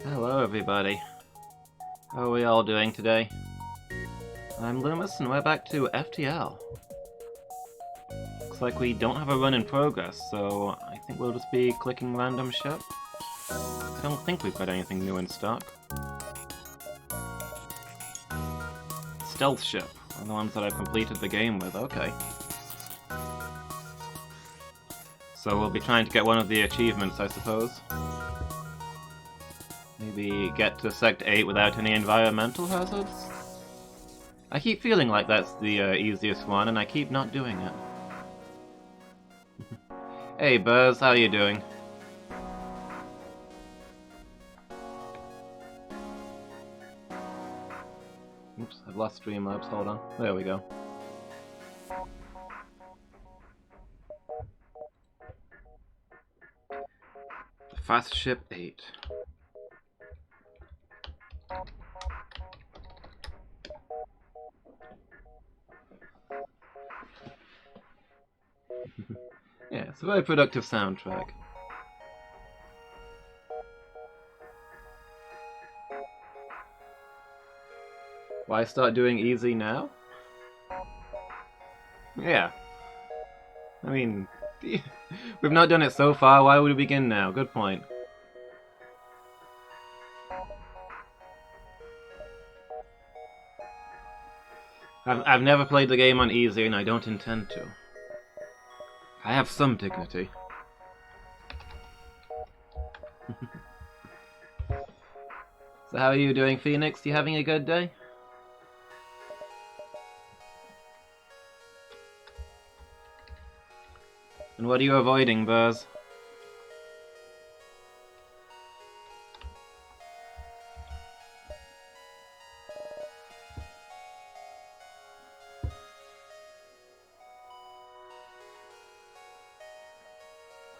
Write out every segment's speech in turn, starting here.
Hello everybody. How are we all doing today? I'm Loomis and we're back to FTL. Looks like we don't have a run in progress, so I think we'll just be clicking random ship. I don't think we've got anything new in stock. Stealth ship, are the ones that I've completed the game with, okay. So we'll be trying to get one of the achievements, I suppose. Maybe get to Sect 8 without any environmental hazards? I keep feeling like that's the easiest one, and I keep not doing it. Hey Buzz, how you doing? Oops, I've lost Streamlabs, hold on. There we go. Fast Ship 8. Yeah, it's a very productive soundtrack. Why start doing easy now? Yeah. I mean, we've not done it so far, why would we begin now? Good point. I've never played the game on easy, and I don't intend to. I have some dignity. So how are you doing, Phoenix? You having a good day? And what are you avoiding, Buzz?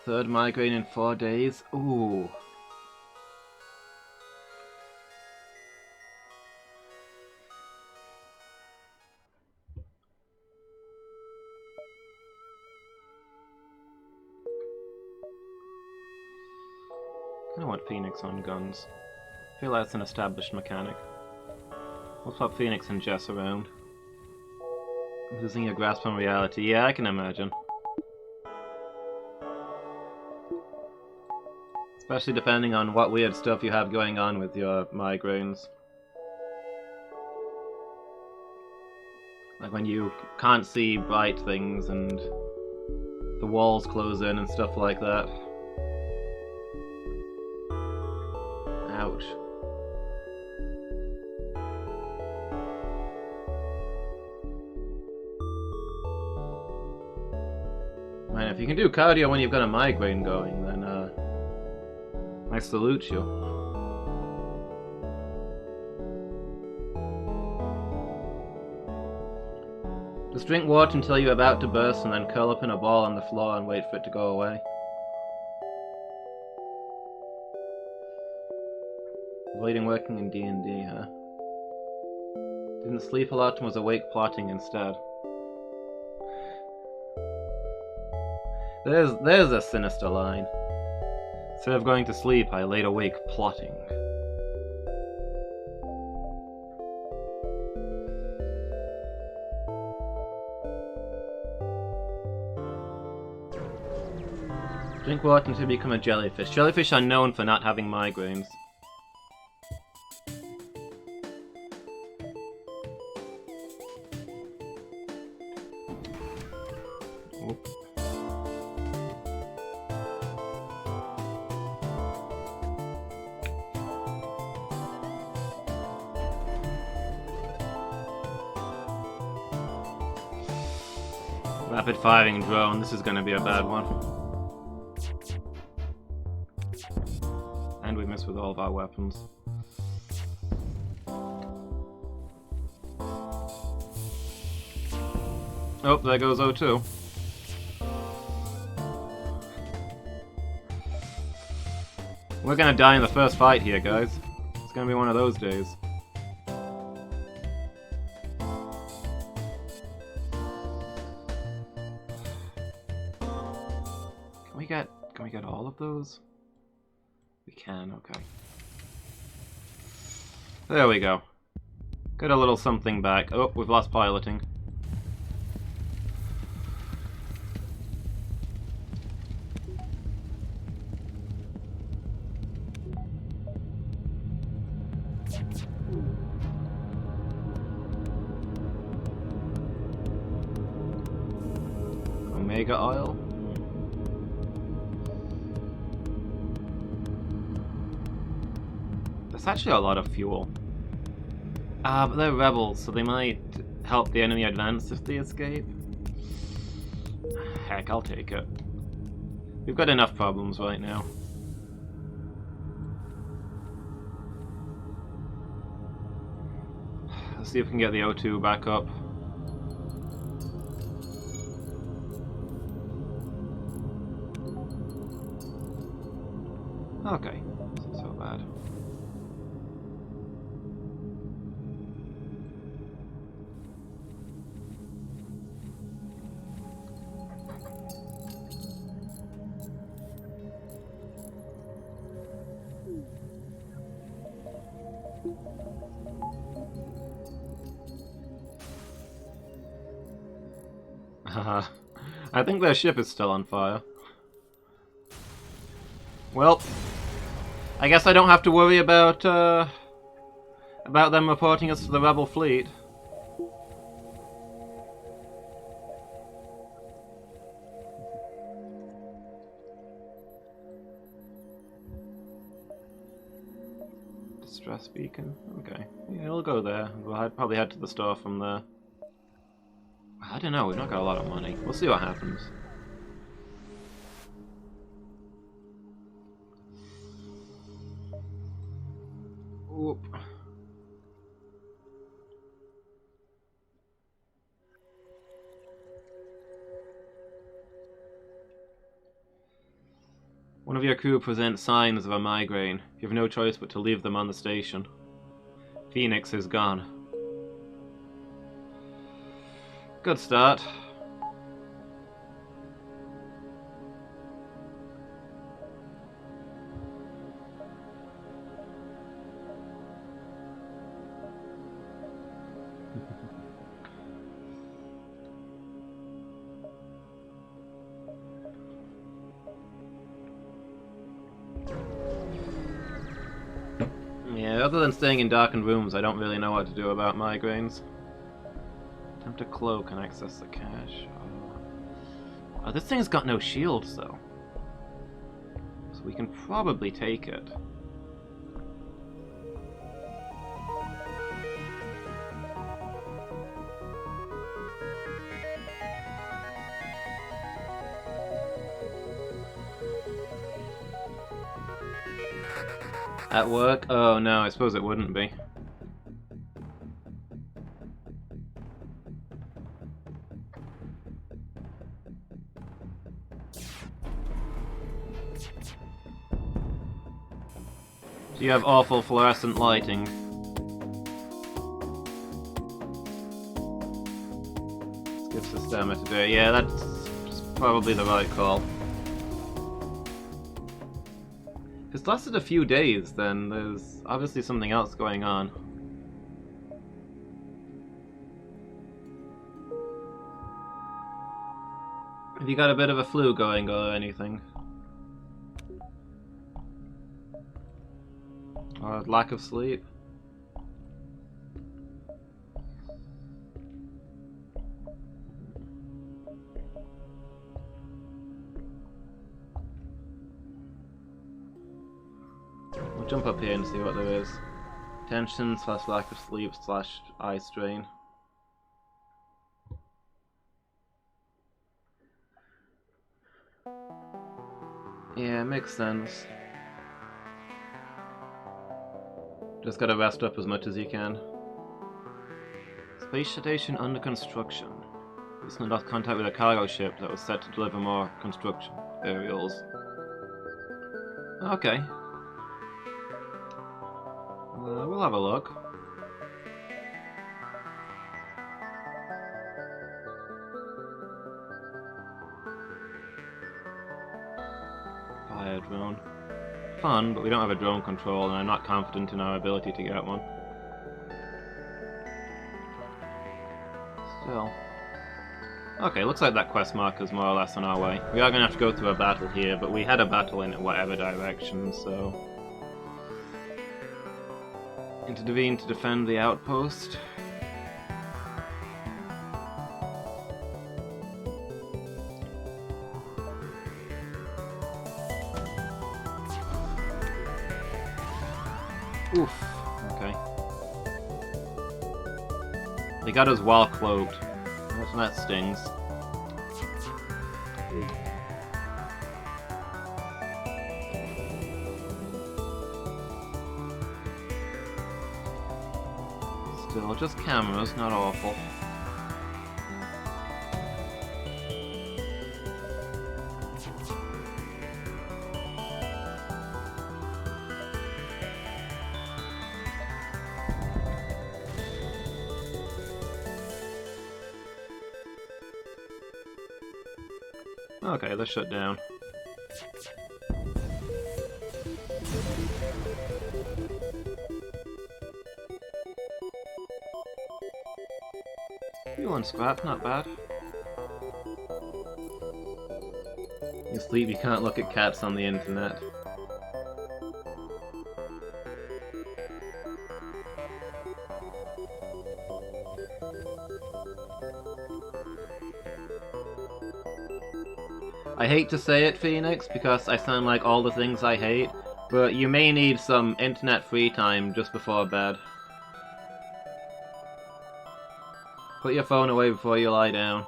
Third migraine in 4 days? Ooh. I want Phoenix on guns. I feel that's an established mechanic. We'll swap Phoenix and Jess around. Losing your grasp on reality. Yeah, I can imagine. Especially depending on what weird stuff you have going on with your migraines. Like when you can't see bright things and the walls close in and stuff like that. Ouch. Man, if you can do cardio when you've got a migraine going, then I salute you. Just drink water until you're about to burst and then curl up in a ball on the floor and wait for it to go away. Avoiding working in D&D, huh? Didn't sleep a lot and was awake plotting instead. There's a sinister line. Instead of going to sleep, I laid awake plotting. Drink water until you become a jellyfish. Jellyfish are known for not having migraines. Rapid firing drone, this is gonna be a bad one. And we miss with all of our weapons. Oh, there goes O2. We're gonna die in the first fight here, guys. It's gonna be one of those days. Can we get all of those? We can, okay. There we go. Got a little something back. Oh, we've lost piloting. Omega oil? That's actually a lot of fuel. But they're rebels, so they might help the enemy advance if they escape. Heck, I'll take it. We've got enough problems right now. Let's see if we can get the O2 back up. Okay, this isn't so bad. I think their ship is still on fire. Well, I guess I don't have to worry about them reporting us to the rebel fleet. Distress beacon. Okay, yeah, we'll go there. We'll probably head to the store from there. I don't know. We've not got a lot of money. We'll see what happens. Whoop. One of your crew presents signs of a migraine. You have no choice but to leave them on the station. Phoenix is gone. Good start. Yeah, other than staying in darkened rooms, I don't really know what to do about migraines. Attempt to cloak and access the cache. Oh, this thing's got no shields, though. So we can probably take it. At work? Oh no, I suppose it wouldn't be. So you have awful fluorescent lighting. Skip system today. Yeah, that's probably the right call. If it's lasted a few days, then there's obviously something else going on. Have you got a bit of a flu going or anything? Or lack of sleep? We'll jump up here and see what there is. Tension / lack of sleep / eye strain. Yeah, makes sense. Just gotta rest up as much as you can. Space station under construction. Recently lost contact with a cargo ship that was set to deliver more construction aerials. Okay. We'll have a look. Fire drone. Fun, but we don't have a drone control, and I'm not confident in our ability to get one. Still. Okay, looks like that quest marker's more or less on our way. We are going to have to go through a battle here, but we had a battle in whatever direction, so... Intervene to defend the outpost. Oof. Okay. They got us while cloaked. That stings. Still, just cameras, not awful. Okay, they're shut down. Fuel and scrap, not bad. You sleep, you can't look at cats on the internet. I hate to say it, Phoenix, because I sound like all the things I hate, but you may need some internet free time just before bed. Put your phone away before you lie down.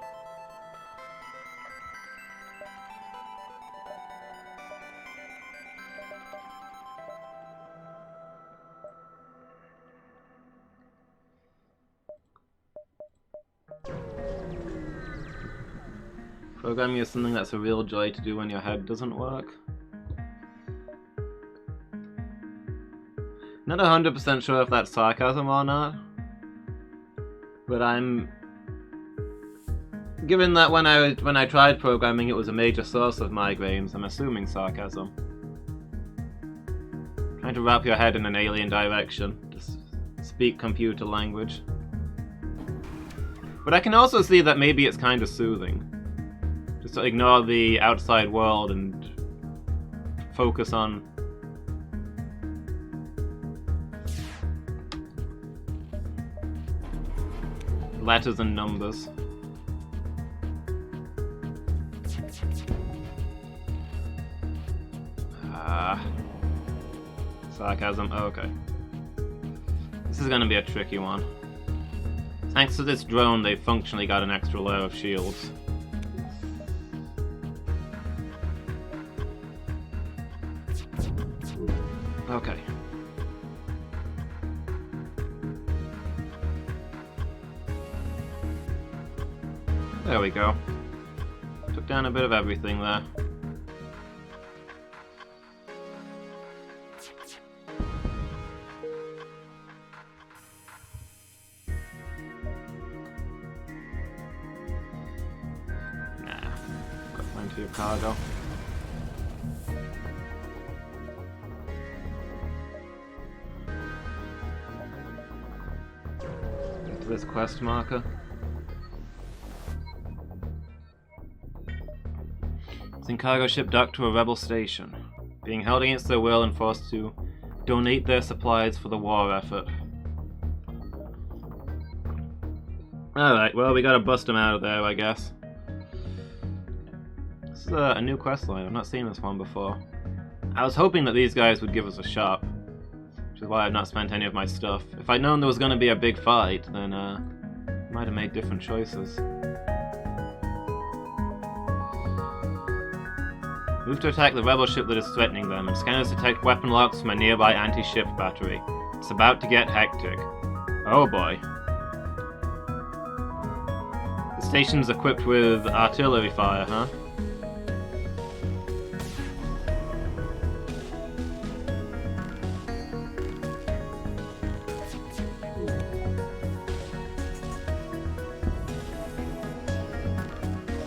Programming is something that's a real joy to do when your head doesn't work. Not 100% sure if that's sarcasm or not, but I'm... Given that when I tried programming it was a major source of migraines, I'm assuming sarcasm. Trying to wrap your head in an alien direction, just speak computer language. But I can also see that maybe it's kind of soothing. Just to ignore the outside world and focus on letters and numbers. Sarcasm, okay. This is gonna be a tricky one. Thanks to this drone, they've functionally got an extra layer of shields. Okay. There we go. Took down a bit of everything there. Nah. Got plenty of cargo. Into this quest marker. In cargo ship docked to a rebel station, being held against their will and forced to donate their supplies for the war effort. Alright, well, we gotta bust them out of there, I guess. This is a new quest line. I've not seen this one before. I was hoping that these guys would give us a shot, which is why I've not spent any of my stuff. If I'd known there was gonna be a big fight, then I might have made different choices. Move to attack the rebel ship that is threatening them, and scanners detect weapon locks from a nearby anti-ship battery. It's about to get hectic. Oh boy. The station's equipped with artillery fire, huh?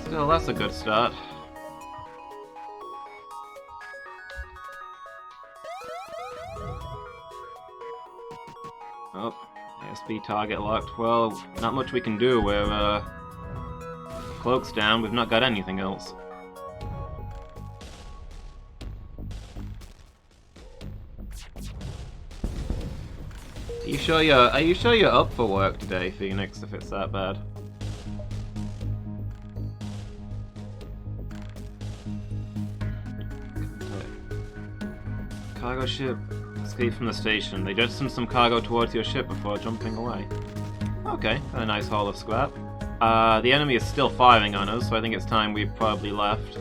Still, that's a good start. Oh, ASB target locked. Well, not much we can do. We're cloak's down. We've not got anything else. Are you sure you're up for work today, Phoenix, if it's that bad? Cargo ship escaped from the station. They jettisoned some cargo towards your ship before jumping away. Okay, a nice haul of scrap. The enemy is still firing on us, so I think it's time we've probably left.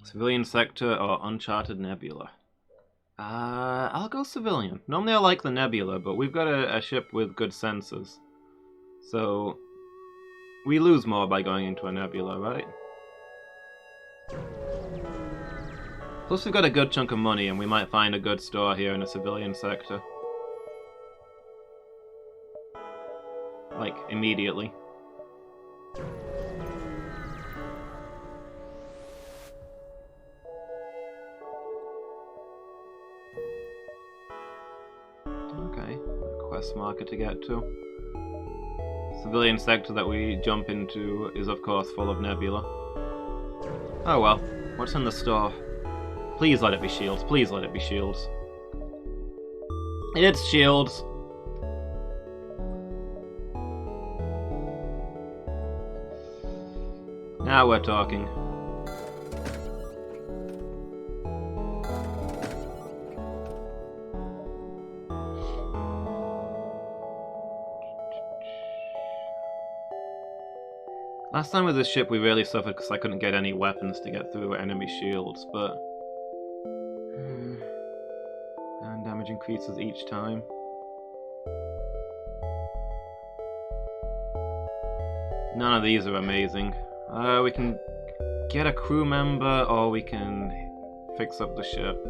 Civilian sector or uncharted nebula? I'll go civilian. Normally I like the nebula, but we've got a ship with good sensors. So, we lose more by going into a nebula, right? Plus we've got a good chunk of money and we might find a good store here in a civilian sector. Like, immediately. Okay, quest marker to get to. Civilian sector that we jump into is of course full of nebula. Oh well, what's in the store? Please let it be shields, please let it be shields. It's shields! Now we're talking. Last time with this ship we really suffered because I couldn't get any weapons to get through enemy shields, but... and damage increases each time. None of these are amazing. We can get a crew member or we can fix up the ship.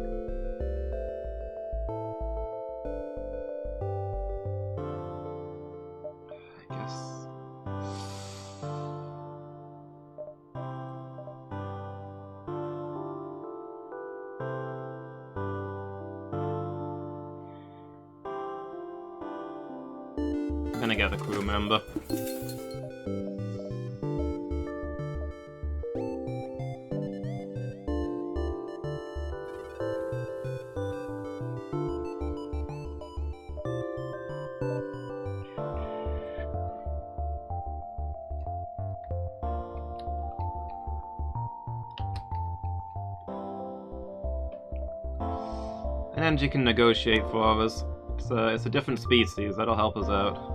I'm gonna get the crew member. An engine can negotiate for us. It's a different species, that'll help us out.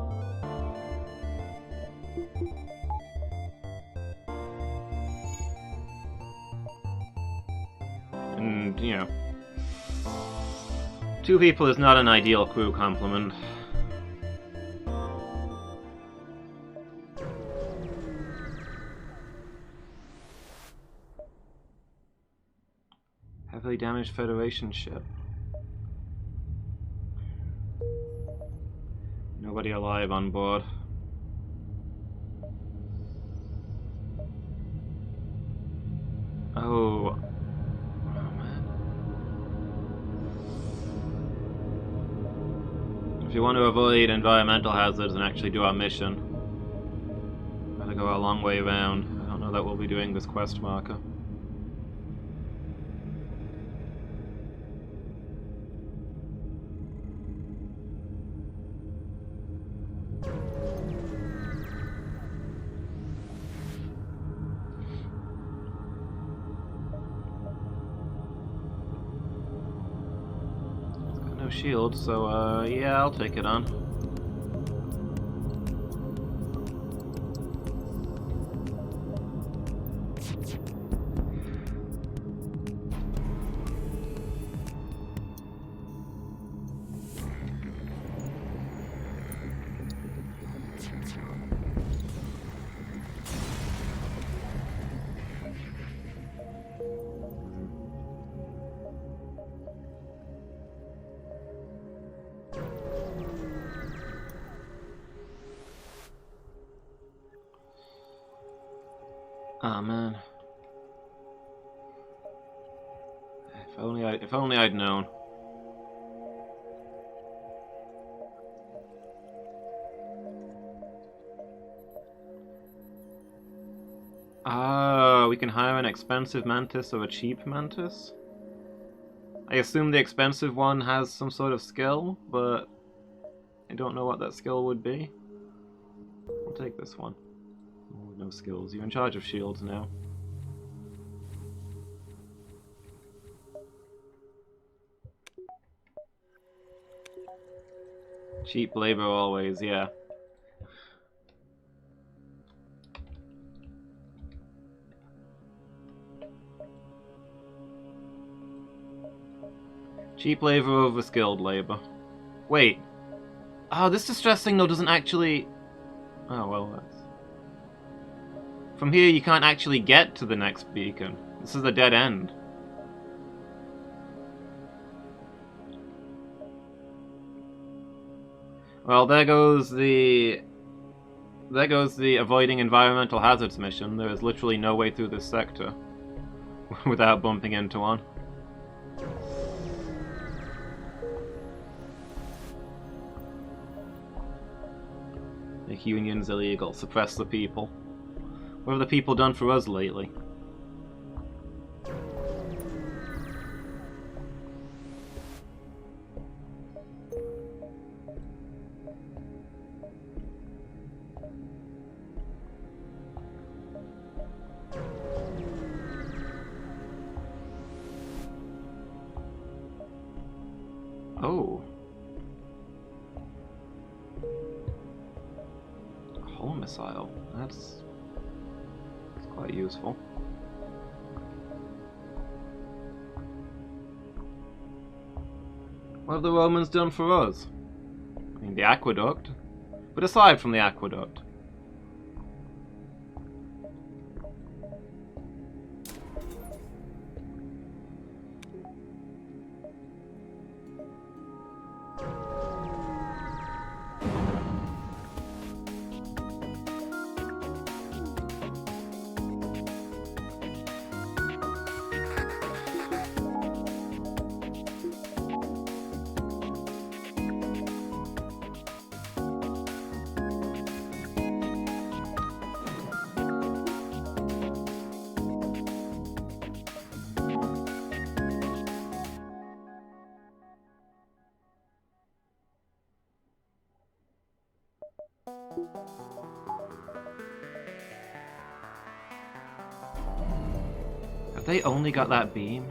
And, you know, 2 people is not an ideal crew complement. Heavily damaged Federation ship. Nobody alive on board. Oh. If you want to avoid environmental hazards and actually do our mission, gotta go a long way around. I don't know that we'll be doing this quest marker. Shield, so yeah, I'll take it on. Ah, man. If only I'd known. Ah, we can hire an expensive mantis or a cheap mantis? I assume the expensive one has some sort of skill, but I don't know what that skill would be. I'll take this one. Oh, no skills. You're in charge of shields now. Cheap labor always, yeah. Cheap labor over skilled labor. Wait. Oh, this distress signal doesn't actually... Oh, well, that's... From here, you can't actually get to the next beacon. This is a dead end. Well, there goes the avoiding environmental hazards mission. There is literally no way through this sector without bumping into one. Make unions illegal. Suppress the people. What have the people done for us lately? Oh. A hull missile. That's quite useful. What have the Romans done for us? I mean, the aqueduct. But aside from the aqueduct. Have they only got that beam?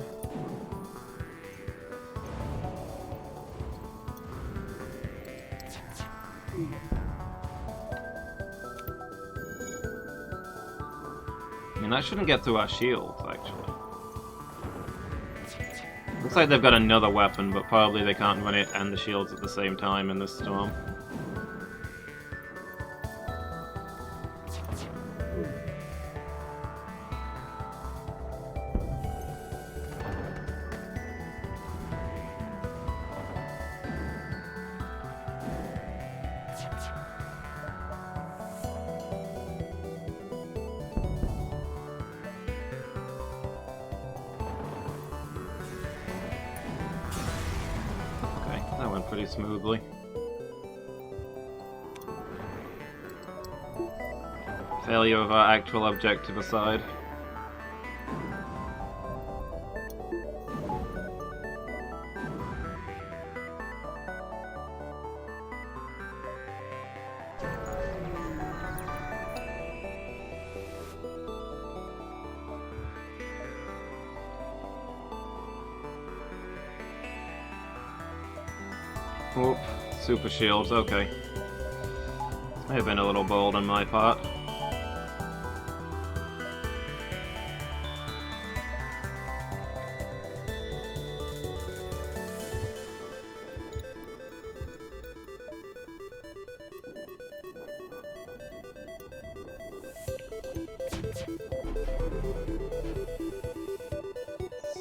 I mean, that shouldn't get through our shields, actually. Looks like they've got another weapon, but probably they can't run it and the shields at the same time in this storm. That went pretty smoothly. Failure of our actual objective aside. Oop, super shields, okay. This may have been a little bold on my part.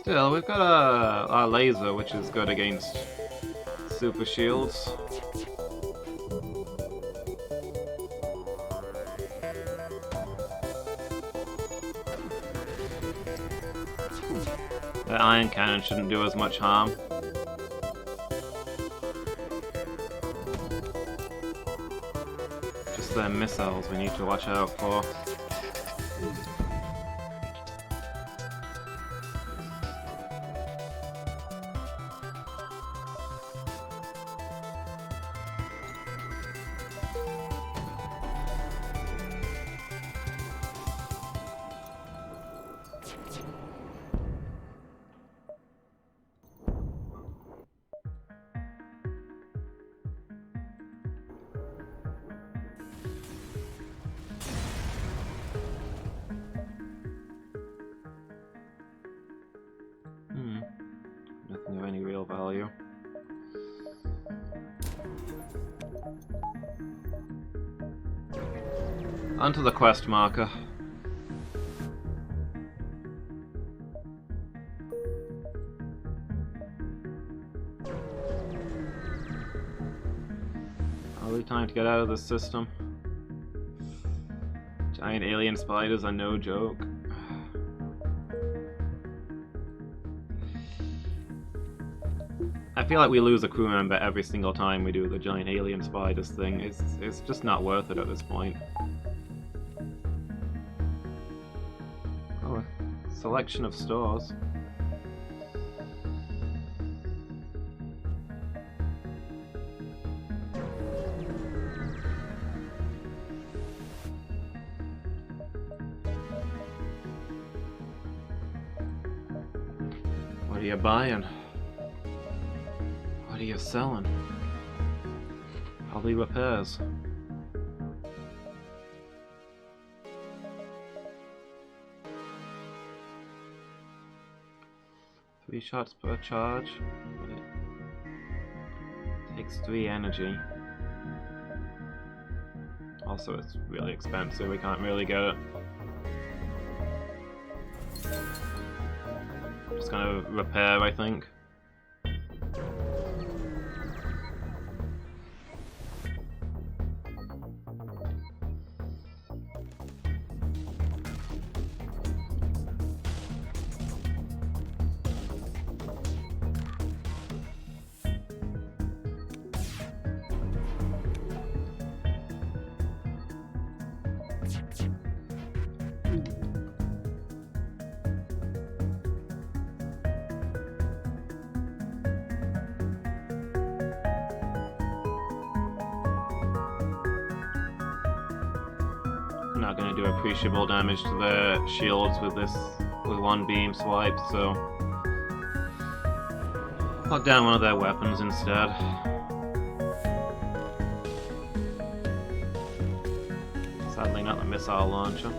Still, we've got our laser, which is good against super shields. The iron cannon shouldn't do as much harm. Just their missiles we need to watch out for. Nothing of any real value. Onto the quest marker. Probably time to get out of this system. Giant alien spiders are no joke. I feel like we lose a crew member every single time we do the giant alien spiders thing. It's just not worth it at this point. Oh, a selection of stores. What are you buying? What are you selling? Probably repairs. Three shots per charge. But it takes 3 energy. Also, it's really expensive. We can't really get it. Just gonna repair, I think. Not going to do appreciable damage to their shields with one beam swipe, so lock down one of their weapons instead. Sadly not the missile launcher.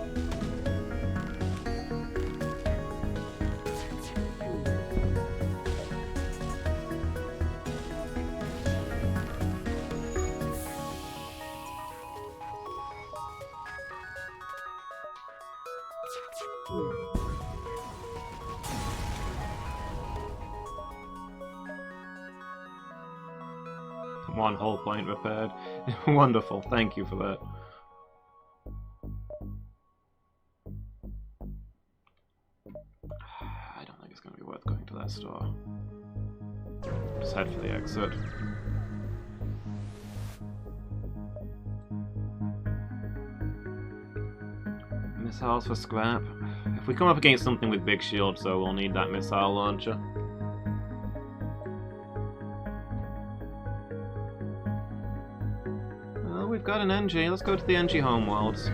One whole point repaired. Wonderful, thank you for that. I don't think it's going to be worth going to that store. Just head for the exit. Missiles for scrap. If we come up against something with big shields, though, we'll need that missile launcher. Well, we've got an NG. Let's go to the NG homeworlds.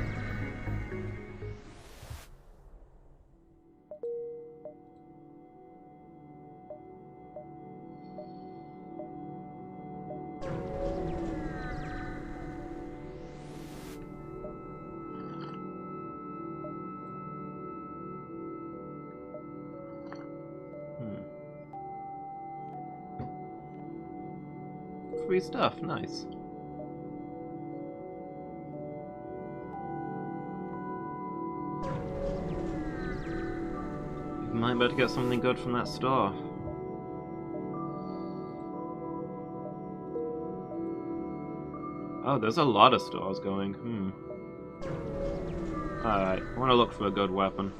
Free stuff, nice. We might be able to get something good from that store. Oh, there's a lot of stores going. Alright, I want to look for a good weapon.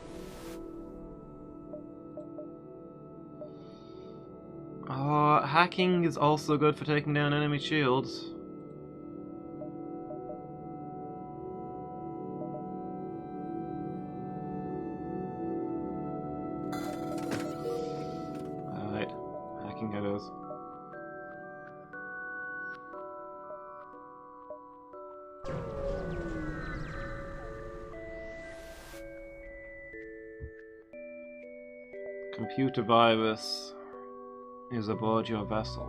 Oh, hacking is also good for taking down enemy shields. Alright, hacking it is. Computer virus is aboard your vessel.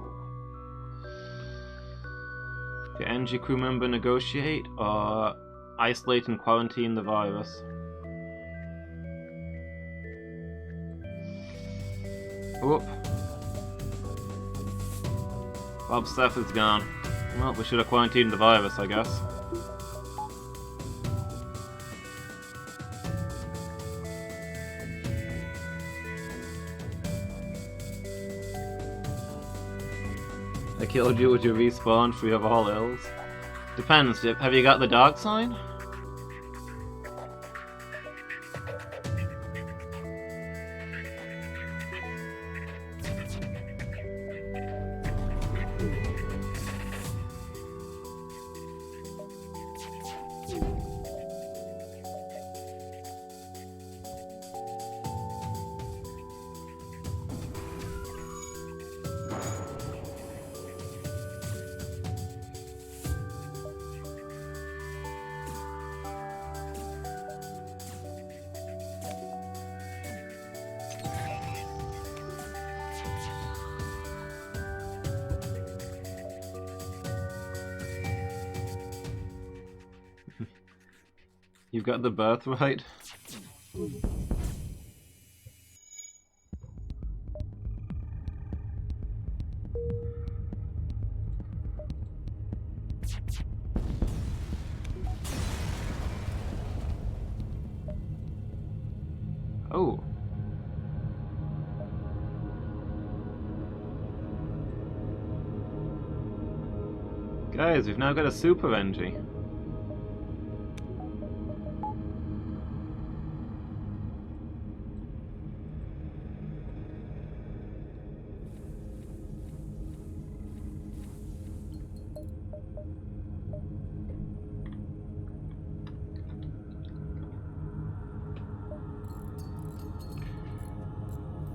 The NG crew member negotiate or isolate and quarantine the virus. Whoop. Bob Seth is gone. Well, we should have quarantined the virus, I guess. I killed you, would you respawn free of all ills? Depends, have you got the dog sign? You've got the birthright? Oh. Guys, we've now got a super NG.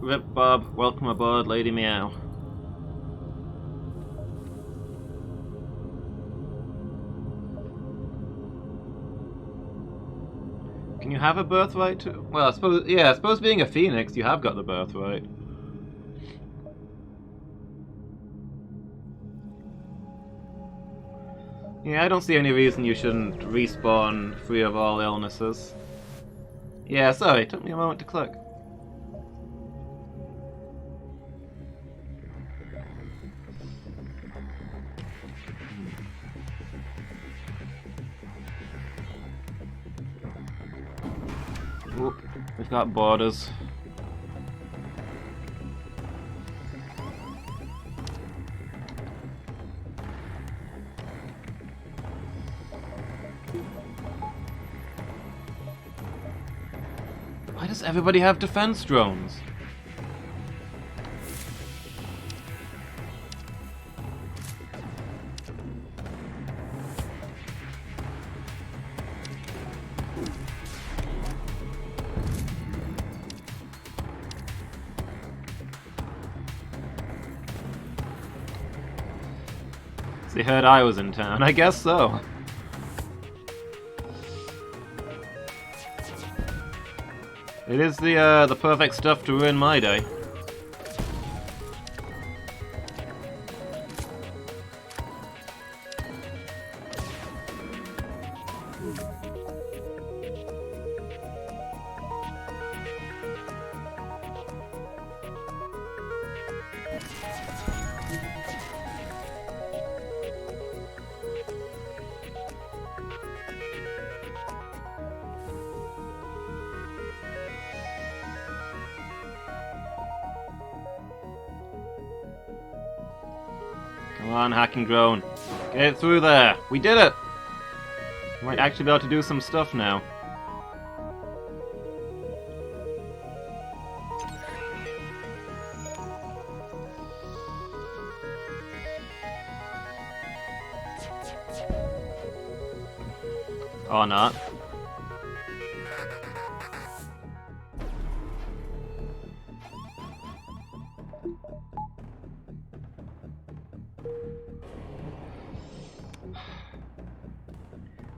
Rip Bob, welcome aboard, Lady Meow. Can you have a birthright too? Well, I suppose being a phoenix, you have got the birthright. Yeah, I don't see any reason you shouldn't respawn free of all illnesses. Yeah, sorry, it took me a moment to click. Oop, we've got borders. Why does everybody have defense drones? They heard I was in town. I guess so. It is the perfect stuff to ruin my day. Come on, hacking drone. Get it through there. We did it! We might actually be able to do some stuff now. Or not.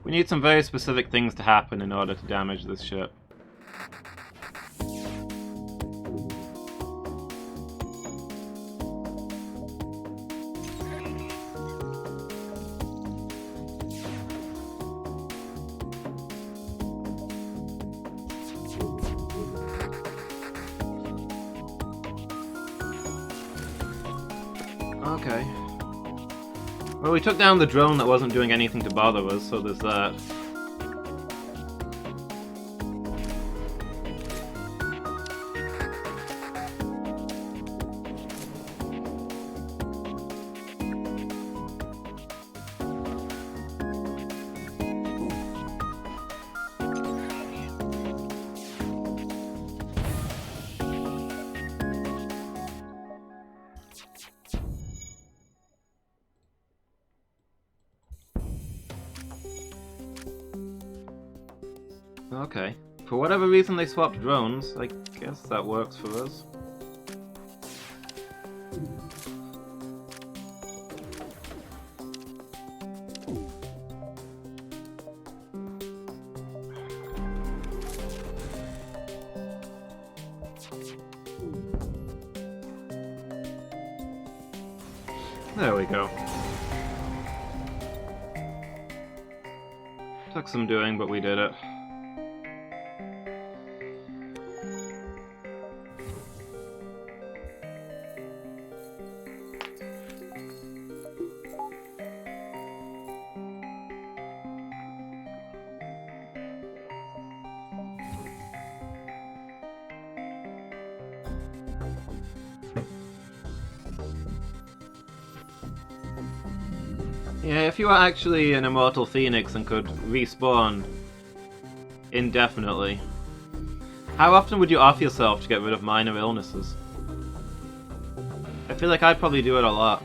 We need some very specific things to happen in order to damage this ship. Okay. Well, we took down the drone that wasn't doing anything to bother us, so there's that. Okay. For whatever reason they swapped drones, I guess that works for us. There we go. Took some doing, but we did it. Yeah, if you were actually an immortal phoenix and could respawn indefinitely, how often would you off yourself to get rid of minor illnesses? I feel like I'd probably do it a lot.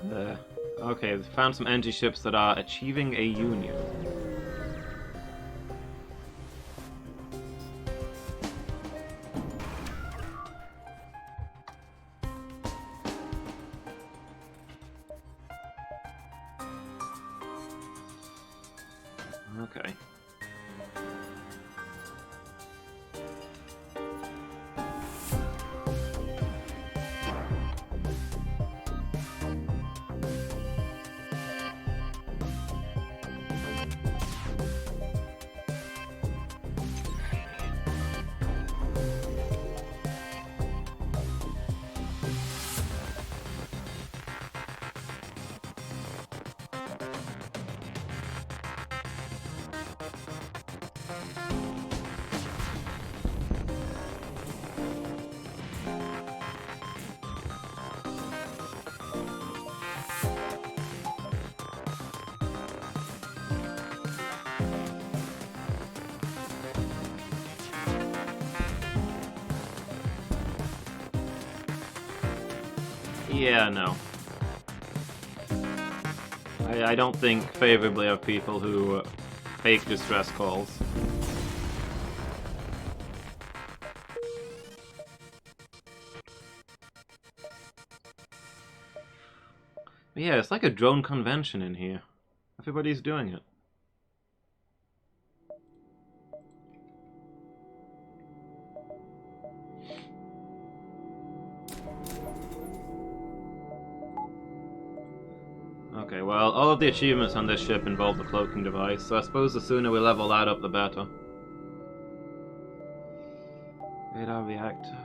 There. Okay, we've found some energy ships that are achieving a union. Okay. Yeah, no. I don't think favorably of people who fake distress calls. But yeah, it's like a drone convention in here. Everybody's doing it. Okay, well, all of the achievements on this ship involve the cloaking device, so I suppose the sooner we level that up, the better. Radar reactor.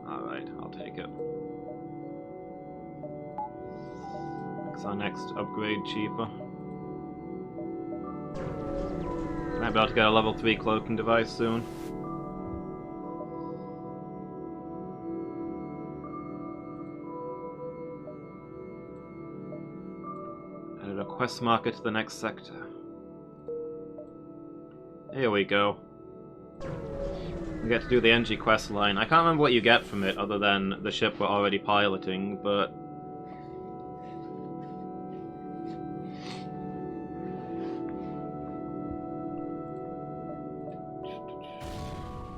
Alright, I'll take it. Makes our next upgrade cheaper. Might be able to get a level 3 cloaking device soon. Quest marker to the next sector. Here we go. We get to do the NG quest line. I can't remember what you get from it other than the ship we're already piloting, but...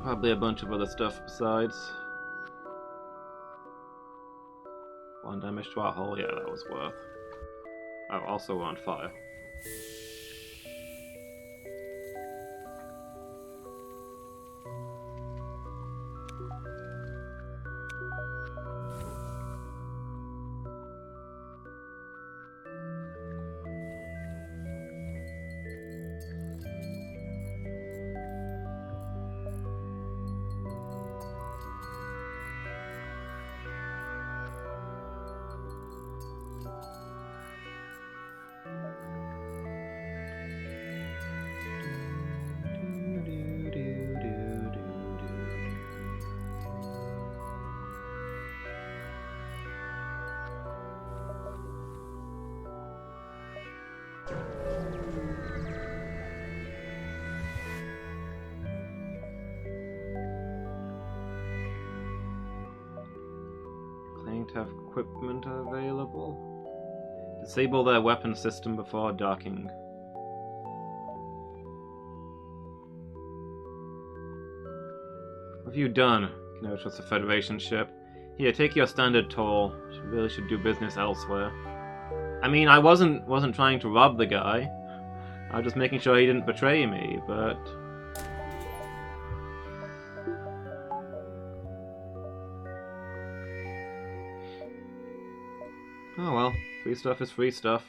probably a bunch of other stuff besides. 1 damage to our hull, yeah, that was worth. Oh, also we're on fire. To have equipment available. Disable their weapon system before docking. What have you done? You know, it's a Federation ship. Here, take your standard toll. You really should do business elsewhere. I mean, I wasn't trying to rob the guy. I was just making sure he didn't betray me, but... oh well, free stuff is free stuff.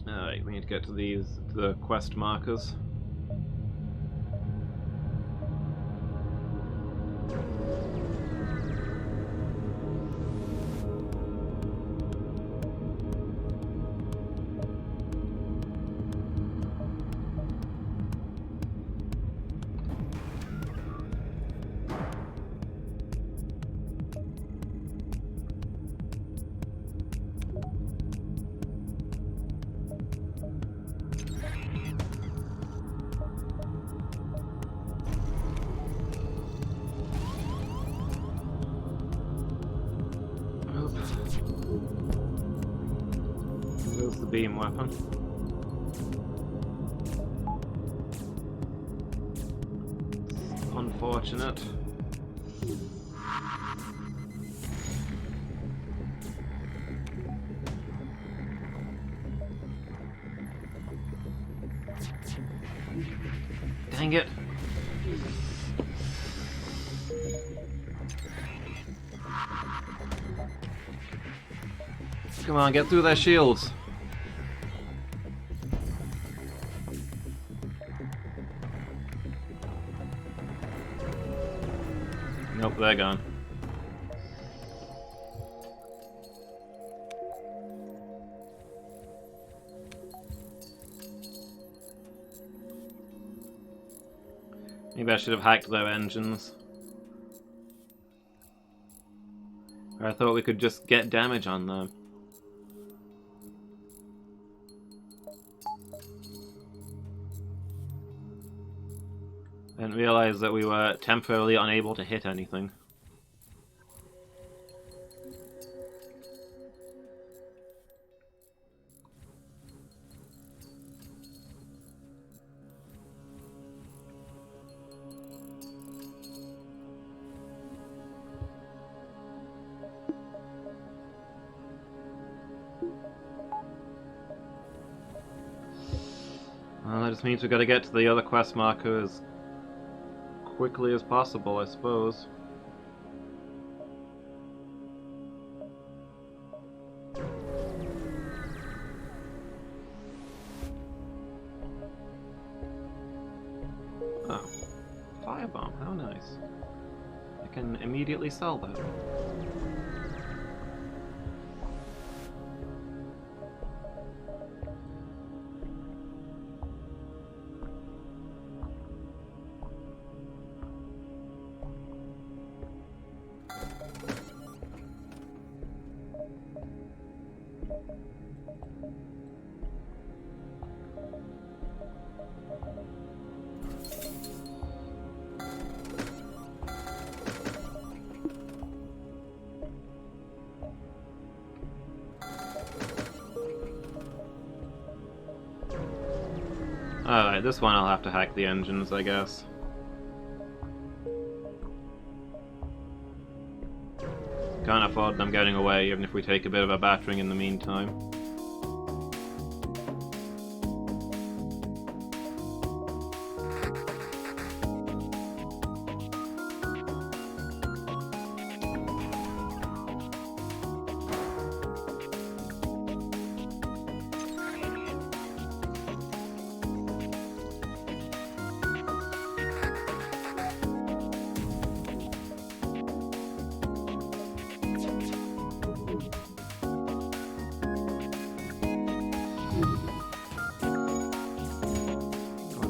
Alright, we need to get to the quest markers. There's the beam weapon. Unfortunate. Dang it. Come on, get through their shields. Nope, they're gone. Maybe I should have hacked their engines. Or I thought we could just get damage on them. I didn't realize that we were temporarily unable to hit anything. Well, that just means we've got to get to the other quest marker as quickly as possible, I suppose. Oh. Firebomb, how nice. I can immediately sell that. Alright, this one I'll have to hack the engines, I guess. Can't afford them getting away, even if we take a bit of a battering in the meantime.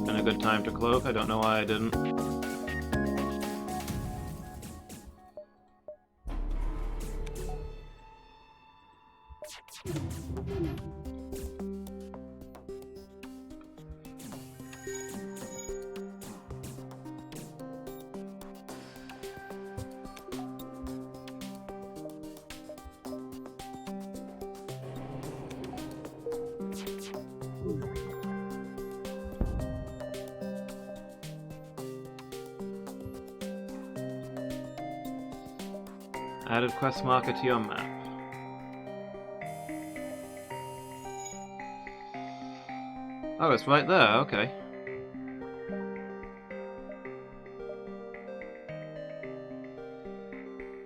A good time to cloak. I don't know why I didn't. Added quest marker to your map. Oh, it's right there, okay.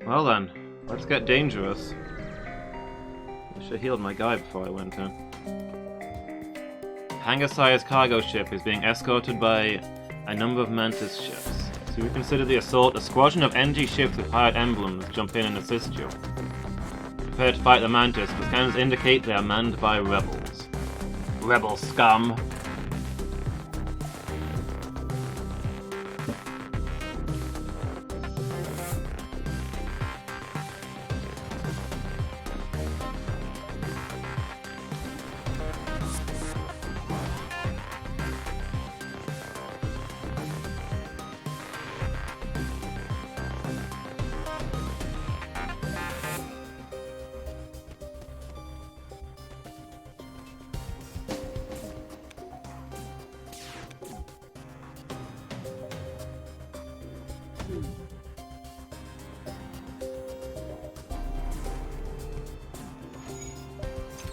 Well then, let's get dangerous. I should have healed my guy before I went in. Hangar-sized cargo ship is being escorted by a number of Mantis ships. So we consider the assault. A squadron of NG ships with pirate emblems jump in and assist you. Prepare to fight the Mantis, but scans indicate they are manned by rebels. Rebel scum.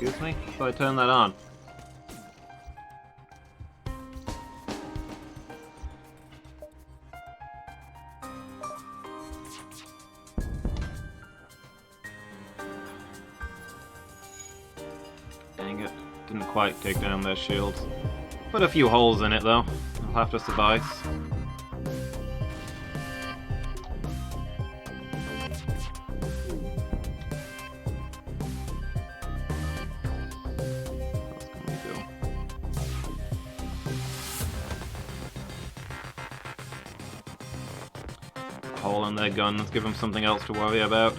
Excuse me? So I turn that on. Dang it. Didn't quite take down their shields. Put a few holes in it though. I'll have to suffice. Hole in their gun, let's give them something else to worry about.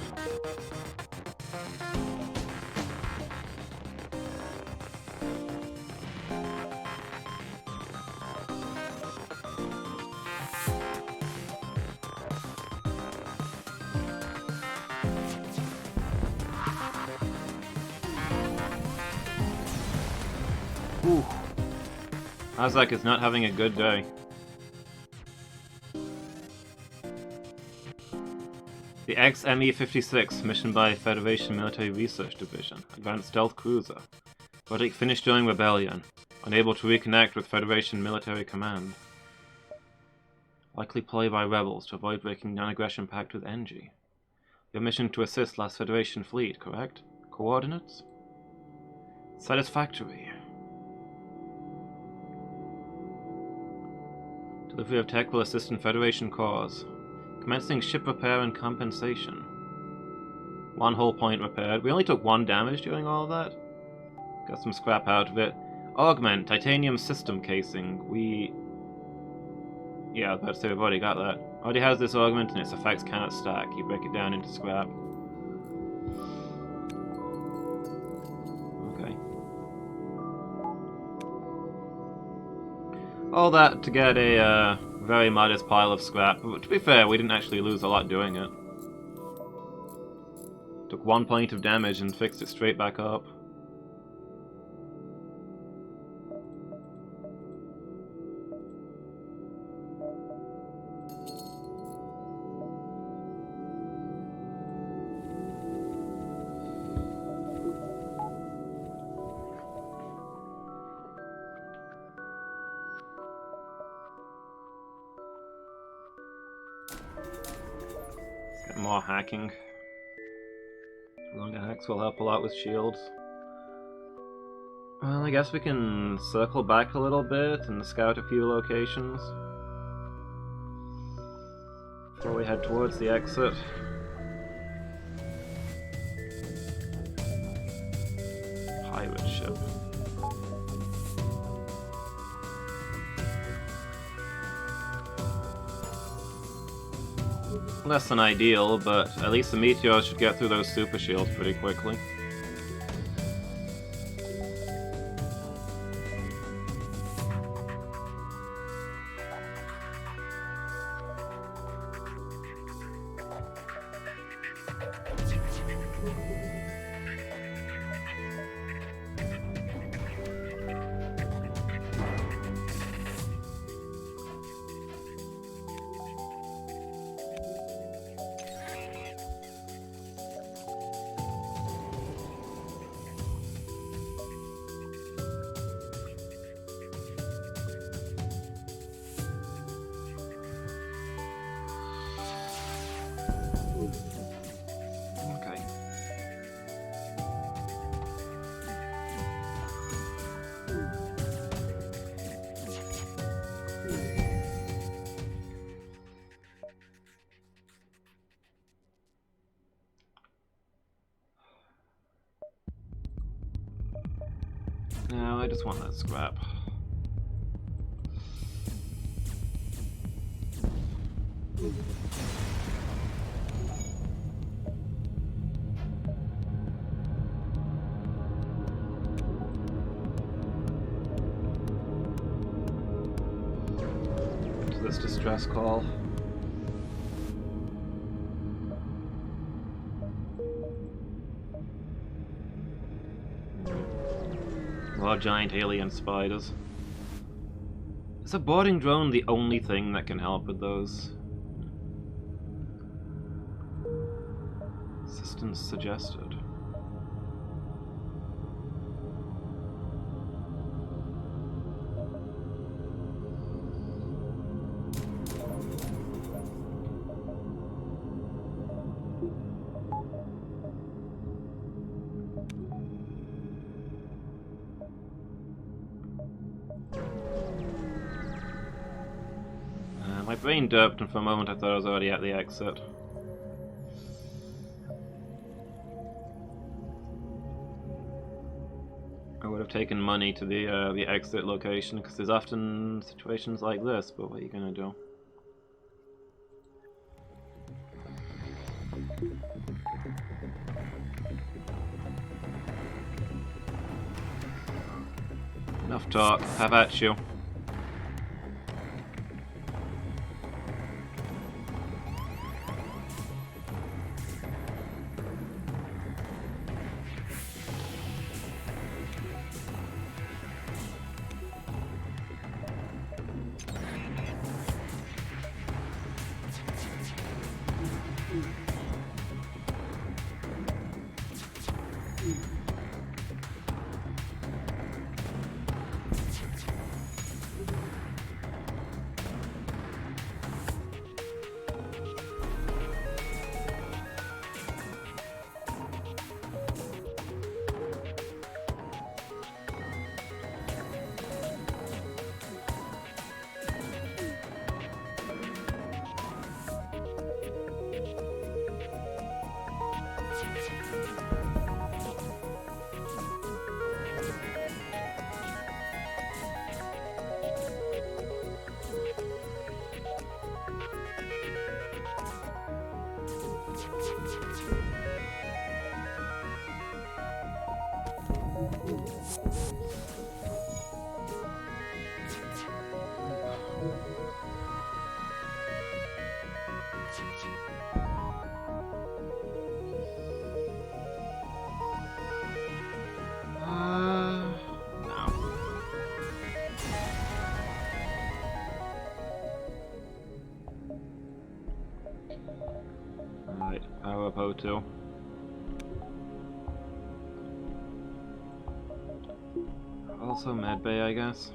Ooh. Isaac is not having a good day. The XME-56, mission by Federation Military Research Division, Advanced Stealth Cruiser. Project finished during Rebellion, unable to reconnect with Federation Military Command. Likely ploy by rebels to avoid breaking non-aggression pact with NG. Your mission to assist last Federation fleet, correct? Coordinates? Satisfactory. Delivery of tech will assist in Federation cause. Commencing ship repair and compensation. One hull point repaired. We only took 1 damage during all of that. Got some scrap out of it. Augment, titanium system casing. Yeah, I was about to say we've already got that. Already has this augment and its effects cannot stack. You break it down into scrap. Okay. All that to get a very modest pile of scrap, but to be fair, we didn't actually lose a lot doing it. Took 1 point of damage and fixed it straight back up. more hacking. Longer hacks will help a lot with shields. Well, I guess we can circle back a little bit and scout a few locations before we head towards the exit. Pirate ship. Less than ideal, but at least the meteors should get through those super shields pretty quickly. No, I just want that scrap. To this distress call. More giant alien spiders. Is a boarding drone the only thing that can help with those? Assistance suggested. My brain derped, and for a moment I thought I was already at the exit. I would have taken money to the exit location, because there's often situations like this, but what are you gonna do? Enough talk, have at you. Power up O2. Also medbay, I guess.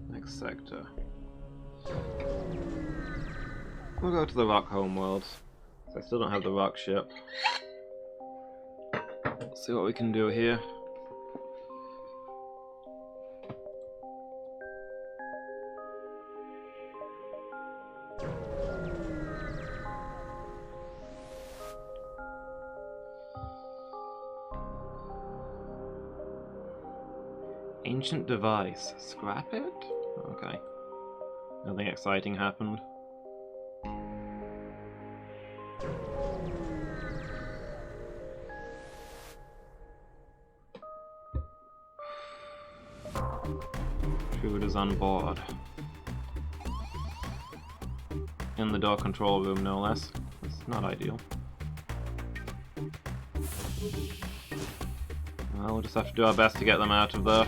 Next sector. We'll go to the rock homeworlds. I still don't have the rock ship. Let's see what we can do here. Ancient device. Scrap it? Okay. Nothing exciting happened. Intruders on board. In the door control room, no less. It's not ideal. Well, we'll just have to do our best to get them out of there.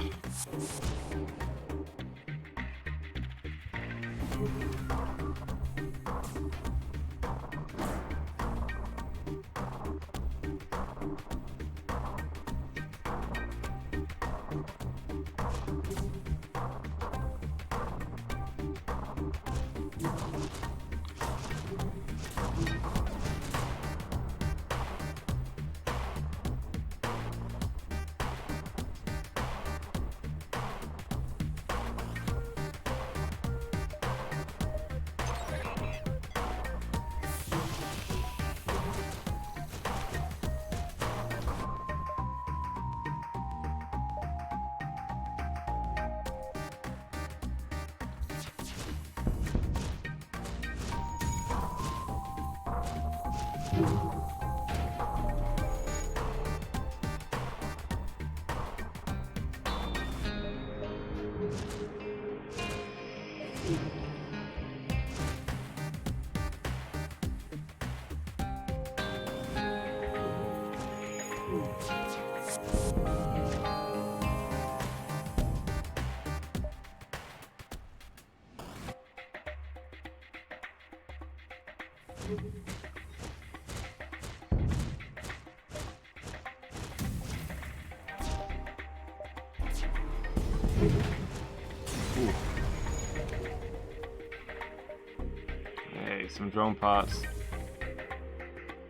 Hey, some drone parts.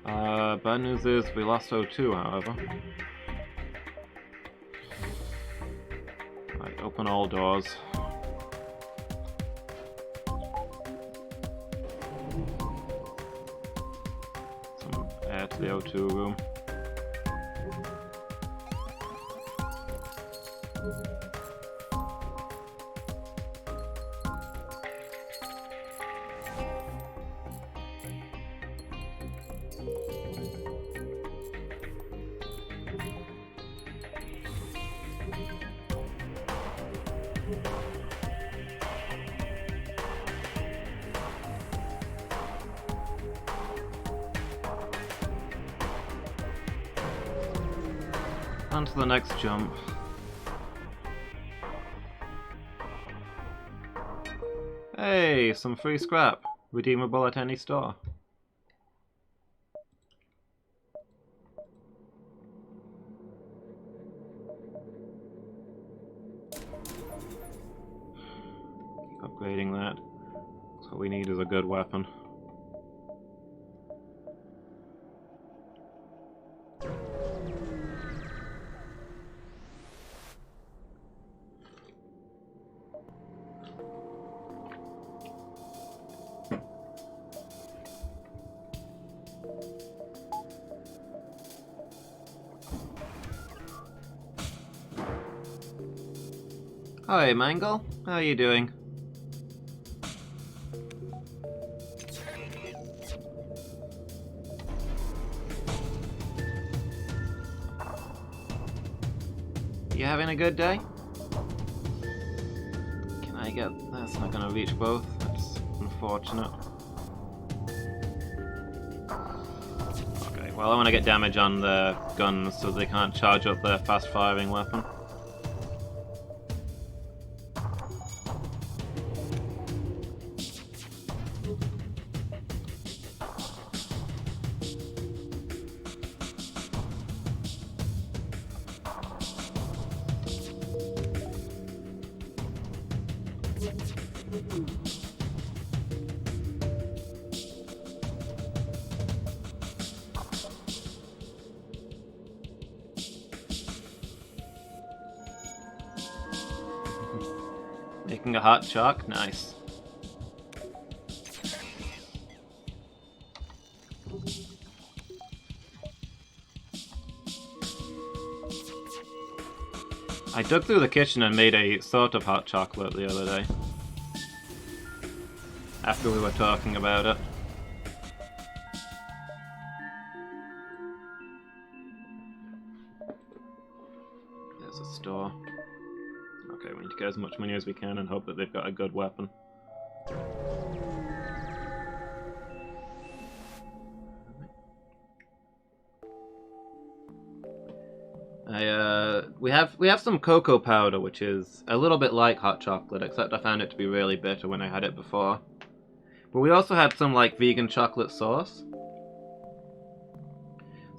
Bad news is we lost O2, however. Right, open all doors. Some air to the O2 room. On to the next jump. Hey, some free scrap. Redeemable at any store. Keep upgrading that. That's what we need is a good weapon. Hi, Mangle. How are you doing? You having a good day? Can I get... That's not gonna reach both. That's unfortunate. Okay, Well, I want to get damage on the guns so they can't charge up their fast-firing weapon. Making a hot chalk? Nice. I dug through the kitchen and made a sort of hot chocolate the other day. After we were talking about it. There's a store. Okay, we need to get as much money as we can and hope that they've got a good weapon. We have some cocoa powder, which is a little bit like hot chocolate, except I found it to be really bitter when I had it before. But we also had some like vegan chocolate sauce.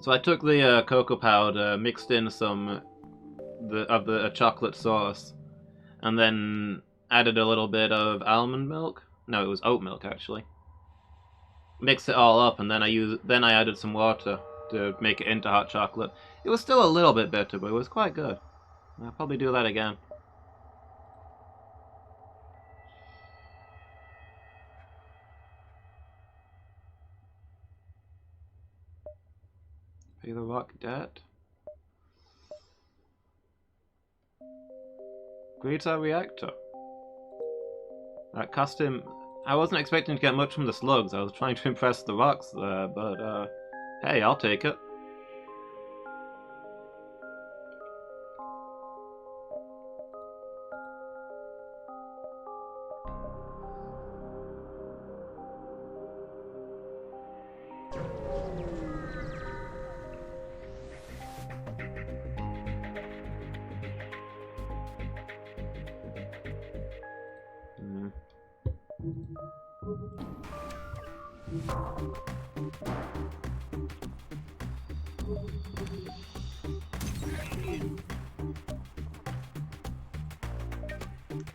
So I took the cocoa powder, mixed in some of the chocolate sauce, and then added a little bit of almond milk. No, it was oat milk actually. Mixed it all up, and then I added some water to make it into hot chocolate. It was still a little bit bitter, but it was quite good. I'll probably do that again. Pay the rock debt. Grades our reactor. That cost him... I wasn't expecting to get much from the slugs. I was trying to impress the rocks there, but hey, I'll take it.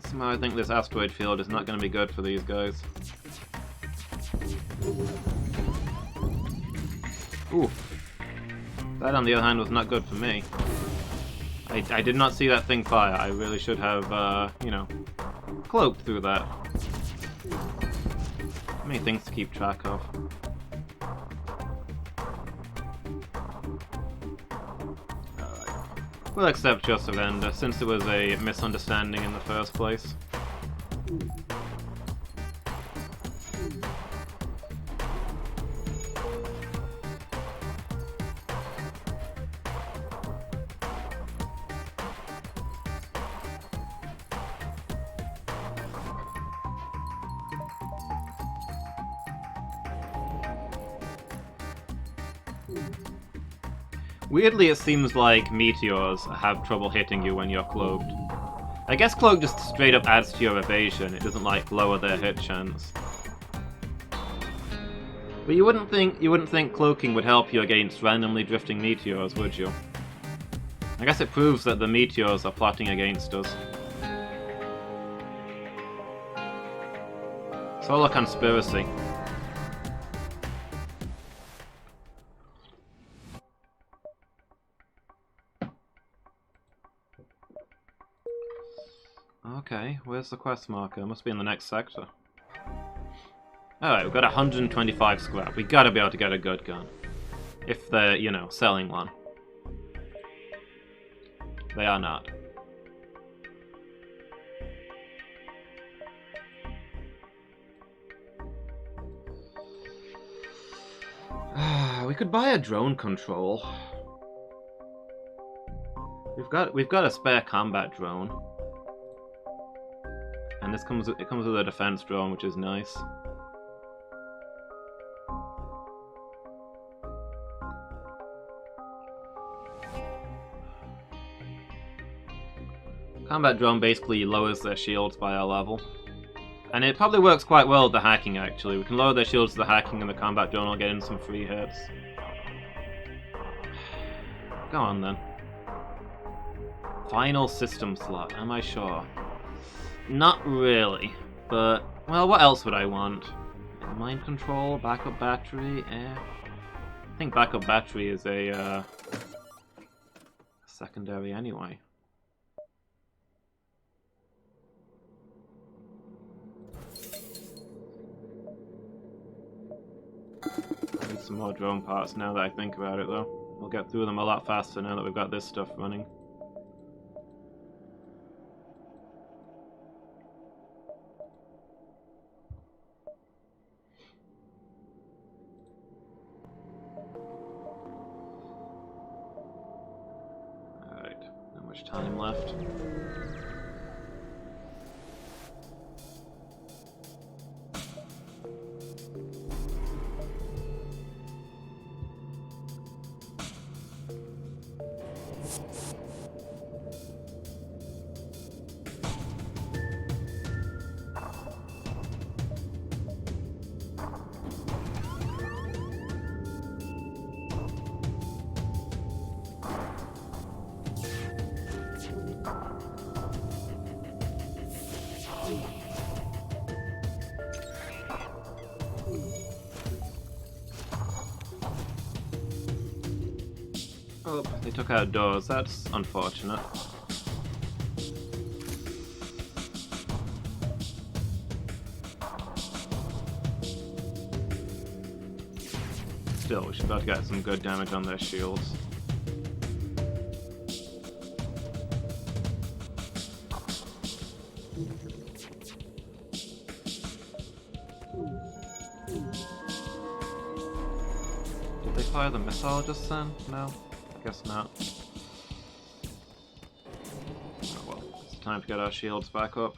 Somehow I think this asteroid field is not going to be good for these guys. Oof. That, on the other hand, was not good for me. I did not see that thing fire. I really should have, you know, cloaked through that. Many things to keep track of. We'll accept your surrender, since it was a misunderstanding in the first place. Weirdly, it seems like meteors have trouble hitting you when you're cloaked. I guess cloak just straight up adds to your evasion, it doesn't like lower their hit chance. But you wouldn't think cloaking would help you against randomly drifting meteors, would you? I guess it proves that the meteors are plotting against us. Solar conspiracy. Okay, where's the quest marker? It must be in the next sector. Alright, we've got 125 scrap. We gotta be able to get a good gun. If they're, you know, selling one. They are not. We could buy a drone control. We've got a spare combat drone. And it comes with a defense drone, which is nice. Combat drone basically lowers their shields by our level. And it probably works quite well with the hacking, actually. We can lower their shields to the hacking and the combat drone will get in some free hits. Go on then. Final system slot, am I sure? Not really, but, well, what else would I want? Mind control, backup battery, I think backup battery is a secondary anyway. I need some more drone parts now that I think about it, though. We'll get through them a lot faster now that we've got this stuff running. Alright, not much time left. Oh, they took out doors. That's unfortunate. Still, we should be able to get some good damage on their shields. Did they fire the missile just then? No? Guess not. Oh well, it's time to get our shields back up.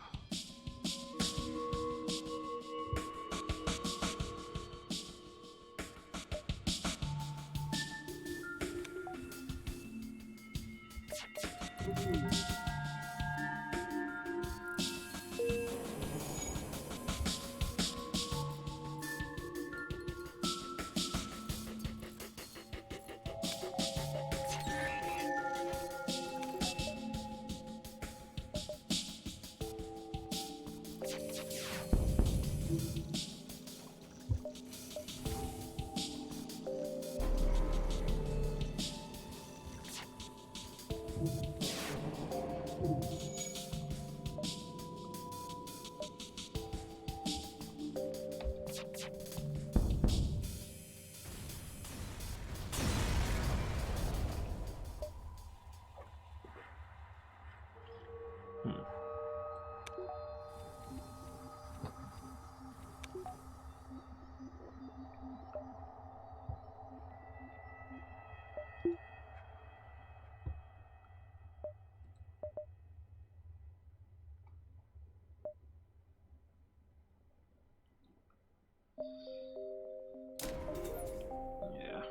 Yeah.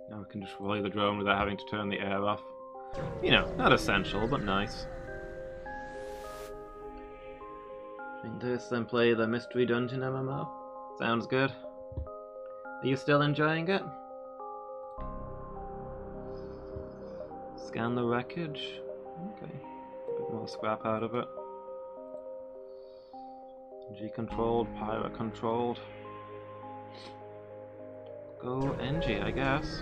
Now we can just relay the drone without having to turn the air off. You know, not essential, but nice. Drink this, then play the Mystery Dungeon MMO. Sounds good. Are you still enjoying it? Scan the wreckage. Okay. A bit more scrap out of it. G-controlled, pirate controlled. Go NG, I guess.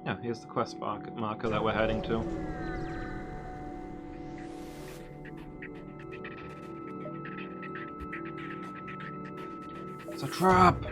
Yeah, here's the quest marker that we're heading to. It's a trap!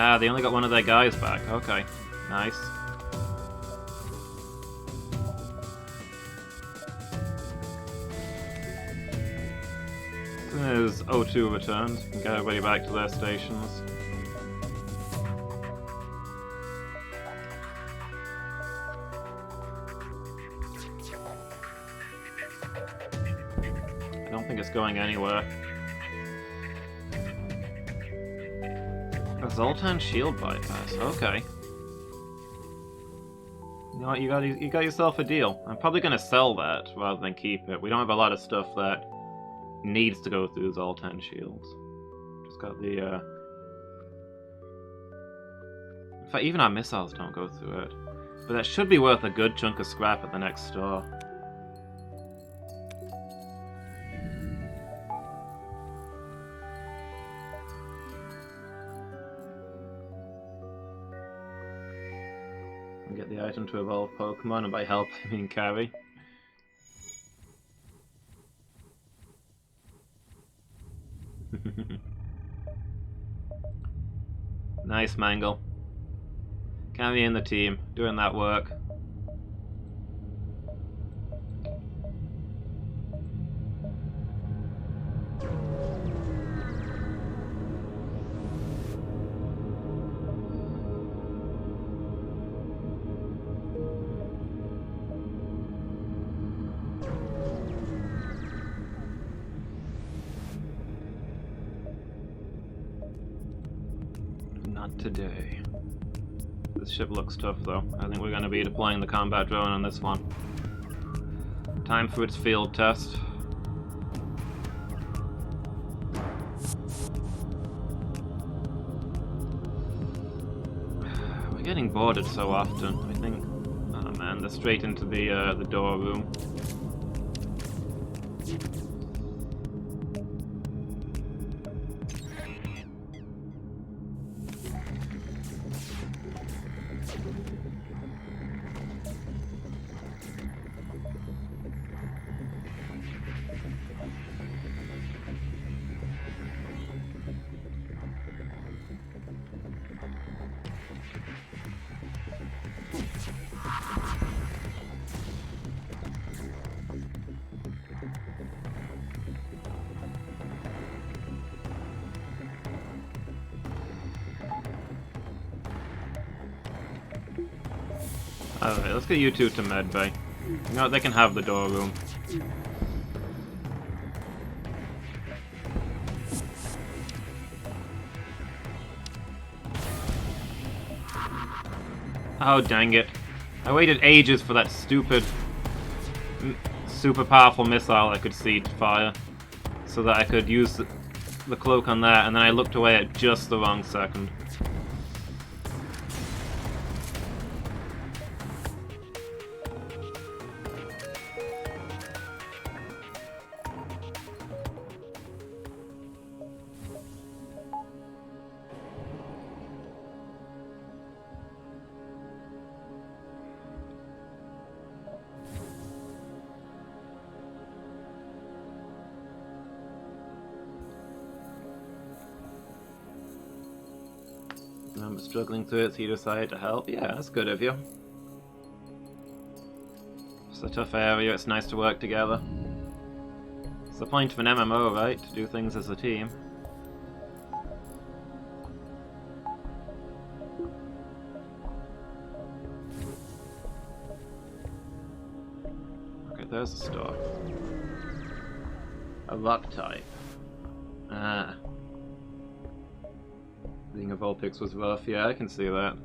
Ah, they only got one of their guys back. Okay, nice. As soon as O2 returns, we can get everybody back to their stations. I don't think it's going anywhere. A Zoltan shield bypass, okay. You know what, you got yourself a deal. I'm probably gonna sell that rather than keep it. We don't have a lot of stuff that needs to go through Zoltan shields. Just got the in fact, even our missiles don't go through it. But that should be worth a good chunk of scrap at the next store. And get the item to evolve Pokemon, and by help I mean carry. Nice, Mangle. Carrying the team, doing that work. Not today. This ship looks tough though. I think we're going to be deploying the combat drone on this one. Time for its field test. We're getting boarded so often. I think. Oh man, they're straight into the door room. Alright, let's get you two to medbay. You know what, they can have the door room. Oh, dang it. I waited ages for that stupid, super powerful missile I could see to fire, so that I could use the cloak on that, and then I looked away at just the wrong second. I'm struggling through it, so you decided to help. Yeah, that's good of you. It's a tough area, it's nice to work together. It's the point of an MMO, right? To do things as a team. Okay, there's a store. A rock type. Ah. Being a Vulpix was rough, yeah, I can see that.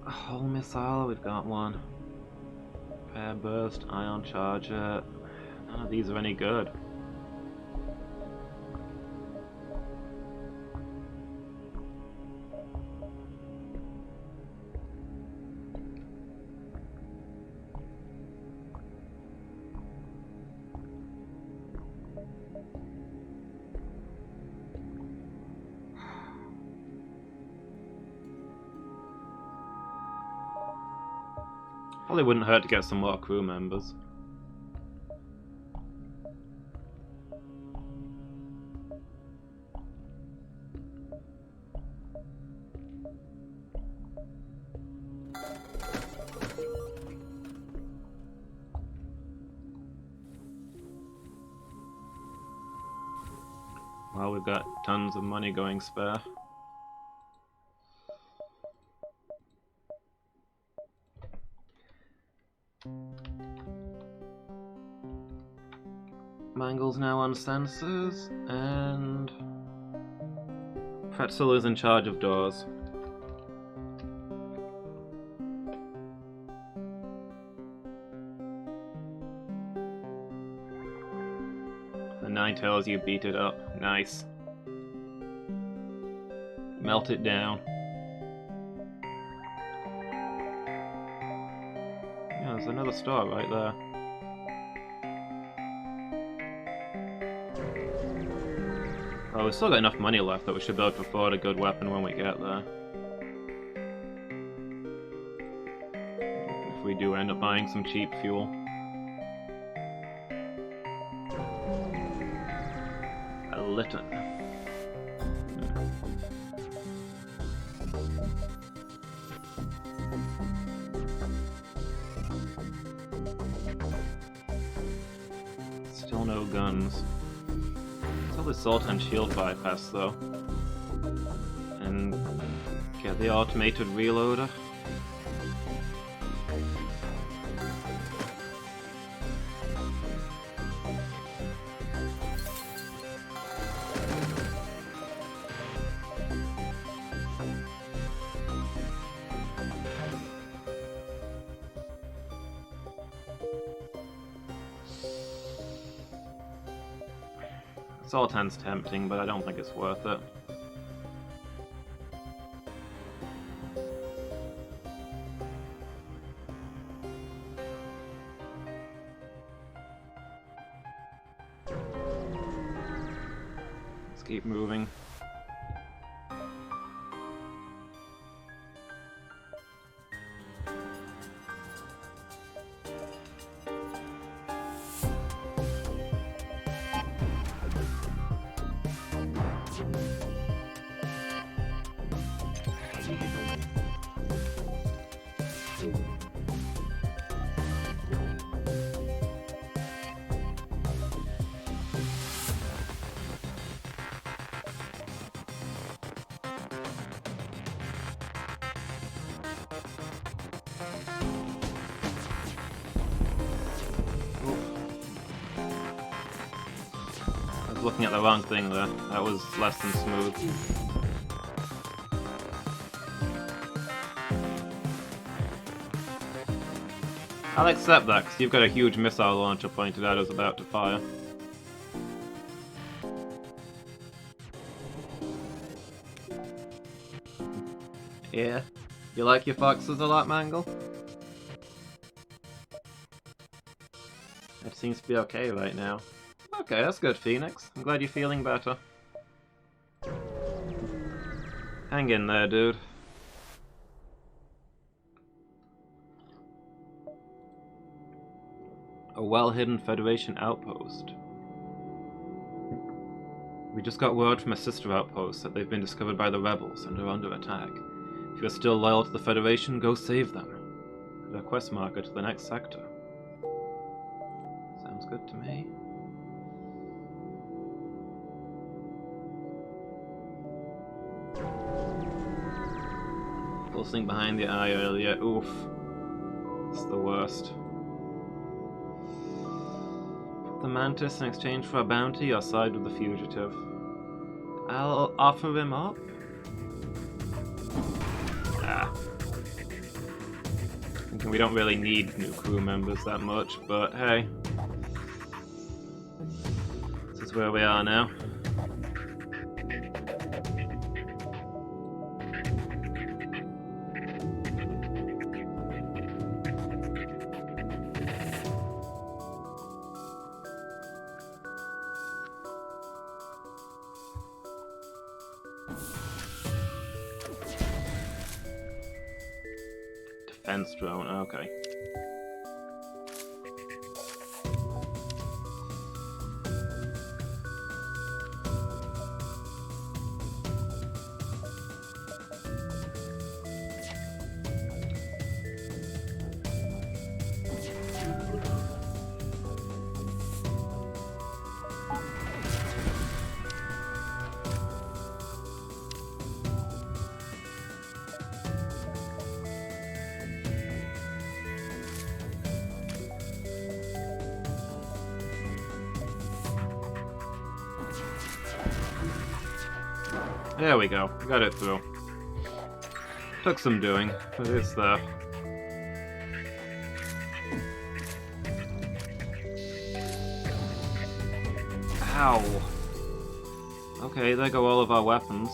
A whole missile, we've got one. Air burst, ion charger. None of these are any good. Probably wouldn't hurt to get some more crew members. Well, we've got tons of money going spare. Mangle's now on sensors, and Pretzel is in charge of doors. The Ninetales, you beat it up. Nice. Melt it down. Yeah, there's another star right there. Oh, we've still got enough money left that we should be able to afford a good weapon when we get there. If we do end up buying some cheap fuel. A Lytton. Still no guns. Still the Sultan shield bypass though. And get the automated reloader. Sultan's tempting, but I don't think it's worth it. Let's keep moving. Looking at the wrong thing there. That was less than smooth. I'll accept that, because you've got a huge missile launcher pointed at us about to fire. Yeah? You like your foxes a lot, Mangle? It seems to be okay right now. Okay, that's good, Phoenix. I'm glad you're feeling better. Hang in there, dude. A well-hidden Federation outpost. We just got word from a sister outpost that they've been discovered by the rebels and are under attack. If you're still loyal to the Federation, go save them. Add a quest marker to the next sector. Sounds good to me. Pulsing behind the eye earlier. Oof. It's the worst. Put the Mantis in exchange for a bounty or side with the fugitive. I'll offer him up. Ah. Thinking we don't really need new crew members that much, but hey. This is where we are now. defense drone, okay. There we go. Got it through. Took some doing, but it's there. Ow. Okay, there go all of our weapons.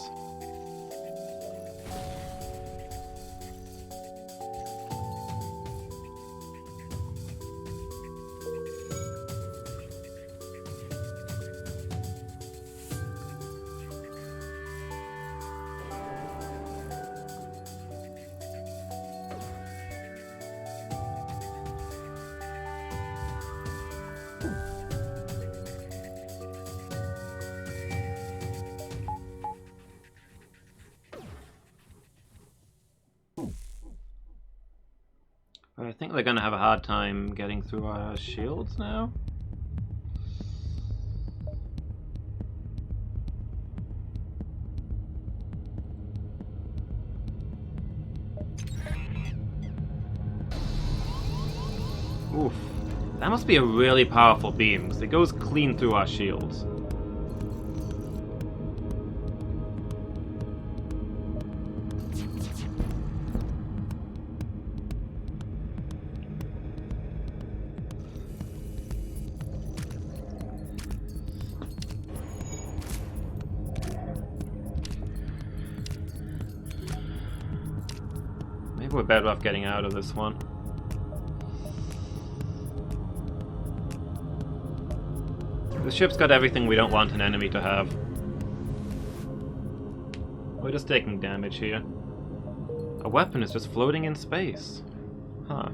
I think they're gonna have a hard time getting through our shields now. Oof. That must be a really powerful beam, because it goes clean through our shields. Maybe we're better off getting out of this one. The ship's got everything we don't want an enemy to have. We're just taking damage here. A weapon is just floating in space. Huh.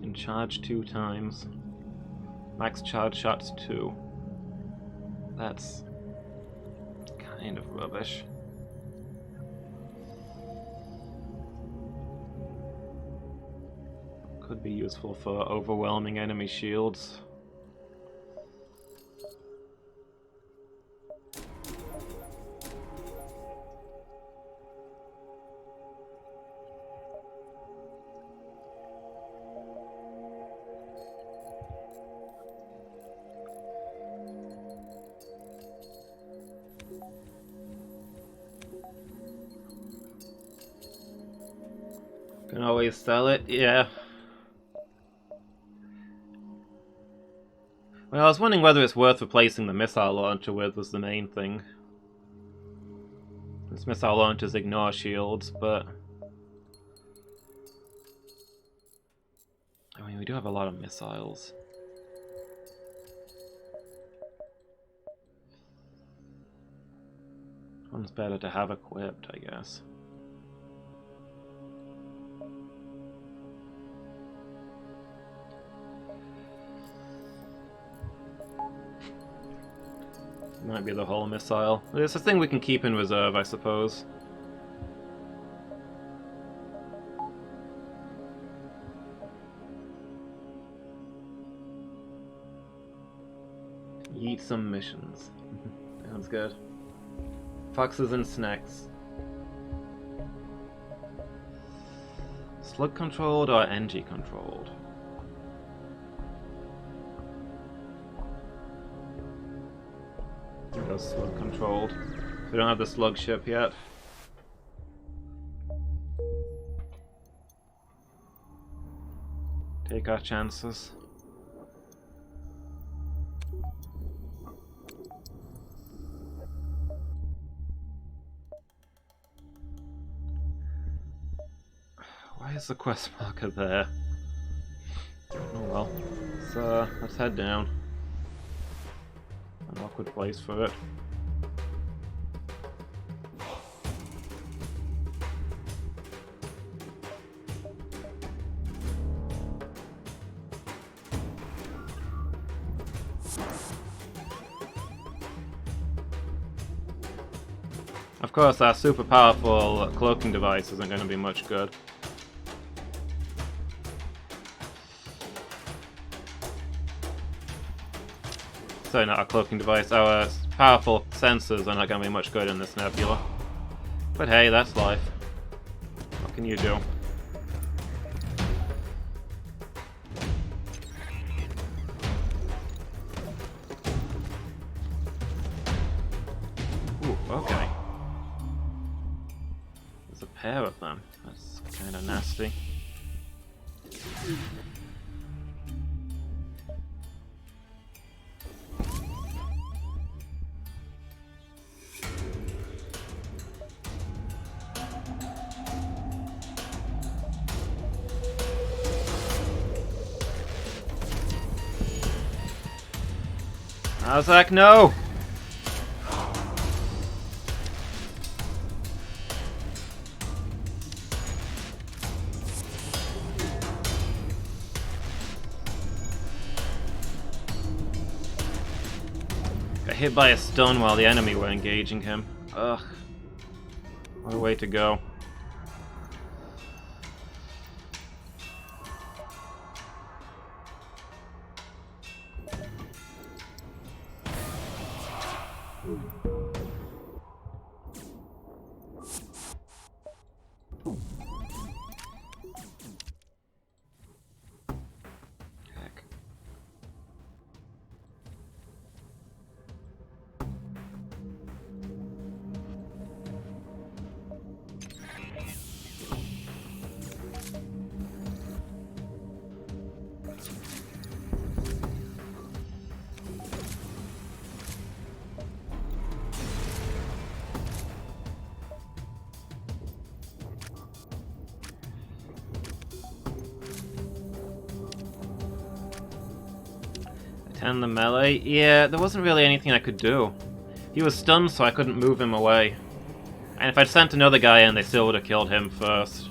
Can charge 2 times. Max charge shots 2. That's kind of rubbish. Could be useful for overwhelming enemy shields. Can always sell it, yeah. Well, I was wondering whether it's worth replacing the missile launcher with was the main thing. This missile launchers ignore shields, but... I mean, we do have a lot of missiles. One's better to have equipped, I guess. Might be the whole missile. It's a thing we can keep in reserve, I suppose. Eat some missions. Sounds good. Foxes and snacks. Slug controlled or NG controlled? Slug controlled. We don't have the slug ship yet. Take our chances. Why is the quest marker there? Oh well. Let's head down. An awkward place for it. Of course, our super powerful cloaking device isn't going to be much good. Sorry, not our cloaking device. Our powerful sensors are not going to be much good in this nebula. But hey, that's life. What can you do? Ooh, okay. There's a pair of them. That's kind of nasty. Zach, no! Got hit by a stun while the enemy were engaging him. Ugh. What a way to go. Heck. And the melee? Yeah, there wasn't really anything I could do. He was stunned, so I couldn't move him away. And if I'd sent another guy in, they still would have killed him first.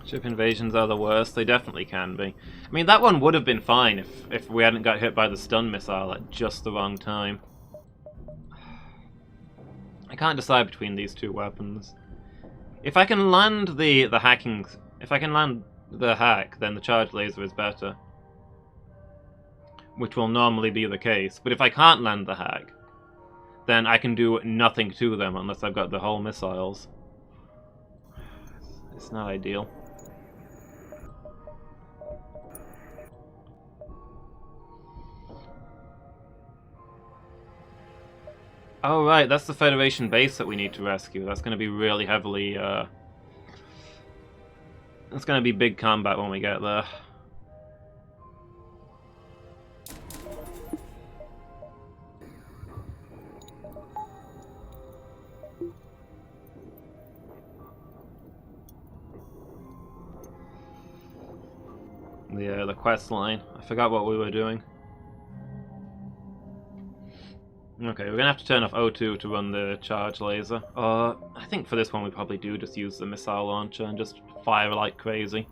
Ship invasions are the worst. They definitely can be. I mean, that one would have been fine if we hadn't got hit by the stun missile at just the wrong time. I can't decide between these two weapons. If I can land the hacking... If I can land the hack, then the charge laser is better. Which will normally be the case. But if I can't land the hack, then I can do nothing to them unless I've got the whole missiles. It's not ideal. Oh right, that's the Federation base that we need to rescue. That's going to be really heavily, It's going to be big combat when we get there. The quest line. I forgot what we were doing. Okay, we're gonna have to turn off O2 to run the charge laser. I think for this one we probably do just use the missile launcher and just fire like crazy.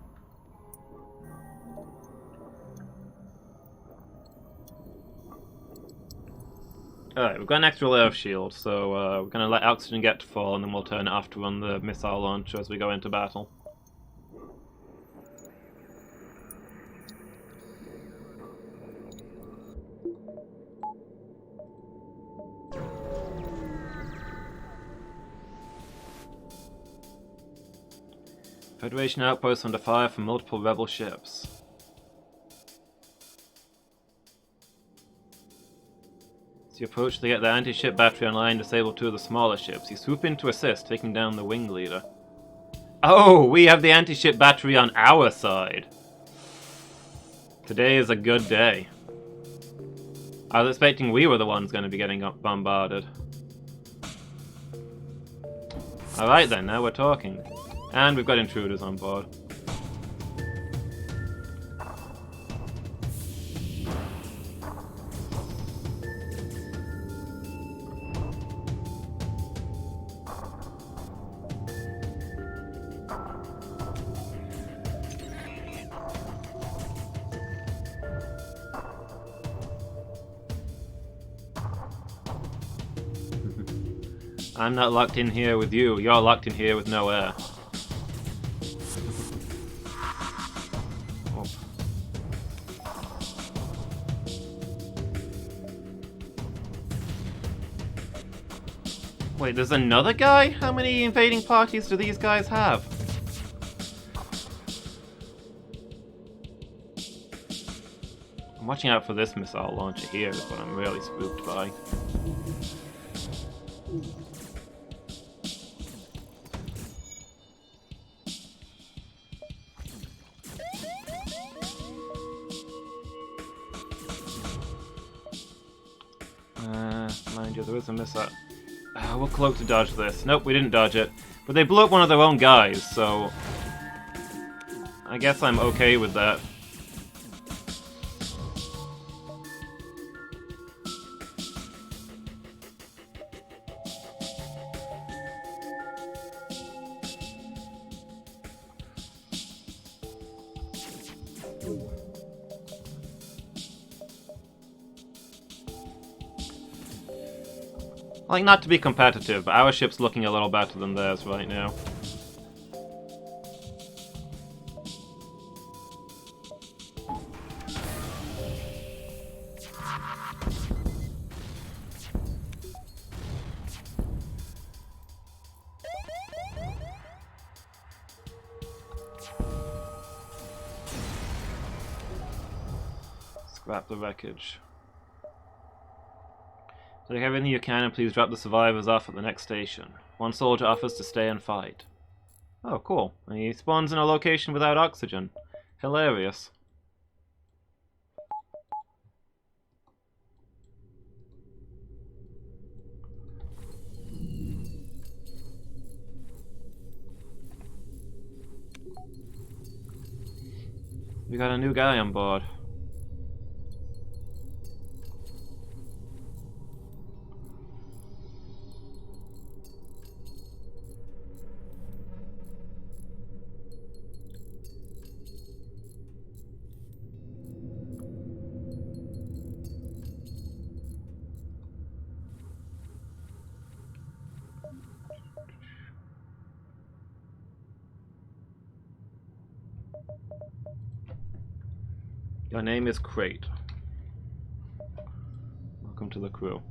Alright, we've got an extra layer of shield, so we're gonna let oxygen get to full and then we'll turn it off to run the missile launcher as we go into battle. Federation outposts under fire from multiple rebel ships. You approach to get the anti-ship battery online, disable 2 of the smaller ships. You swoop in to assist, taking down the wing leader. Oh, we have the anti-ship battery on our side. Today is a good day. I was expecting we were the ones going to be getting bombarded. Alright then, now we're talking. And we've got intruders on board. I'm not locked in here with you, you're locked in here with no air. Oh. Wait, there's another guy? How many invading parties do these guys have? I'm watching out for this missile launcher here is what I'm really spooked by. Mind you, there is a missile. We'll cloak to dodge this. Nope, we didn't dodge it. But they blew up one of their own guys, so I guess I'm okay with that. Like, not to be competitive, but our ship's looking a little better than theirs right now. Scrap the wreckage. Take everything you can and please drop the survivors off at the next station. One soldier offers to stay and fight. Oh, cool. And he spawns in a location without oxygen. Hilarious. We got a new guy on board. Your name is Crate. Welcome to the crew.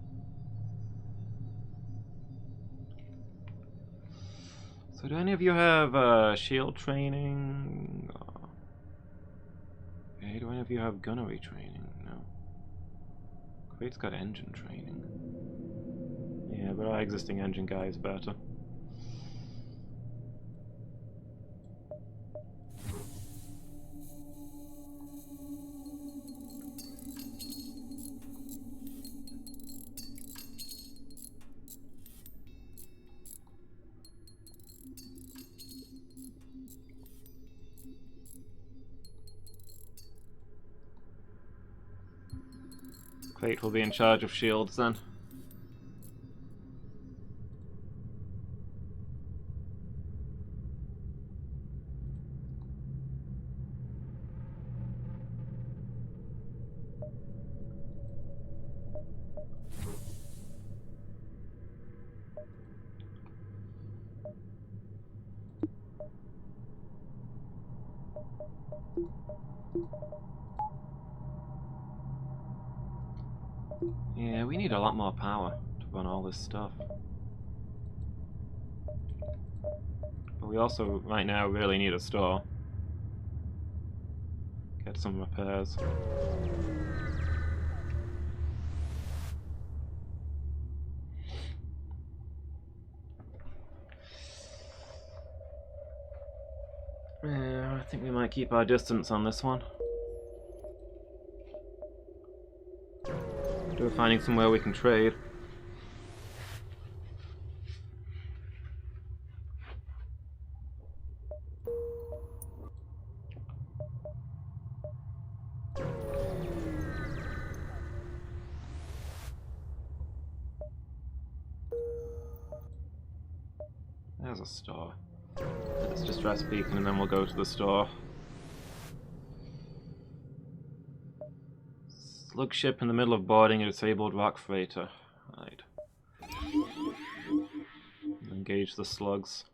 So do any of you have shield training? Okay, do any of you have gunnery training? No. Crate's got engine training. Yeah, but our existing engine guy is better. Crate will be in charge of shields then. Yeah, we need a lot more power to run all this stuff. But we also, right now, really need a store. Get some repairs. Yeah, I think we might keep our distance on this one. We're finding somewhere we can trade. There's a store. Let's just rest beacon and then we'll go to the store. Slug ship in the middle of boarding a disabled rock freighter. Right. Engage the slugs.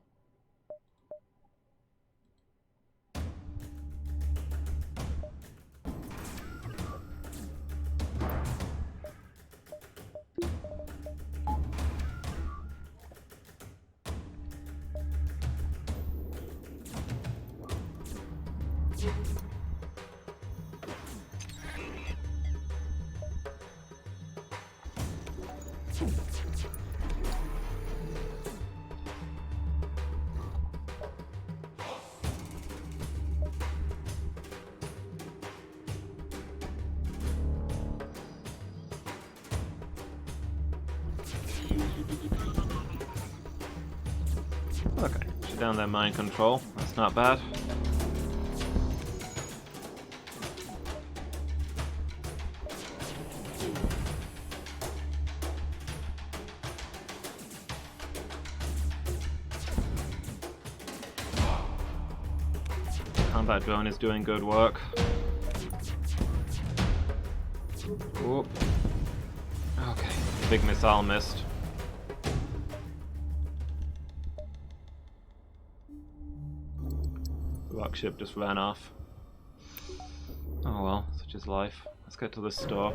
Okay, shut down their mind control. That's not bad. Combat drone is doing good work. Oop. Okay, big missile missed. The rock ship just ran off. Oh well, such is life. Let's get to the store.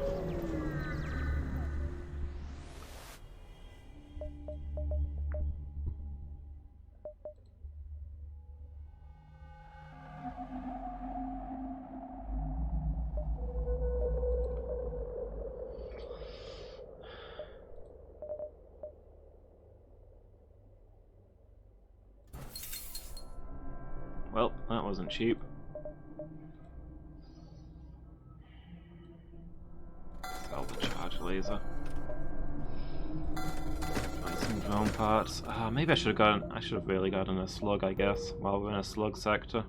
Well, that wasn't cheap. Sell the charge laser. Find some drone parts. Maybe I should have really gotten a slug, I guess, while we're in a slug sector.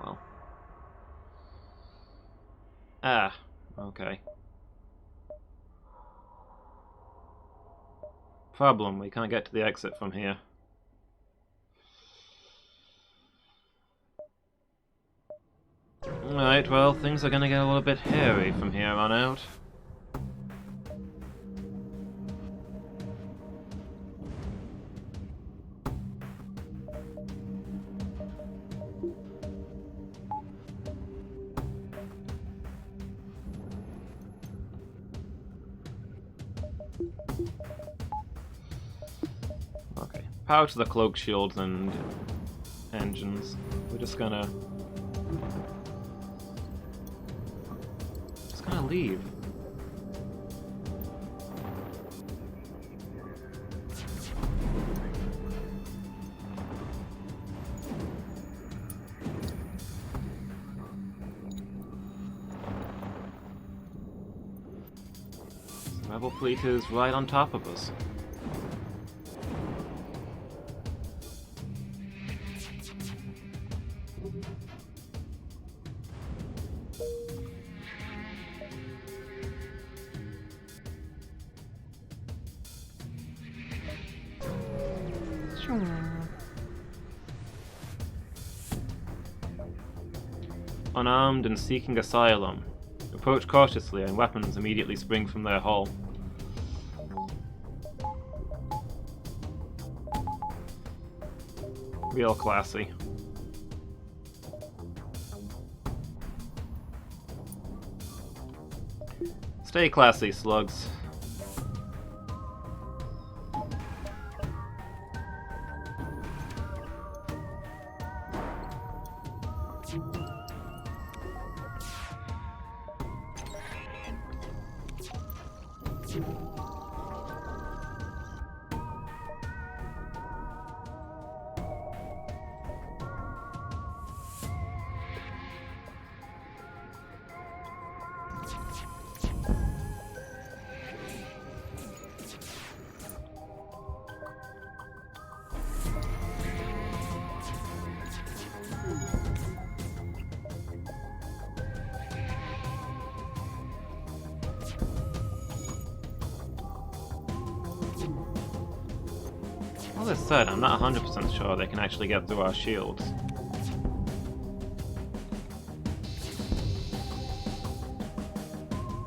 Well. Okay. Problem, we can't get to the exit from here. Alright, well, things are gonna get a little bit hairy from here on out. Okay, power to the cloak shields and engines. We're just gonna leave. The rebel fleet is right on top of us. Unarmed and seeking asylum. Approach cautiously and weapons immediately spring from their hull. Real classy. Stay classy, slugs. As I said, I'm not 100% sure they can actually get through our shields.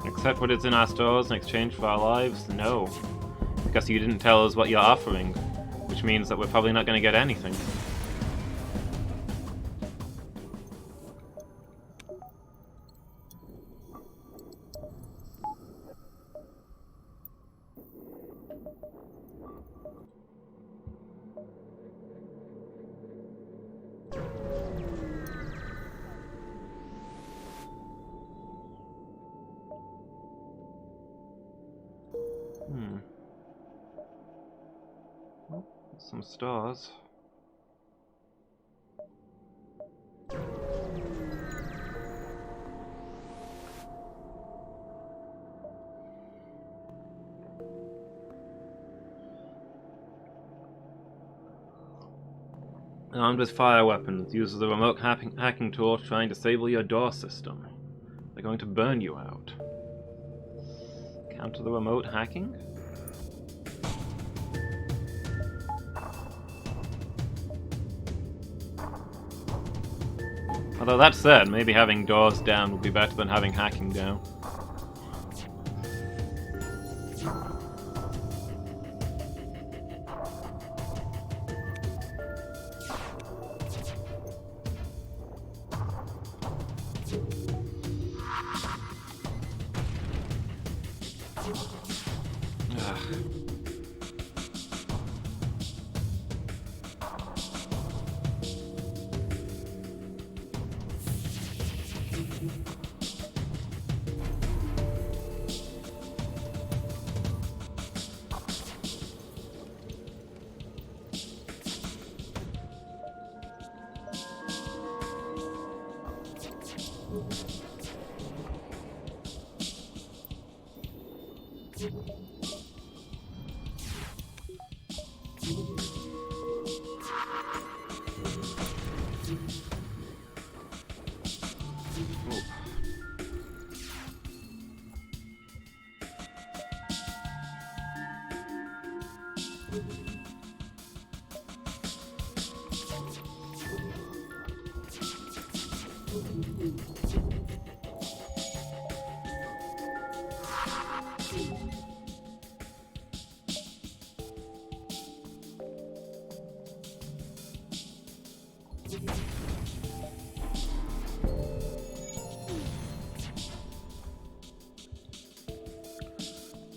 Accept what is in our stores in exchange for our lives? No. Because you didn't tell us what you're offering, which means that we're probably not going to get anything. Oh, some stars. Armed with fire weapons, uses a remote hacking tool to try and disable your door system. They're going to burn you out. Counter the remote hacking? Although that said, maybe having doors down would be better than having hacking down.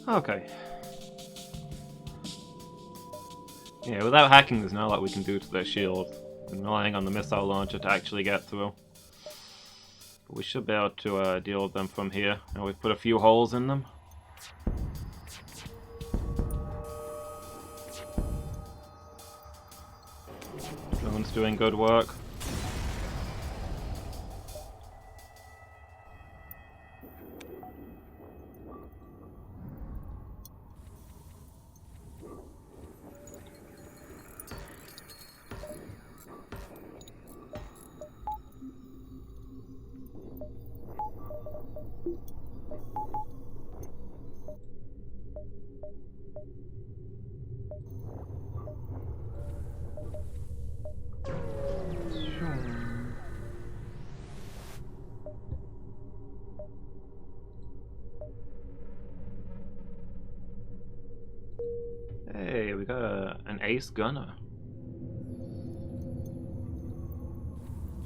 Okay. Yeah, without hacking, there's not a lot we can do to their shield. I'm relying on the missile launcher to actually get through. But we should be able to deal with them from here. And we've put a few holes in them. Drone's doing good work. Hey, we got an ace gunner.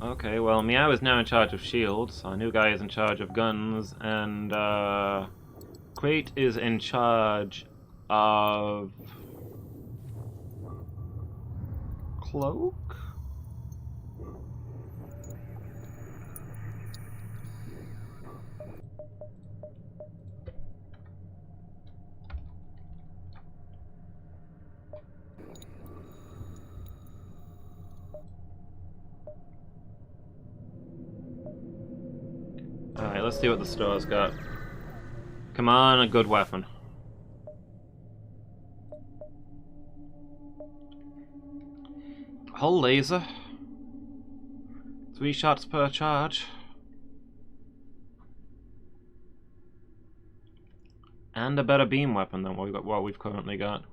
Okay, well, Meow is now in charge of shields, our new guy is in charge of guns, and Crate is in charge of cloak? Alright, let's see what the store's got. Come on, a good weapon. Hull laser. 3 shots per charge. And a better beam weapon than what we've currently got.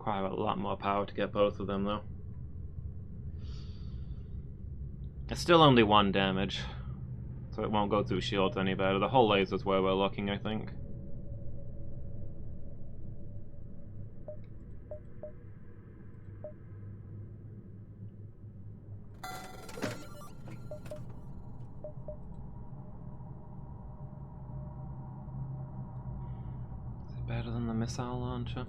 Require a lot more power to get both of them, though. It's still only 1 damage, so it won't go through shields any better. The whole laser's where we're looking, I think. Is it better than the missile launcher?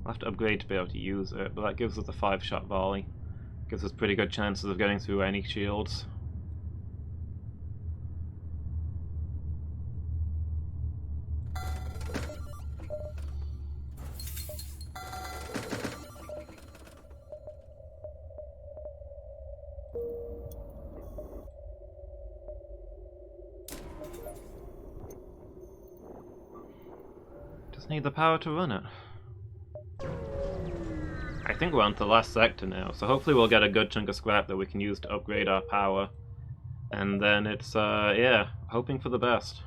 We'll have to upgrade to be able to use it, but that gives us a 5-shot volley. Gives us pretty good chances of getting through any shields. Just need the power to run it. I think we're on to the last sector now, so hopefully we'll get a good chunk of scrap that we can use to upgrade our power. And then it's, yeah, hoping for the best.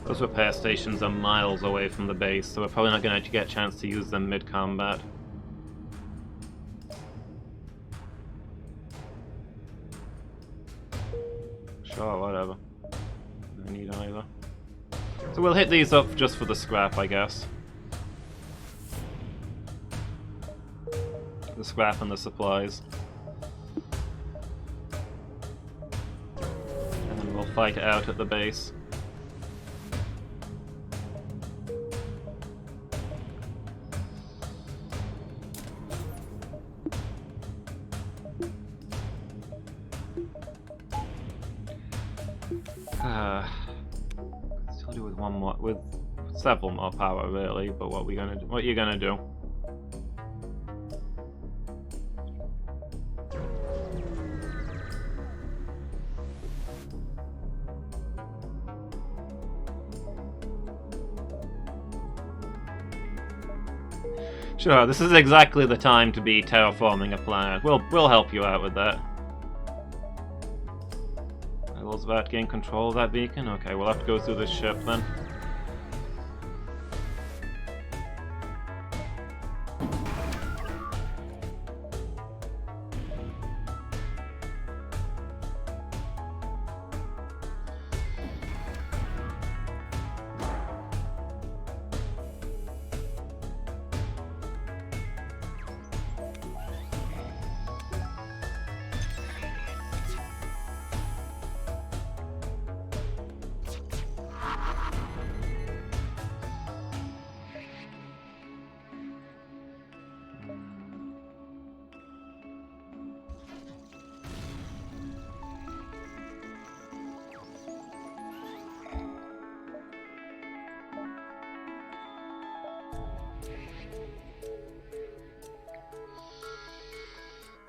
Those repair stations are miles away from the base, so we're probably not going to get a chance to use them mid-combat. Sure, whatever. I need either. So we'll hit these up just for the scrap, I guess. The scrap and the supplies. And then we'll fight it out at the base. Still do with one more, with several more power really, but what are you gonna do? Sure, this is exactly the time to be terraforming a planet. We'll help you out with that. Was about gain control of that beacon? Okay, we'll have to go through this ship then.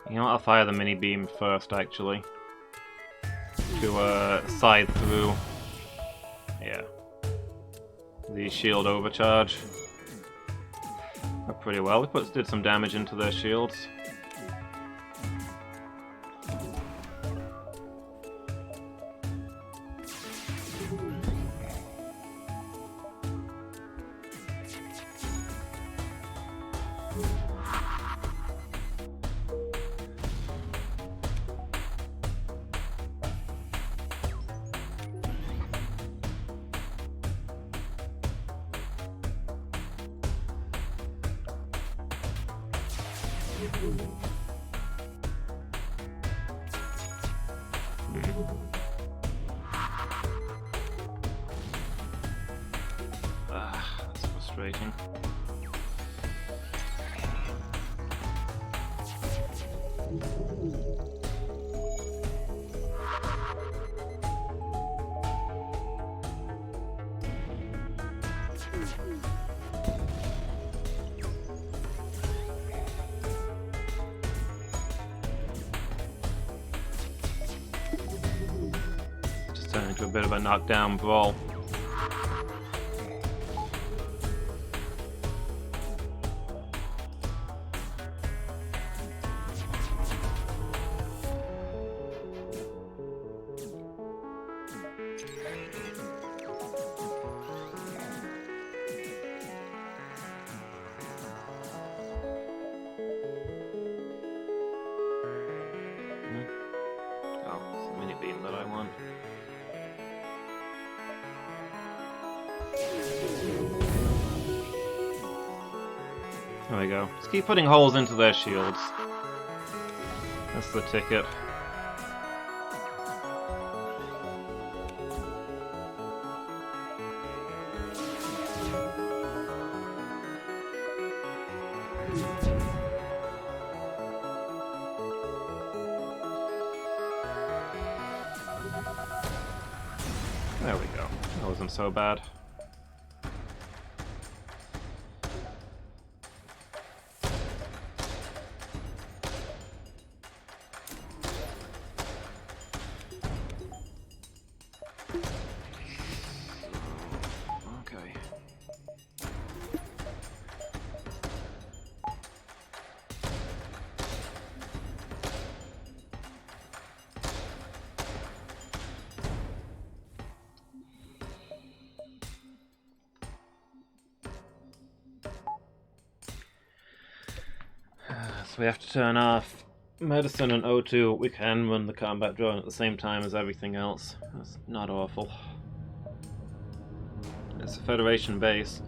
You know what, I'll fire the mini beam first, actually. To, side through... yeah. The shield overcharge. Pretty well. We did some damage into their shields. That's frustrating. Turning into a bit of a knockdown brawl. Oh, it's the mini beam that I want. There we go. Just keep putting holes into their shields. That's the ticket. There we go. That wasn't so bad. Okay. So we have to turn off medicine and O2. We can run the combat drone at the same time as everything else. That's not awful. It's a Federation base.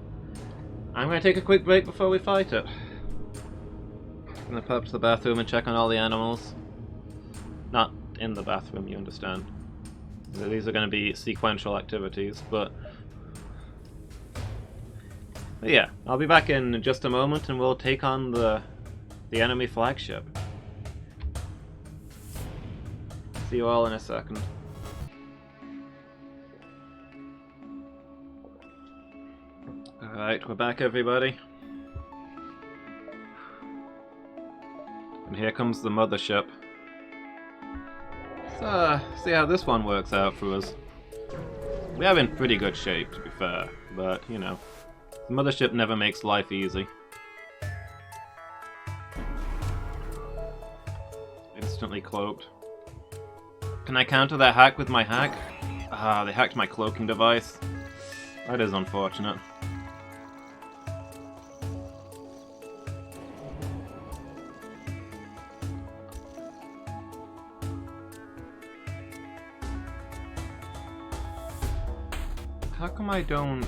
I'm going to take a quick break before we fight it. I'm going to pop up to the bathroom and check on all the animals. Not in the bathroom, you understand. These are going to be sequential activities, but yeah, I'll be back in just a moment and we'll take on the enemy flagship. See you all in a second. Alright, we're back, everybody. And here comes the mothership. Let's see how this one works out for us. We are in pretty good shape, to be fair, but, you know, the mothership never makes life easy. Instantly cloaked. Can I counter that hack with my hack? Ah, they hacked my cloaking device. That is unfortunate. How come I don't...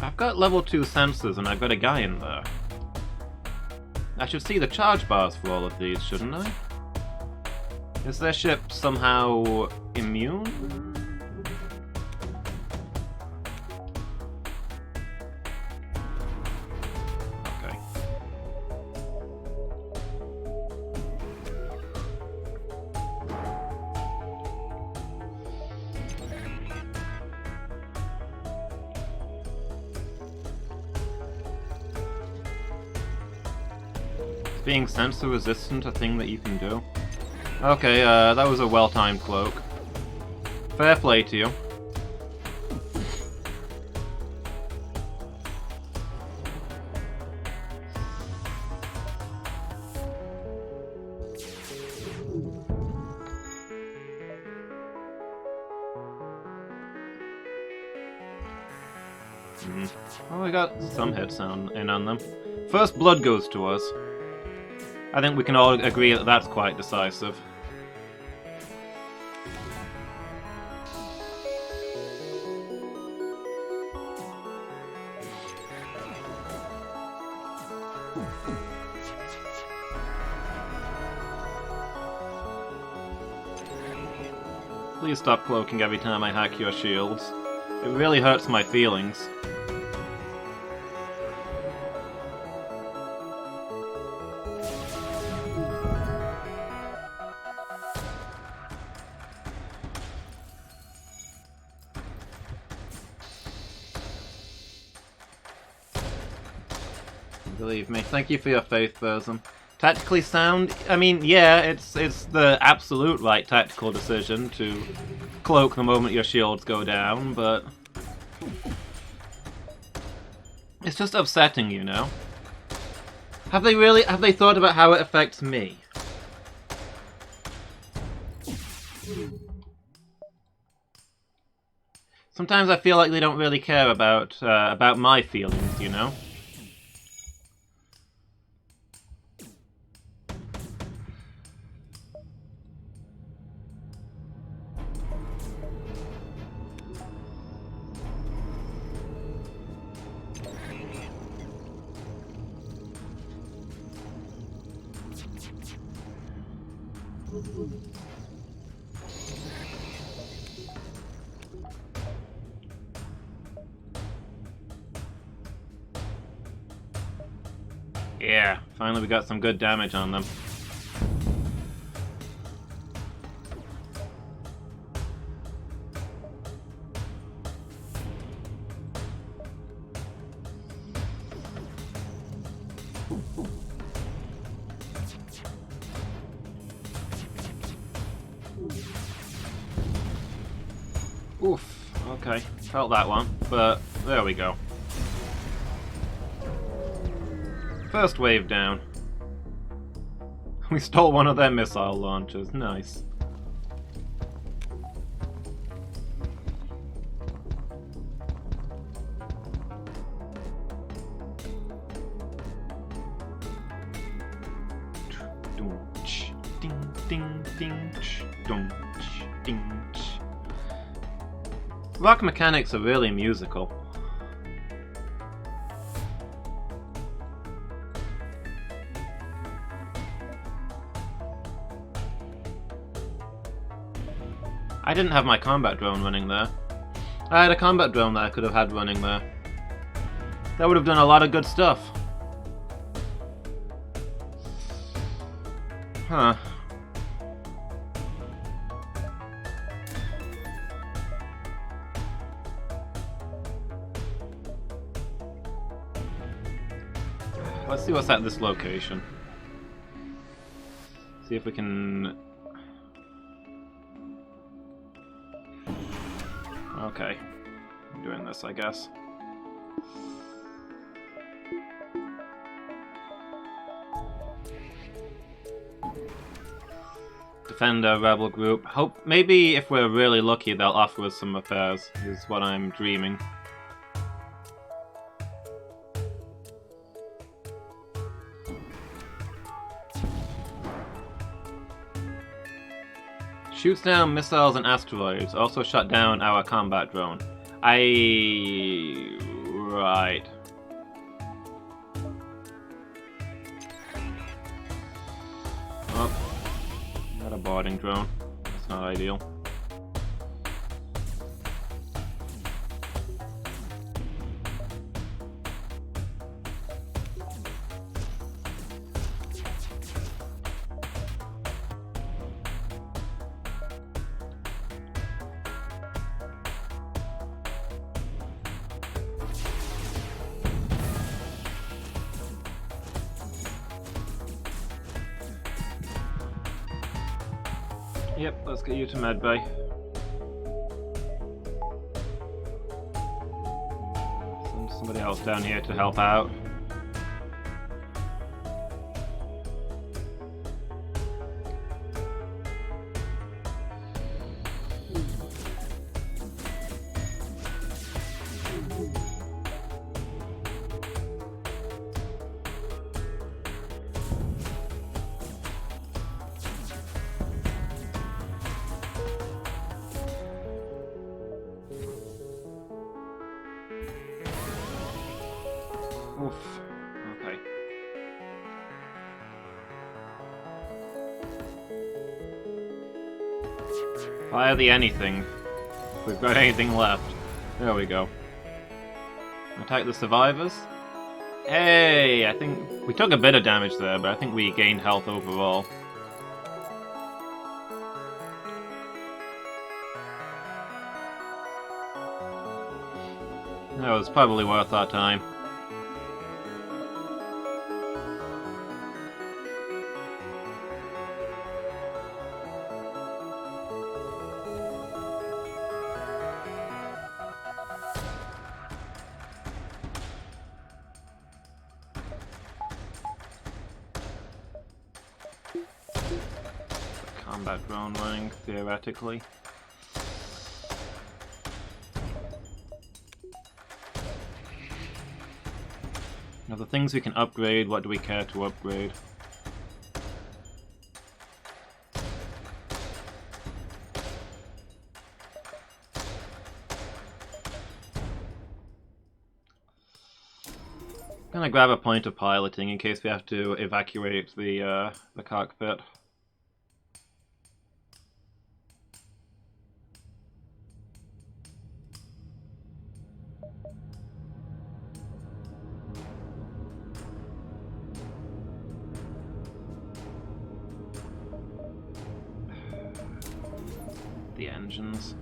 I've got level 2 sensors and I've got a guy in there. I should see the charge bars for all of these, shouldn't I? Is their ship somehow immune? Okay. Being sensor resistant a thing that you can do? Okay, that was a well-timed cloak. Fair play to you. Well, we got some hits in on them. First blood goes to us. I think we can all agree that that's quite decisive. Please stop cloaking every time I hack your shields. It really hurts my feelings. Believe me. Thank you for your faith, Burzum. Tactically sound? I mean, yeah, it's the absolute right tactical decision to cloak the moment your shields go down, but it's just upsetting, you know? Have they thought about how it affects me? Sometimes I feel like they don't really care about my feelings, you know? Yeah, finally we got some good damage on them. Oof, okay, felt that one, but there we go. First wave down. We stole one of their missile launchers, nice. Rock mechanics are really musical. I didn't have my combat drone running there. I had a combat drone that I could have had running there. That would have done a lot of good stuff. Huh. Let's see what's at this location. See if we can... Okay. I'm doing this, I guess. Defender, rebel group. Hope maybe if we're really lucky they'll offer us some affairs, is what I'm dreaming. Shoots down missiles and asteroids. Also shut down our combat drone. Right. Oh. Got a boarding drone. That's not ideal. Yep, let's get you to medbay. Send somebody else down here to help out. Oof. Okay. Fire the anything. If we've got anything left. There we go. Attack the survivors. Hey, I think we took a bit of damage there, but I think we gained health overall. That was probably worth our time. combat drone running, theoretically. Now the things we can upgrade, what do we care to upgrade? I'm gonna grab a point of piloting in case we have to evacuate the cockpit. The engines.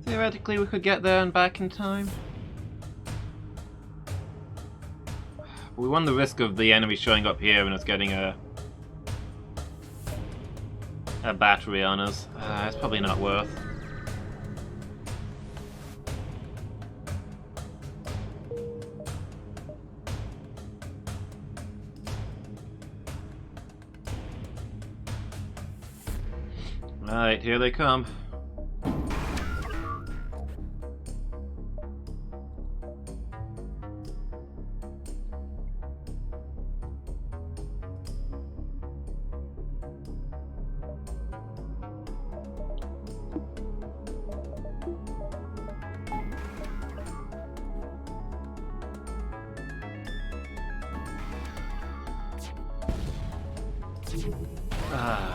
Theoretically, we could get there and back in time. We run the risk of the enemy showing up here and us getting a battery on us. It's probably not worth. Alright, here they come.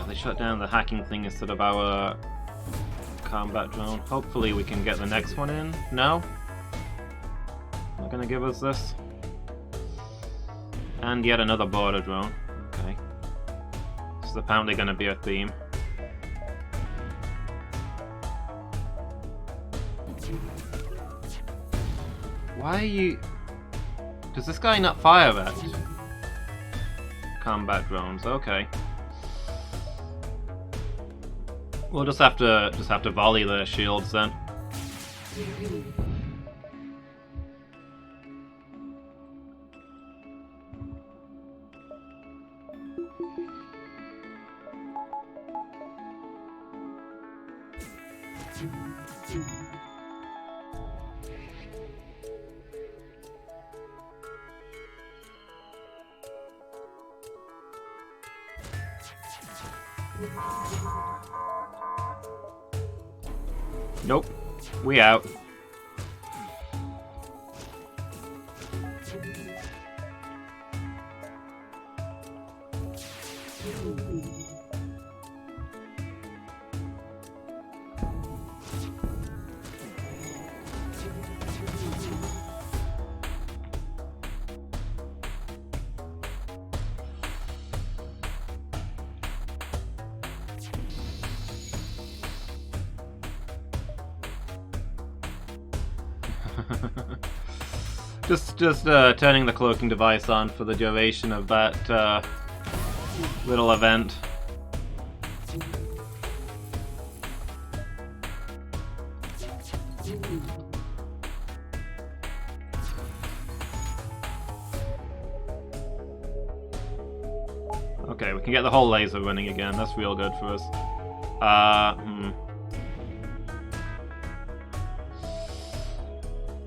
They shut down the hacking thing instead of our combat drone. Hopefully we can get the next one in. No? Not gonna give us this? And yet another border drone. Okay. This is apparently gonna be a theme. Why are you... Does this guy not fire at combat drones? Okay. We'll just have to volley their shields then. Nope. We out. just turning the cloaking device on for the duration of that little event. Okay, we can get the whole laser running again. That's real good for us.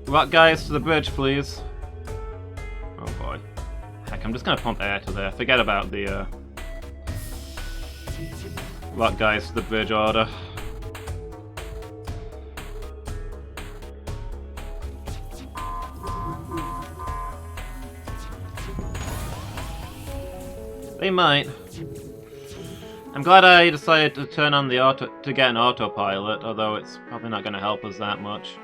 Rock guys to the bridge, please. Oh boy. Heck, I'm just gonna pump air to there. Forget about the rock guys to the bridge order. They might. I'm glad I decided to turn on the to get an autopilot, although it's probably not going to help us that much.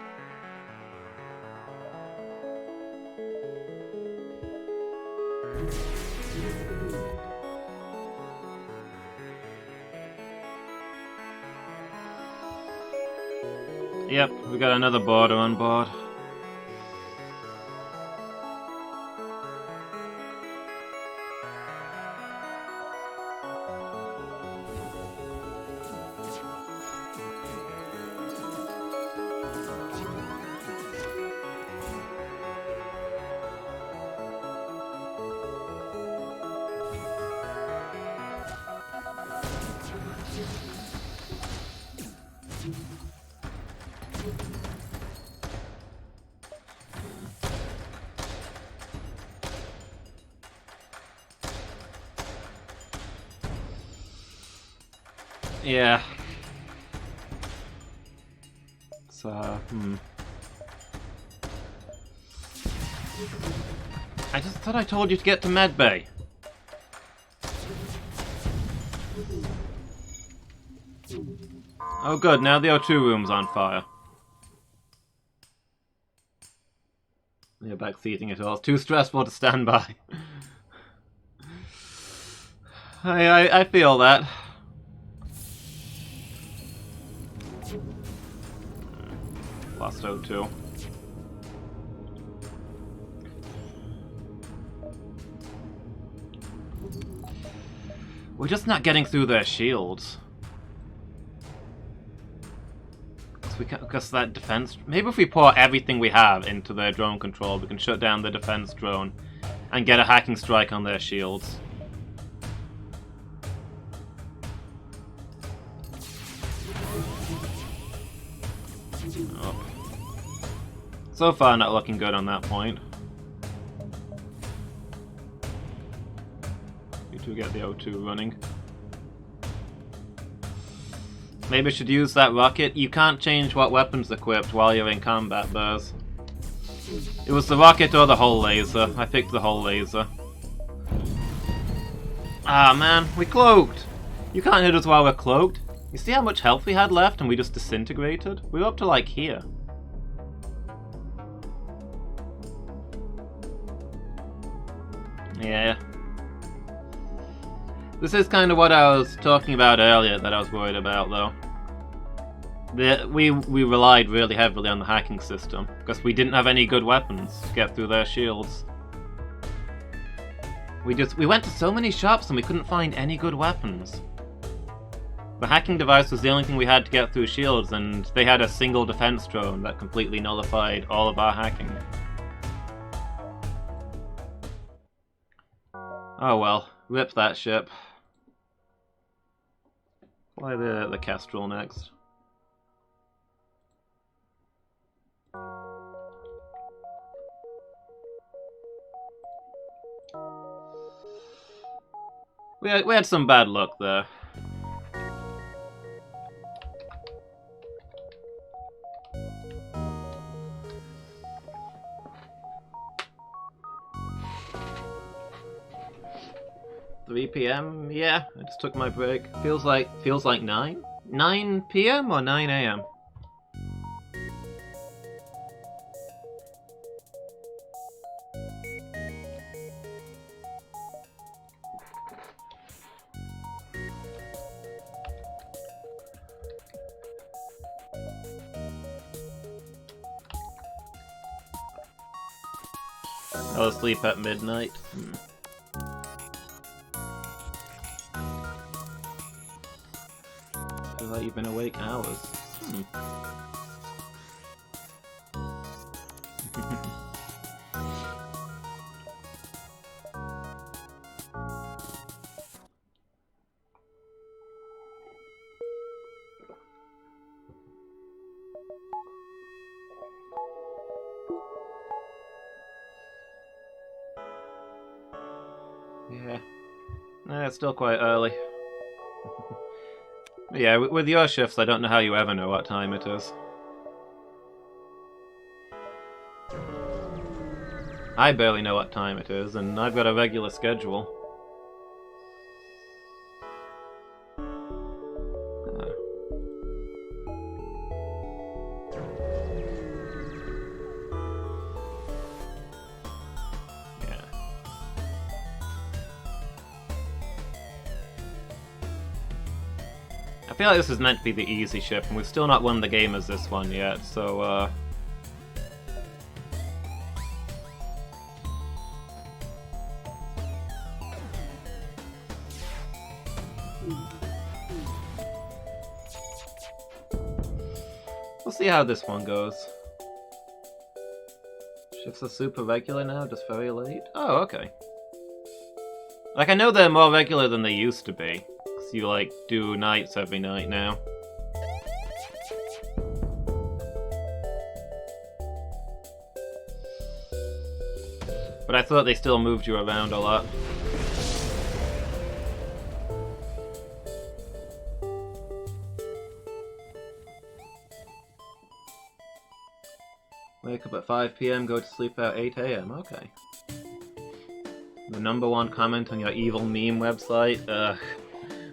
Yep, we got another border on board. Yeah. So, I just thought I told you to get to medbay. Oh good, now the O2 room's on fire. You're backseating it all. It's too stressful to stand by. I feel that. Lost O2. We're just not getting through their shields. Because that defense... Maybe if we pour everything we have into their drone control, we can shut down the defense drone and get a hacking strike on their shields. Oh. So far, not looking good on that point. We do get the O2 running. Maybe I should use that rocket. You can't change what weapon's equipped while you're in combat, Buzz. It was the rocket or the hull laser. I picked the hull laser. Ah man, we cloaked! You can't hit us while we're cloaked. You see how much health we had left and we just disintegrated? We were up to like here. Yeah. This is kind of what I was talking about earlier that I was worried about, though. We relied really heavily on the hacking system, because we didn't have any good weapons to get through their shields. We went to so many shops and we couldn't find any good weapons. The hacking device was the only thing we had to get through shields, and they had a single defense drone that completely nullified all of our hacking. Oh well, rip that ship. Fly the Kestrel next. We had some bad luck there. $3 PM? Yeah, I just took my break. Feels like 9? 9 PM or 9 AM? I was asleep at midnight. Feels like you've been awake hours. Yeah. It's still quite early. Yeah, with your shifts, I don't know how you ever know what time it is. I barely know what time it is, and I've got a regular schedule. I feel like this is meant to be the easy ship, and we've still not won the game as this one yet, so, we'll see how this one goes. Shifts are super regular now, just very late? Oh, okay. Like, I know they're more regular than they used to be. You like do nights every night now. But I thought they still moved you around a lot. Wake up at 5 PM, go to sleep at 8 AM. Okay. The #1 comment on your evil meme website? Ugh.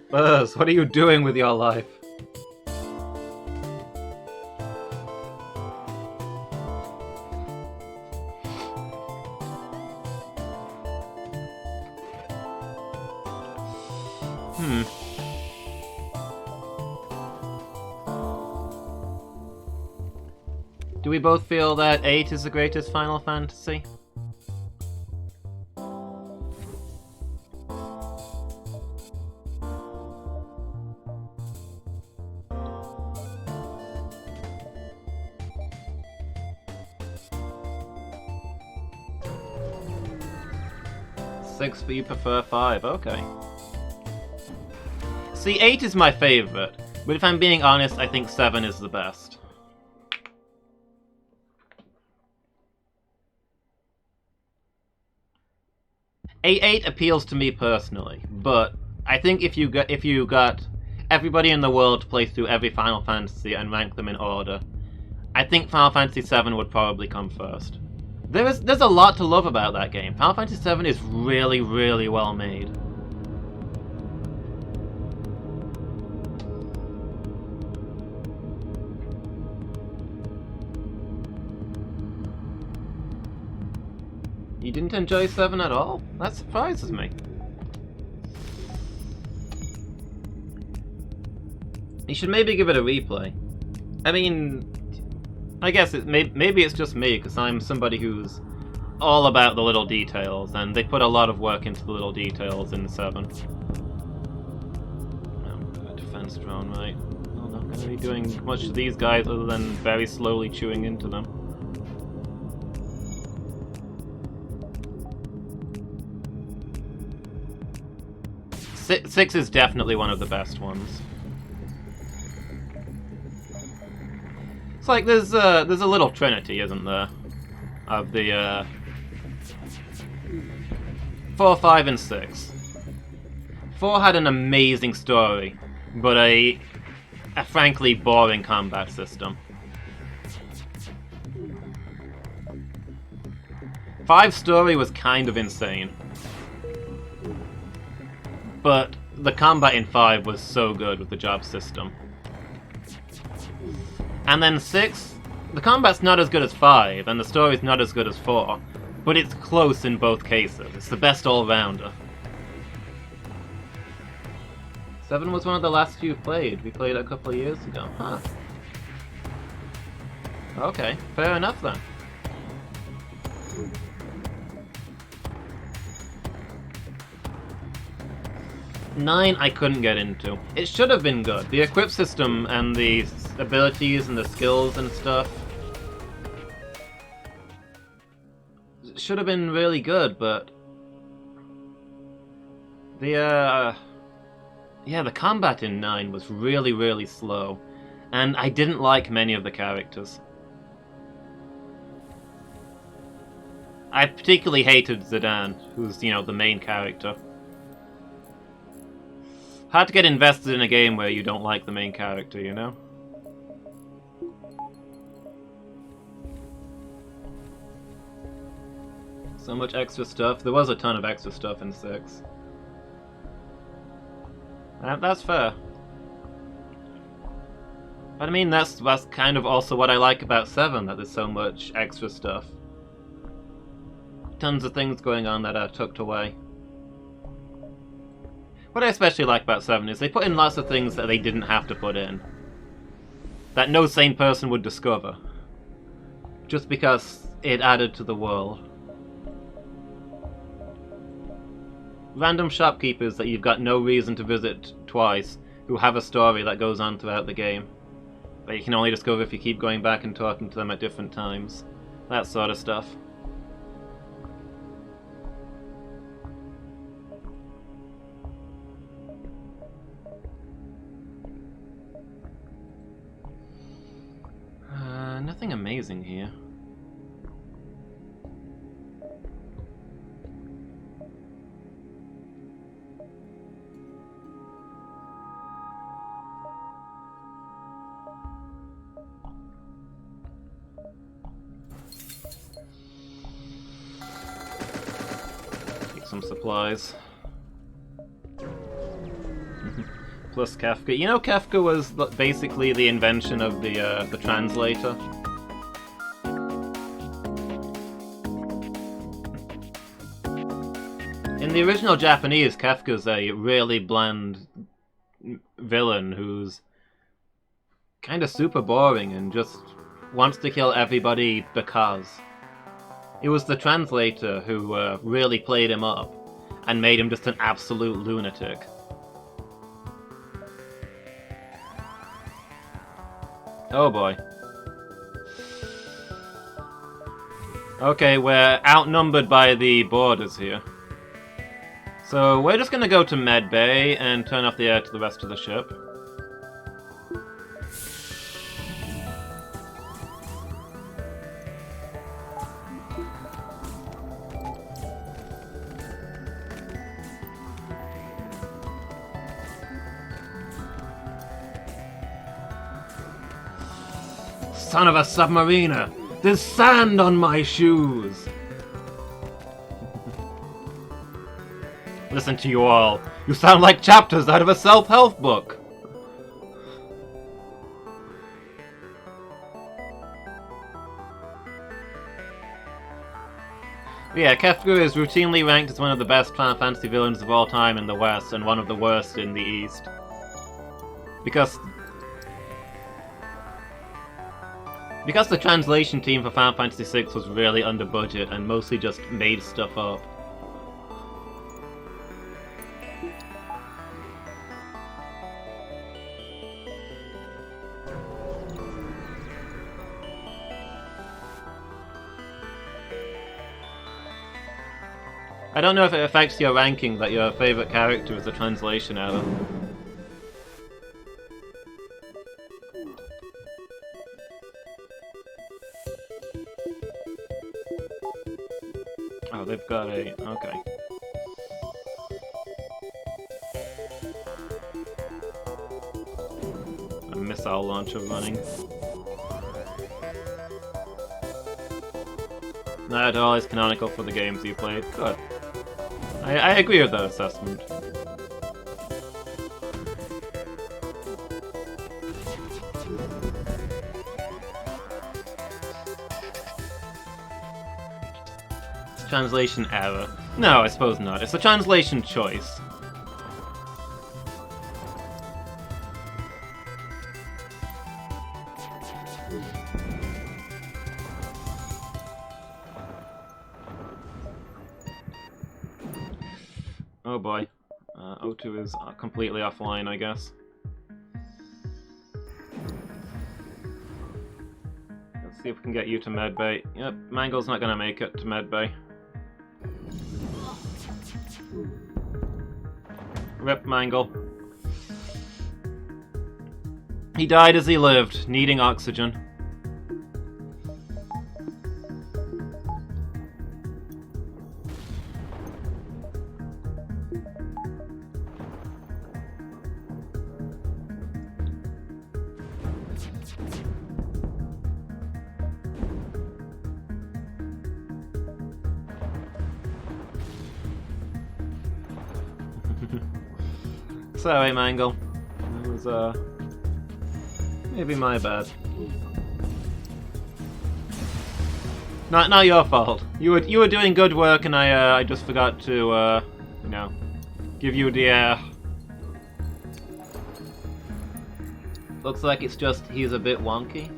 Buzz, what are you doing with your life? Do we both feel that 8 is the greatest Final Fantasy? Six, but you prefer 5, okay. See, 8 is my favorite, but if I'm being honest, I think 7 is the best. Eight appeals to me personally, but I think if you got everybody in the world to play through every Final Fantasy and rank them in order, I think Final Fantasy VII would probably come first. There's a lot to love about that game. Final Fantasy VII is really, really well made. You didn't enjoy 7 at all? That surprises me. You should maybe give it a replay. I mean, I guess maybe it's just me, because I'm somebody who's all about the little details, and they put a lot of work into the little details in 7. Oh, defense drone, right? I'm not going to be doing much to these guys other than very slowly chewing into them. Six is definitely one of the best ones. It's like there's a little trinity, isn't there, of the 4, 5, and 6. 4 had an amazing story, but a frankly boring combat system. 5's story was kind of insane. But the combat in 5 was so good with the job system. And then 6, the combat's not as good as 5, and the story's not as good as 4, but it's close in both cases. It's the best all-rounder. 7 was one of the last few played. We played it a couple of years ago. Huh. Okay, fair enough then. 9 I couldn't get into. It should have been good. The equip system and the abilities and the skills and stuff should have been really good, but the combat in 9 was really, really slow, and I didn't like many of the characters. I particularly hated Zidane, who's, the main character. Hard to get invested in a game where you don't like the main character, you know? So much extra stuff. There was a ton of extra stuff in 6. That's fair. But I mean, that's kind of also what I like about 7, that there's so much extra stuff. Tons of things going on that are tucked away. What I especially like about 7 is they put in lots of things that they didn't have to put in. That no sane person would discover. Just because it added to the world. Random shopkeepers that you've got no reason to visit twice, who have a story that goes on throughout the game. But you can only discover if you keep going back and talking to them at different times. That sort of stuff. Nothing amazing here. some supplies. Plus Kefka. You know, Kefka was basically the invention of the translator. In the original Japanese, Kefka's a really bland villain who's kind of super boring and just wants to kill everybody because. It was the translator who really played him up and made him just an absolute lunatic. Oh boy. Okay, we're outnumbered by the borders here. So we're just gonna go to Med Bay and turn off the air to the rest of the ship. Son of a submariner! There's sand on my shoes! Listen to you all. You sound like chapters out of a self-help book! Yeah, Kefka is routinely ranked as one of the best Final Fantasy villains of all time in the West, and one of the worst in the East. Because the translation team for Final Fantasy VI was really under budget and mostly just made stuff up. I don't know if it affects your ranking that your favourite character is a translation error. Oh, they've got a... okay. A missile launcher running. That all is canonical for the games you played. Good. I agree with that assessment. Translation error. No, I suppose not. It's a translation choice. Oh boy. O2 is completely offline, I guess. Let's see if we can get you to Medbay. Yep, Mangle's not gonna make it to Medbay. Rip Mangle. He died as he lived, needing oxygen. Sorry, Mangle. It was, maybe my bad. Not your fault. You were doing good work, and I just forgot to, you know, give you the air. Looks like it's just he's a bit wonky.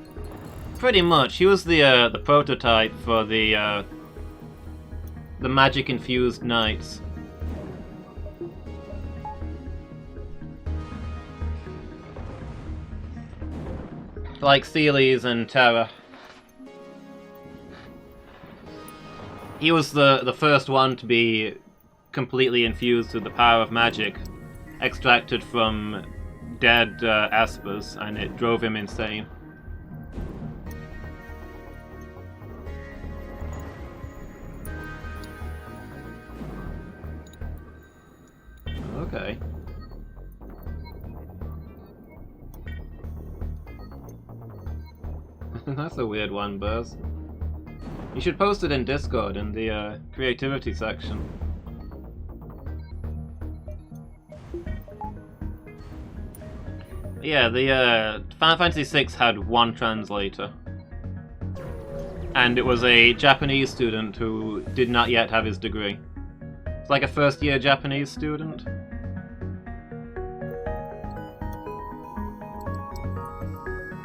Pretty much. He was the prototype for the magic-infused knights. Like Celes and Terra. He was the first one to be completely infused with the power of magic, extracted from dead Espers, and it drove him insane. Okay. That's a weird one, Buzz. You should post it in Discord in the creativity section. Yeah, the Final Fantasy VI had one translator. And it was a Japanese student who did not yet have his degree. It's like a first-year Japanese student.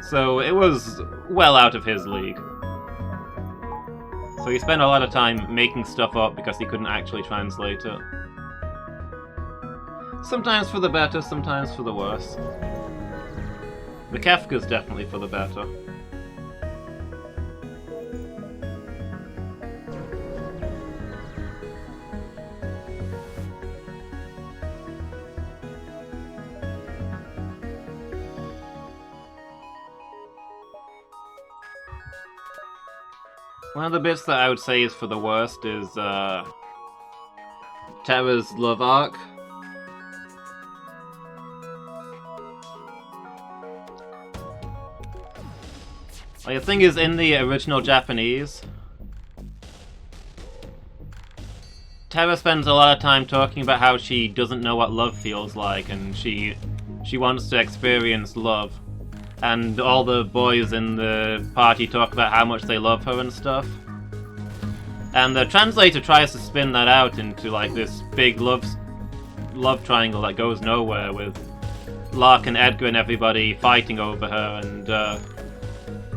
So it was well out of his league. So he spent a lot of time making stuff up because he couldn't actually translate it. Sometimes for the better, sometimes for the worse. The Kefka's definitely for the better. One of the bits that I would say is for the worst is Terra's love arc. Like, the thing is, in the original Japanese, Terra spends a lot of time talking about how she doesn't know what love feels like, and she wants to experience love. And all the boys in the party talk about how much they love her and stuff. And the translator tries to spin that out into like this big love triangle that goes nowhere, with Lark and Edgar and everybody fighting over her, and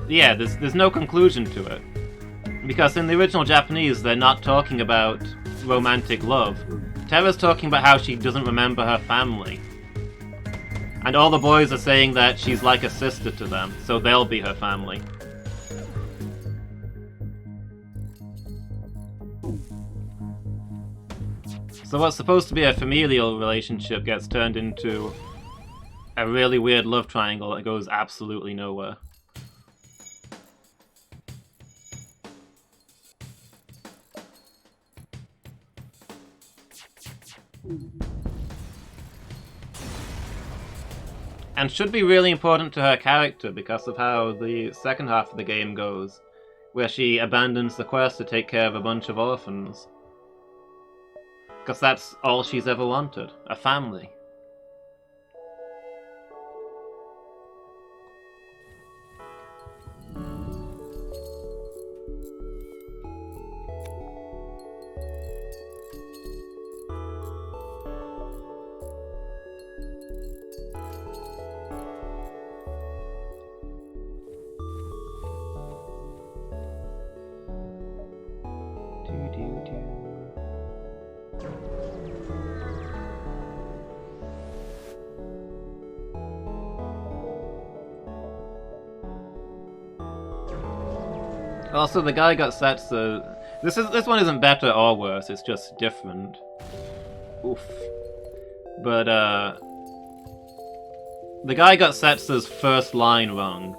yeah, there's no conclusion to it. Because in the original Japanese, they're not talking about romantic love. Terra's talking about how she doesn't remember her family. And all the boys are saying that she's like a sister to them, so they'll be her family. So what's supposed to be a familial relationship gets turned into a really weird love triangle that goes absolutely nowhere. And should be really important to her character because of how the second half of the game goes, where she abandons the quest to take care of a bunch of orphans. Because that's all she's ever wanted, a family. Also, the guy got set so this one isn't better or worse, it's just different. Oof. But the guy got Setsu's first line wrong,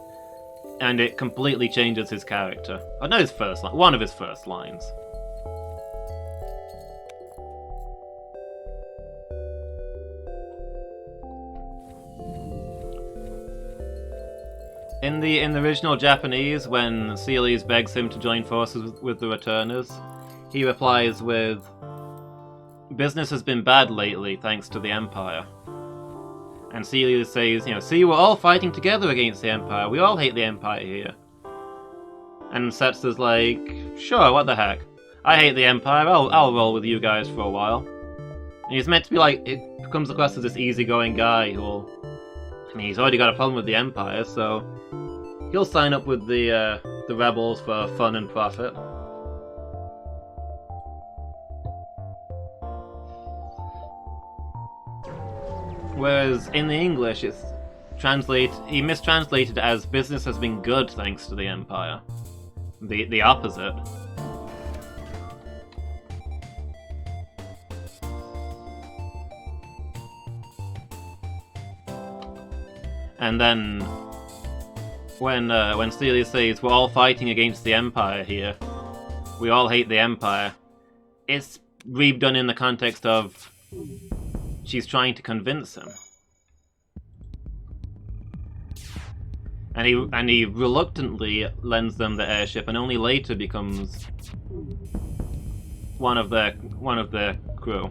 and it completely changes his character. Oh, not his first line, one of his first lines. In the original Japanese, when Celes begs him to join forces with the Returners, he replies with, "Business has been bad lately, thanks to the Empire." And Celes says, "See, we're all fighting together against the Empire. We all hate the Empire here." And Setsu's like, "Sure, what the heck? I hate the Empire. I'll roll with you guys for a while." And he's meant to be like, it comes across as this easygoing guy who'll, he's already got a problem with the Empire, so he'll sign up with the rebels for fun and profit. Whereas in the English, he mistranslated it as "business has been good thanks to the Empire." The opposite. And then when Celia says, "We're all fighting against the Empire here. We all hate the Empire," it's redone in the context of she's trying to convince him. And he reluctantly lends them the airship, and only later becomes one of their crew.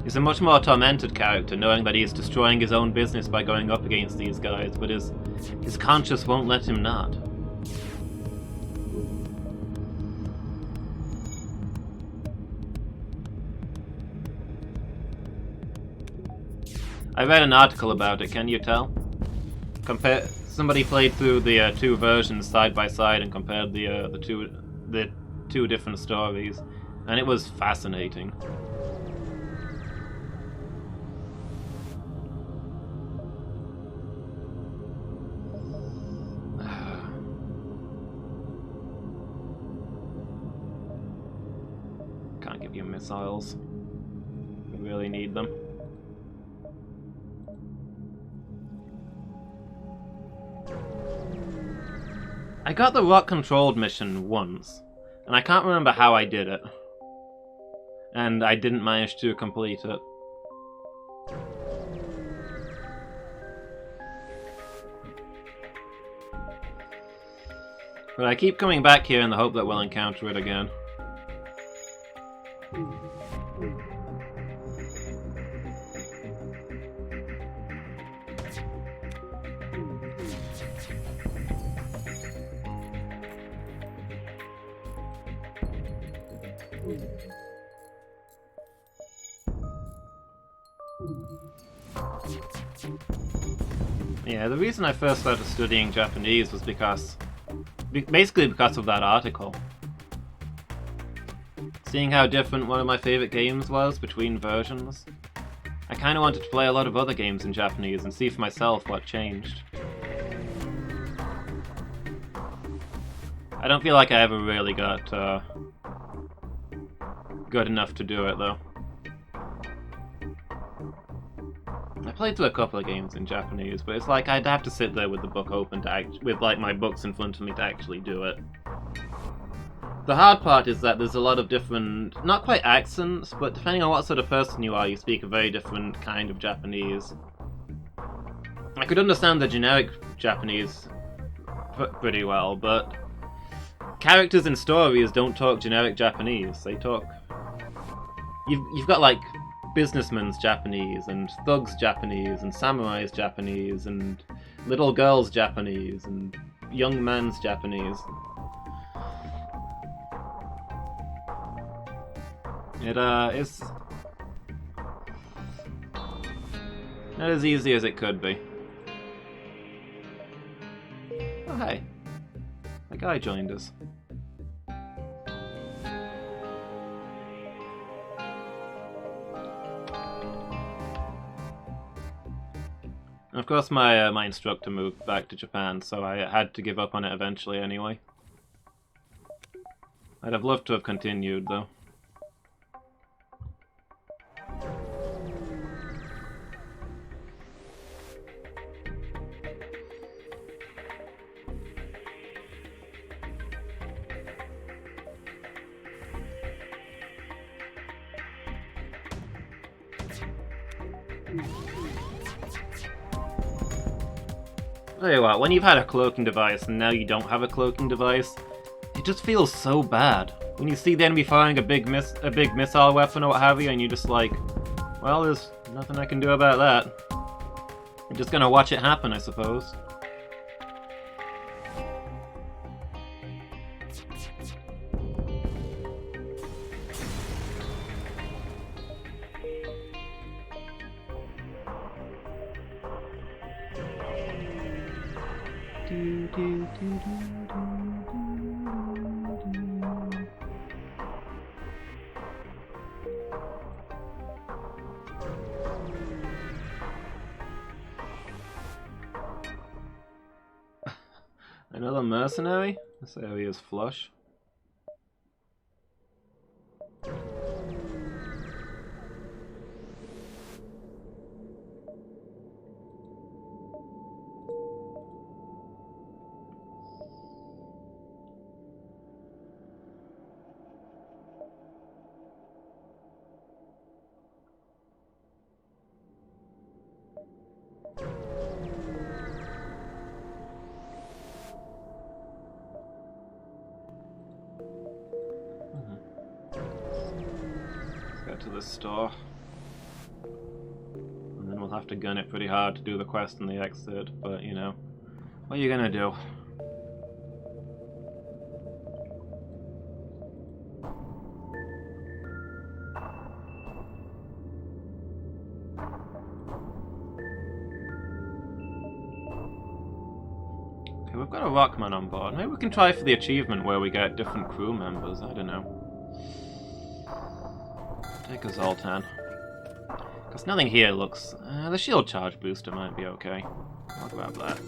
He's a much more tormented character, knowing that he's destroying his own business by going up against these guys, but his conscience won't let him not. I read an article about it, can you tell? Somebody played through the two versions side by side and compared the two different stories, and it was fascinating. Can't give you missiles. We really need them. I got the rock-controlled mission once, and I can't remember how I did it. And I didn't manage to complete it. But I keep coming back here in the hope that we'll encounter it again. Yeah, the reason I first started studying Japanese was basically because of that article. Seeing how different one of my favorite games was between versions, I kind of wanted to play a lot of other games in Japanese and see for myself what changed. I don't feel like I ever really got good enough to do it, though. I played through a couple of games in Japanese, but it's like I'd have to sit there with the book open with like my books in front of me to actually do it. The hard part is that there's a lot of different, not quite accents, but depending on what sort of person you are, you speak a very different kind of Japanese. I could understand the generic Japanese pretty well, but characters in stories don't talk generic Japanese. They talk... You've got like businessmen's Japanese, and thugs Japanese, and samurais Japanese, and little girls Japanese, and young men's Japanese. It's not as easy as it could be. Oh hey, a guy joined us. And of course my instructor moved back to Japan, so I had to give up on it eventually anyway. I'd have loved to have continued, though. Tell you what, when you've had a cloaking device and now you don't have a cloaking device, it just feels so bad. When you see the enemy firing a big missile weapon or what have you, and you're just like, well, there's nothing I can do about that. I'm just gonna watch it happen, I suppose. Another mercenary? This area is flush. To the store. have to gun it pretty hard to do the quest in the exit, but you know, what are you gonna do? Okay, we've got a Rockman on board. Maybe we can try for the achievement where we get different crew members, I don't know. Take a Zoltan. Because nothing here looks... the shield charge booster might be okay. I'll grab that.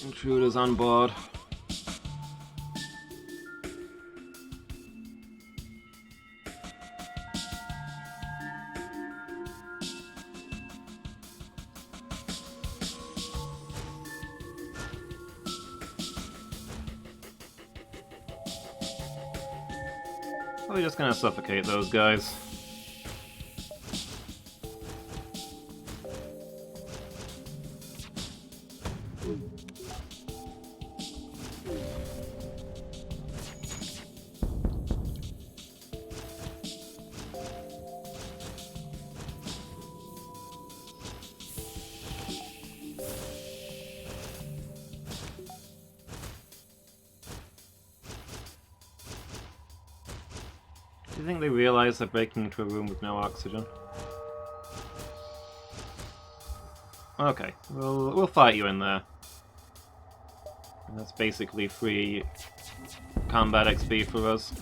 Intruders on board. Probably just gonna suffocate those guys. Do you think they realize they're breaking into a room with no oxygen? Okay, we'll fight you in there. And that's basically free combat XP for us.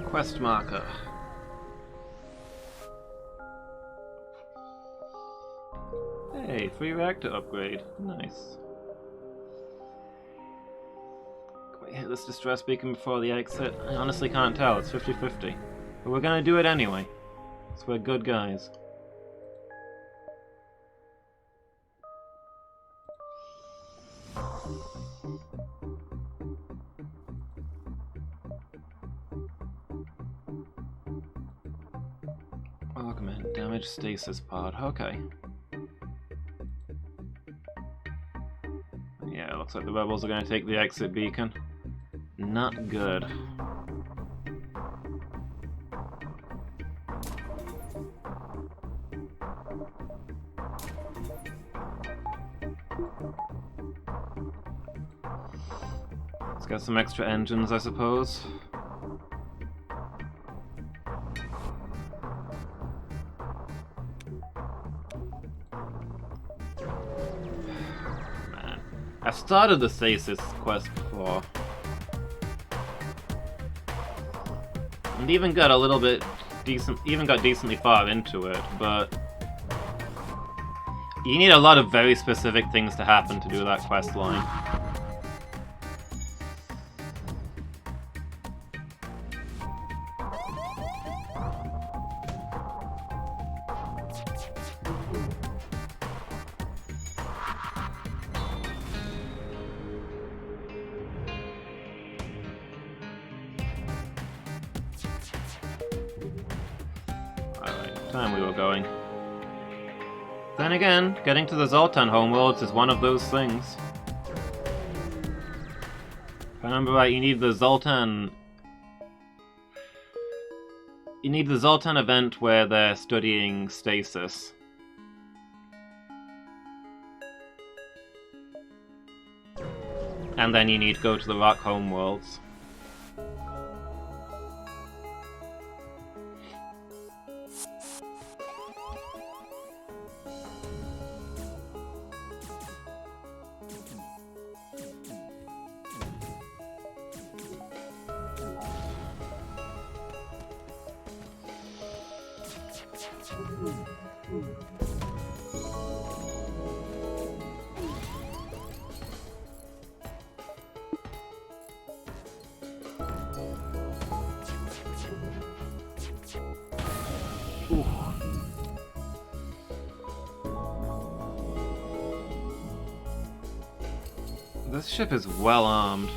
Quest marker. Hey, free reactor upgrade. Nice. Can we hit this distress beacon before the exit? I honestly can't tell, it's 50-50. But we're gonna do it anyway. So we're good guys. Augment damage stasis pod. Okay. Yeah, it looks like the rebels are going to take the exit beacon. Not good. Let's get some extra engines, I suppose. I started the stasis quest before, and even got a little bit decent, even got decently far into it, but you need a lot of very specific things to happen to do that quest line. Time we were going. Then again, getting to the Zoltan homeworlds is one of those things. If I remember right, you need the Zoltan event where they're studying stasis. And then you need to go to the Rock homeworlds. This ship is well armed.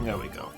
There we go.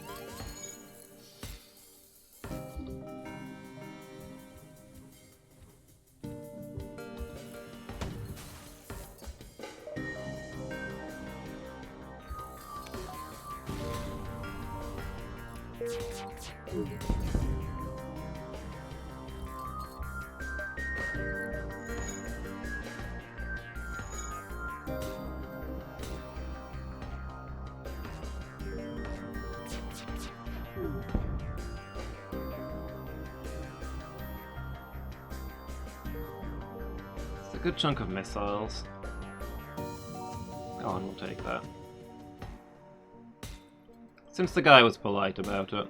It's a good chunk of missiles. Go on, we'll take that. Since the guy was polite about it.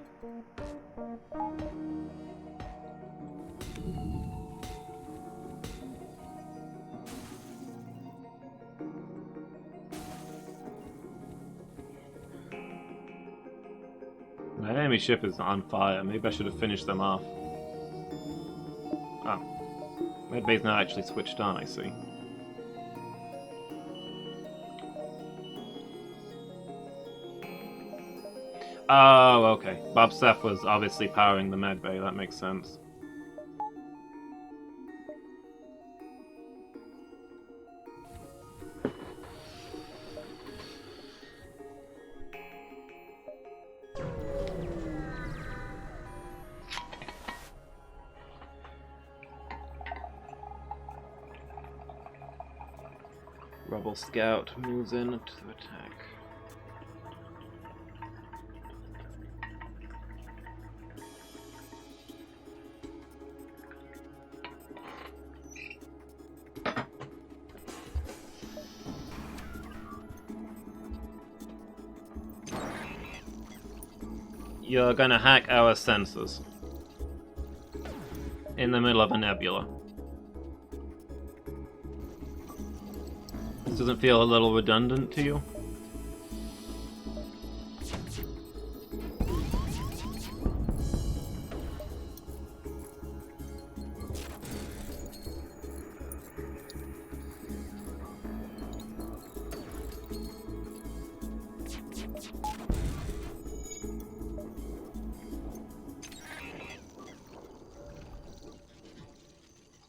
My enemy ship is on fire. Maybe I should have finished them off. Oh. Medbay's not actually switched on, I see. Oh, okay. Bob Seth was obviously powering the medbay. That makes sense. Rebel scout moves in to attack. You're gonna hack our sensors in the middle of a nebula. This doesn't feel a little redundant to you?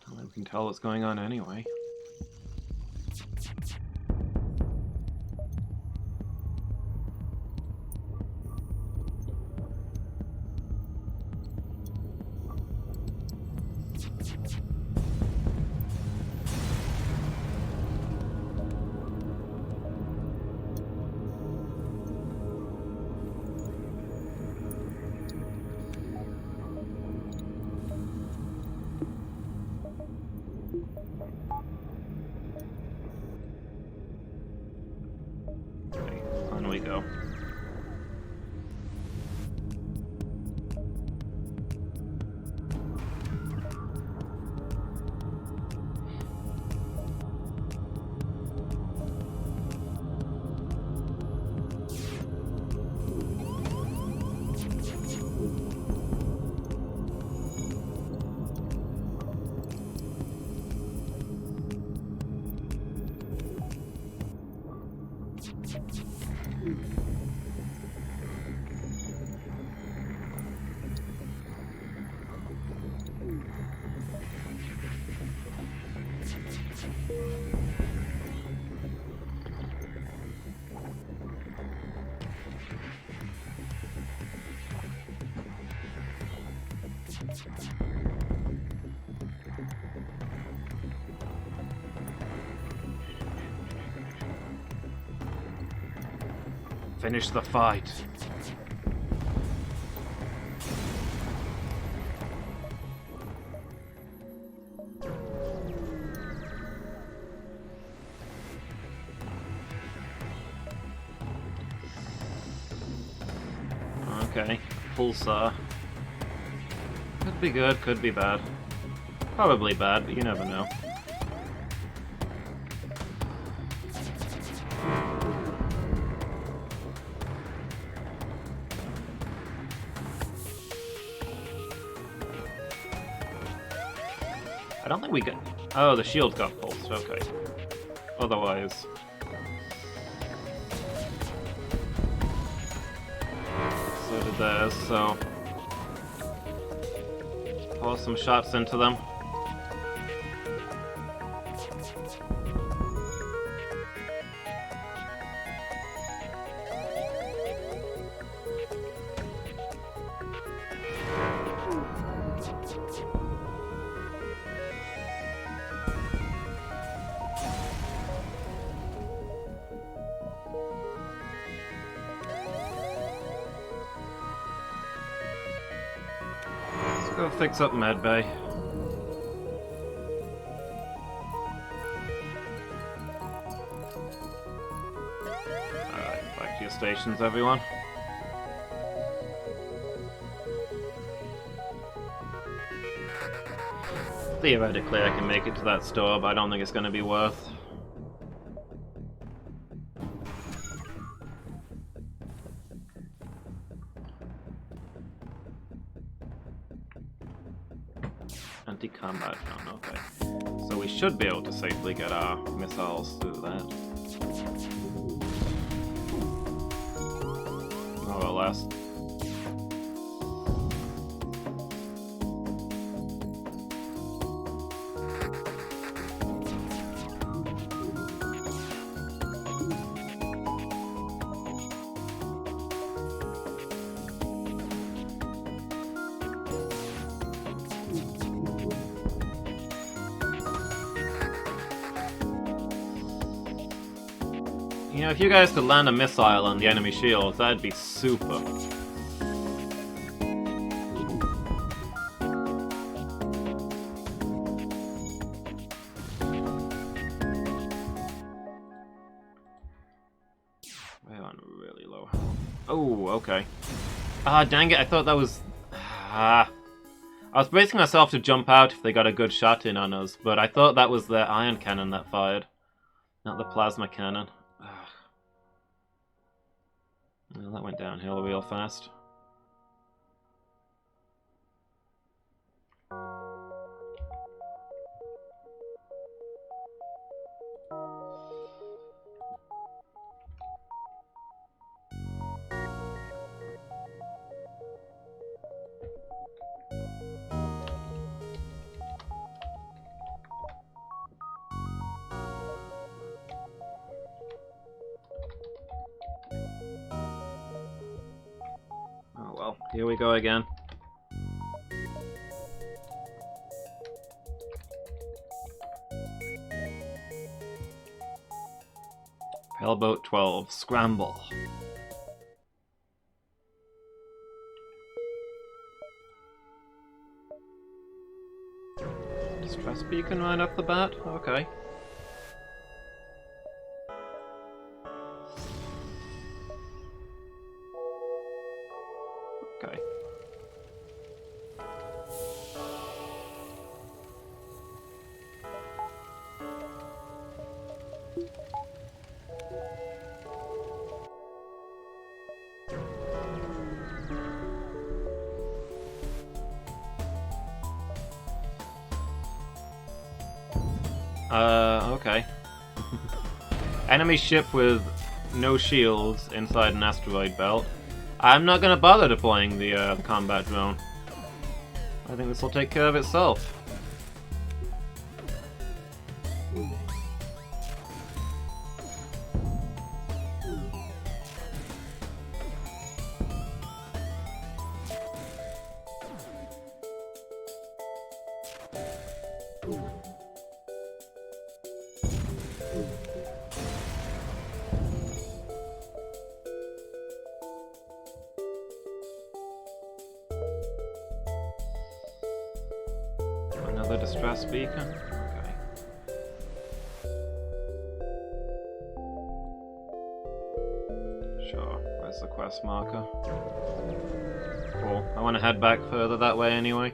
I can tell what's going on anyway. On we go. Finish the fight. Okay, pulsar. Could be good, could be bad. Probably bad, but you never know. I don't think we got... Oh, the shield got pulsed, okay. Otherwise... So did theirs, so... Pour some shots into them. Go fix up medbay. Alright, back to your stations, everyone. Theoretically, I can make it to that store, but I don't think it's going to be worth. Anti-combat drone, okay. So we should be able to safely get our missiles through that. More or less. You know, if you guys could land a missile on the enemy shields, that'd be super. We're on really low health. Oh, okay. Ah, dang it, I thought that was... I was bracing myself to jump out if they got a good shot in on us, but I thought that was their ion cannon that fired, not the plasma cannon. Well, that went downhill real fast. Well, here we go again. Hellboat 12, scramble. Distress beacon right off the bat? Okay. Okay. Okay. Enemy ship with no shields inside an asteroid belt. I'm not gonna bother deploying the combat drone. I think this will take care of itself. Another distress beacon? Okay. Sure, Where's the quest marker? Cool. I want to head back further that way anyway.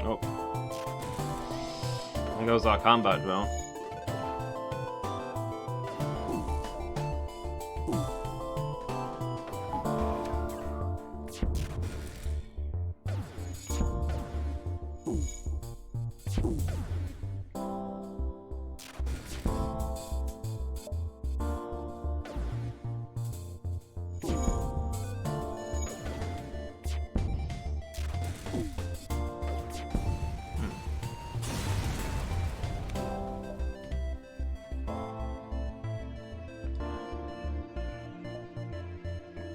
Oh. There goes our combat drone.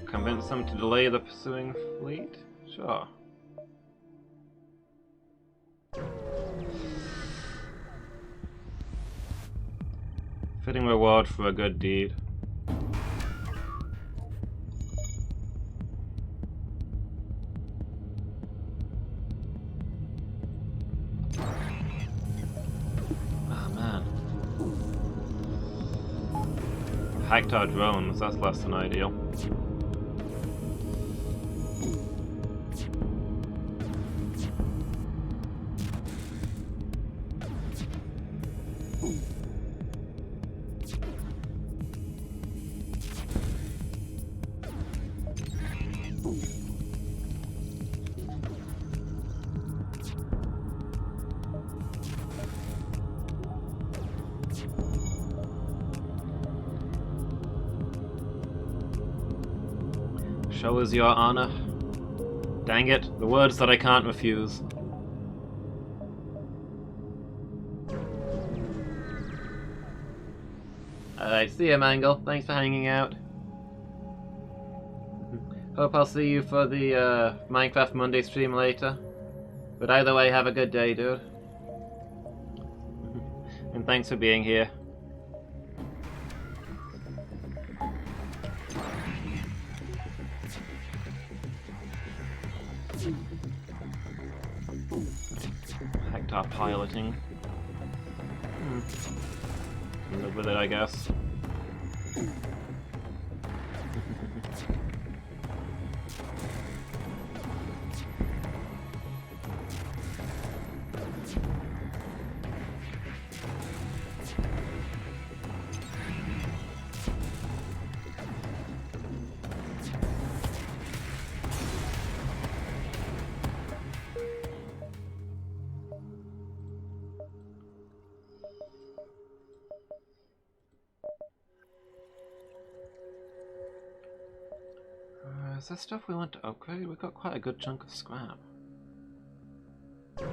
Convince them to delay the pursuing fleet? Sure. Fitting reward for a good deed. Oh man. Hacked our drones, that's less than ideal. Show us your honor. Dang it, the words that I can't refuse. Alright, see ya, Mangle. Thanks for hanging out. Hope I'll see you for the Minecraft Monday stream later. But either way, have a good day, dude. And thanks for being here. Hacked our piloting. Can live with it, I guess. Is that stuff we want to upgrade? We've got quite a good chunk of scrap.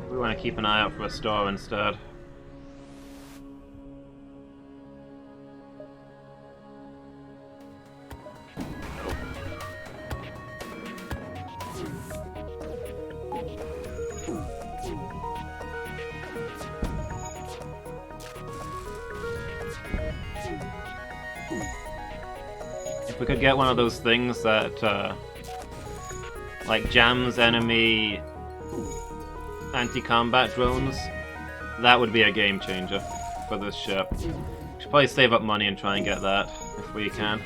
We want to keep an eye out for a store instead. If we could get one of those things that like jams enemy anti-combat drones, that would be a game changer for this ship. We should probably save up money and try and get that if we can.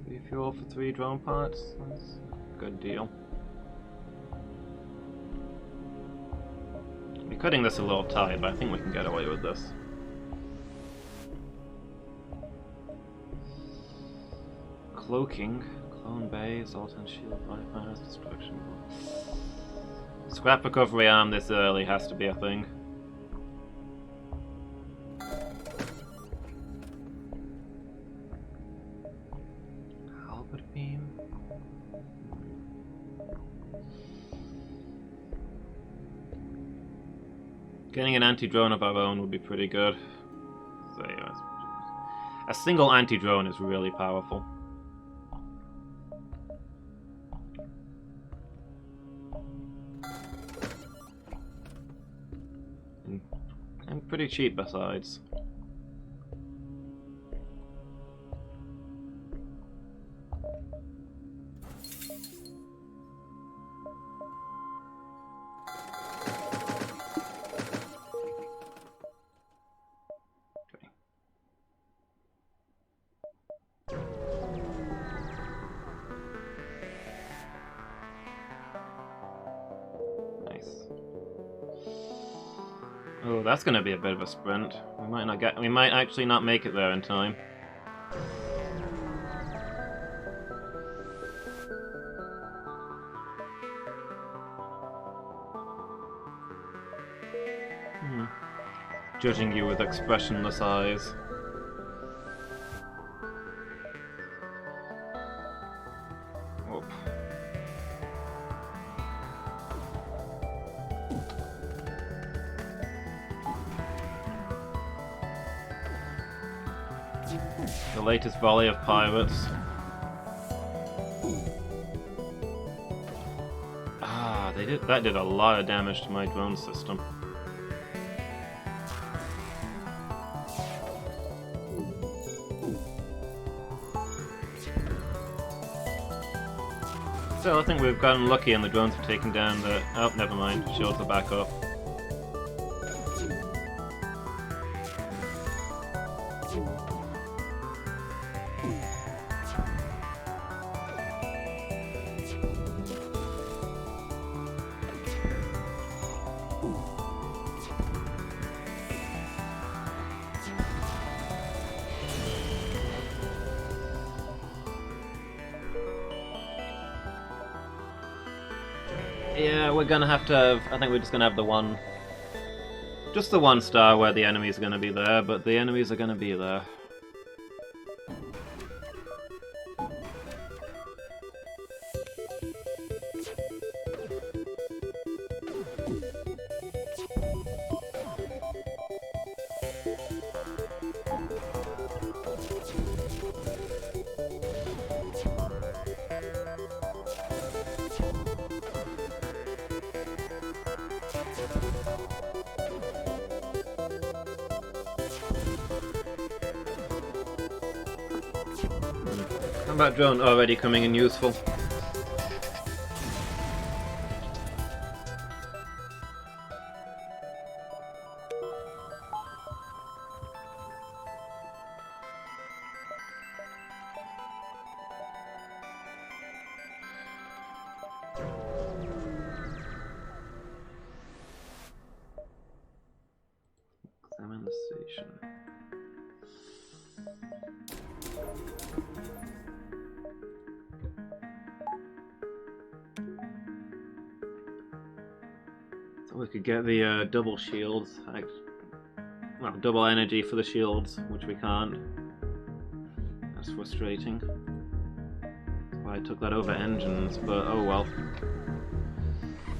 Refuel for 3 drone parts, that's a good deal. We're cutting this a little tight, but I think we can get away with this. Cloaking, clone bay, assault and shield, bypass, destruction. Scrap recovery arm this early has to be a thing. Getting an anti-drone of our own would be pretty good. So, yeah, a single anti-drone is really powerful. And pretty cheap besides. Oh, that's going to be a bit of a sprint. We might actually not make it there in time. Judging you with expressionless eyes. Whoop. The latest volley of pirates. Ah, that did a lot of damage to my drone system. Still, I think we've gotten lucky and the drones have taken down the... Oh, never mind. Shields are back up. Yeah, we're gonna have to have... I think we're just gonna have the one... Just the one star where the enemies are gonna be there, but the enemies are gonna be there. Combat drone already coming in useful. Examine the station. We could get the double shields, well, double energy for the shields, which we can't. That's frustrating. That's why I took that over engines, but oh well.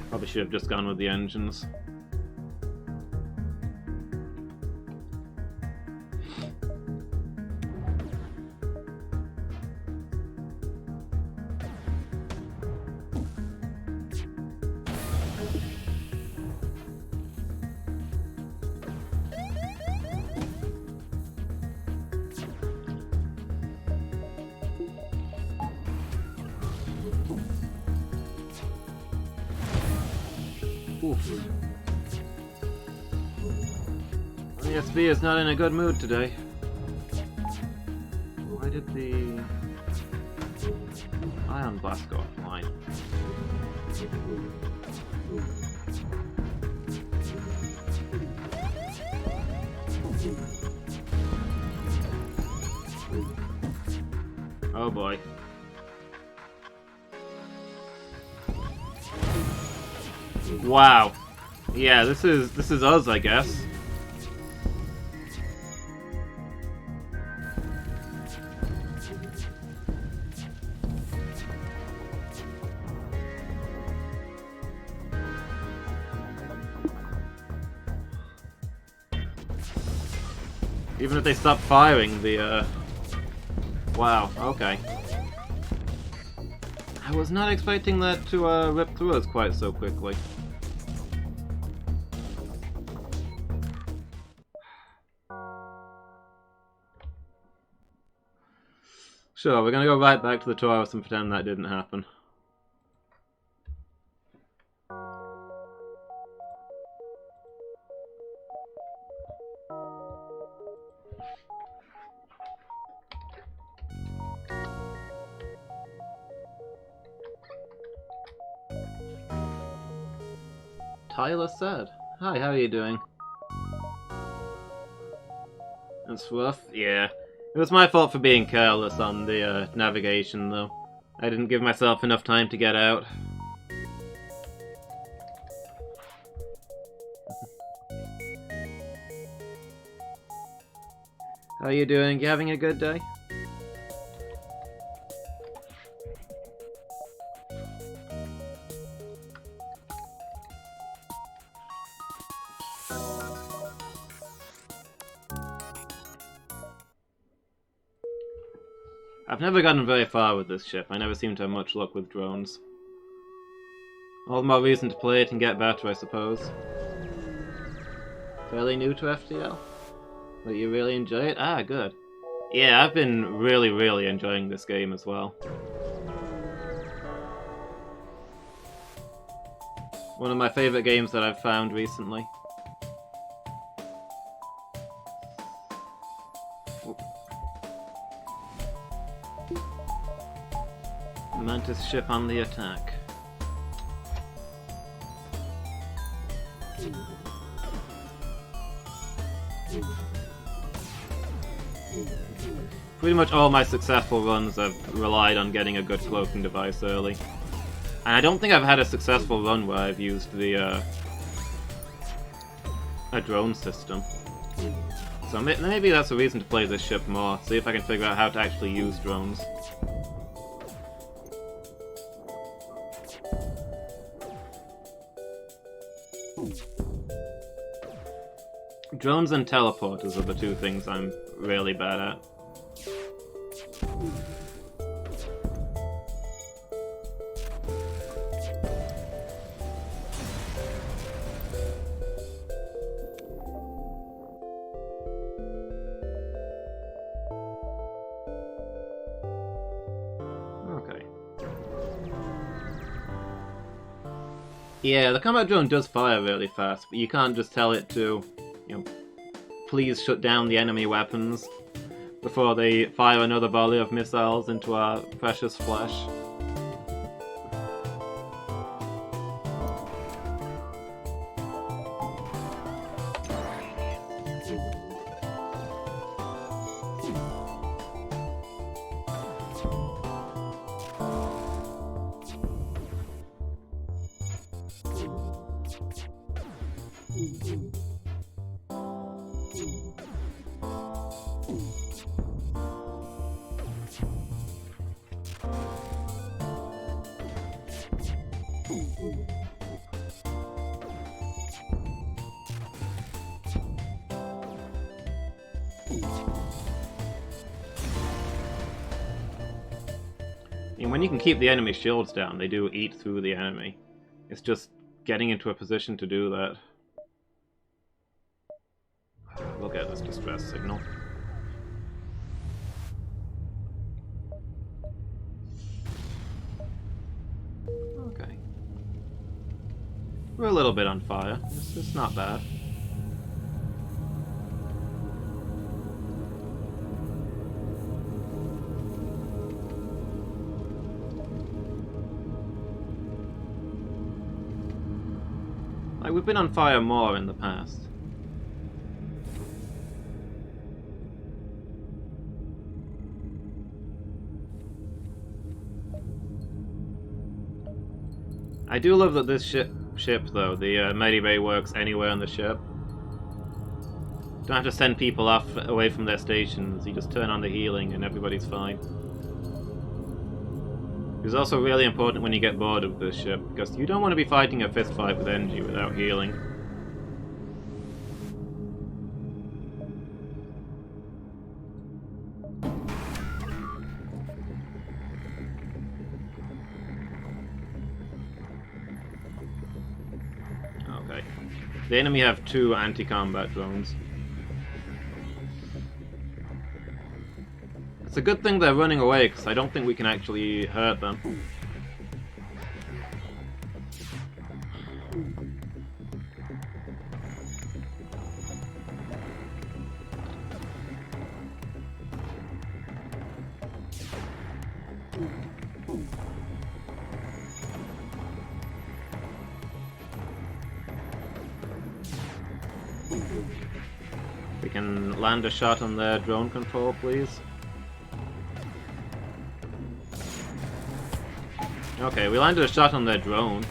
Probably should have just gone with the engines. Oof. The SB is not in a good mood today. Why did the ion blast go offline? Oh boy. Wow. Yeah, this is us, I guess. Even if they stop firing the, Wow, okay. I was not expecting that to, rip through us quite so quickly. Sure, we're gonna go right back to the Taurus and pretend that didn't happen. Tyler said. Hi, how are you doing? That's rough? Yeah. It was my fault for being careless on the navigation, though. I didn't give myself enough time to get out. How are you doing? You having a good day? I've never gotten very far with this ship. I never seem to have much luck with drones. All the more reason to play it and get better, I suppose. Fairly new to FTL? But you really enjoy it? Ah, good. Yeah, I've been really enjoying this game as well. One of my favourite games that I've found recently. Mantis ship on the attack. Pretty much all my successful runs have relied on getting a good cloaking device early. And I don't think I've had a successful run where I've used the a drone system. So maybe that's a reason to play this ship more, see if I can figure out how to actually use drones. Drones and teleporters are the two things I'm really bad at. Okay. Yeah, the combat drone does fire really fast, but you can't just tell it to, you know, please shut down the enemy weapons before they fire another volley of missiles into our precious flesh. And when you can keep the enemy shields down, they do eat through the enemy. It's just getting into a position to do that. We'll get this distress signal. Okay. We're a little bit on fire. It's not bad. Like, we've been on fire more in the past. I do love that this ship though, the Medibay works anywhere on the ship. Don't have to send people off away from their stations, you just turn on the healing and everybody's fine. It's also really important when you get bored of this ship, because you don't want to be fighting a fist fight with Engie without healing. Okay. The enemy have 2 anti-combat drones. It's a good thing they're running away, because I don't think we can actually hurt them. We can land a shot on their drone control, please. Okay, we landed a shot on their drone.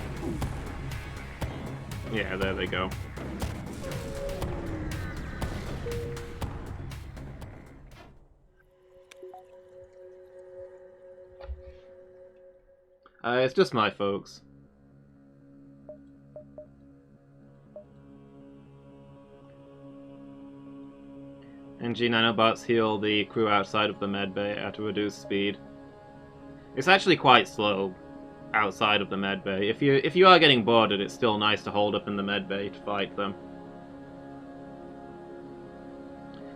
Yeah, there they go. It's just my folks. NG nanobots heal the crew outside of the medbay at a reduced speed. It's actually quite slow outside of the medbay. If you are getting boarded, it's still nice to hold up in the medbay to fight them.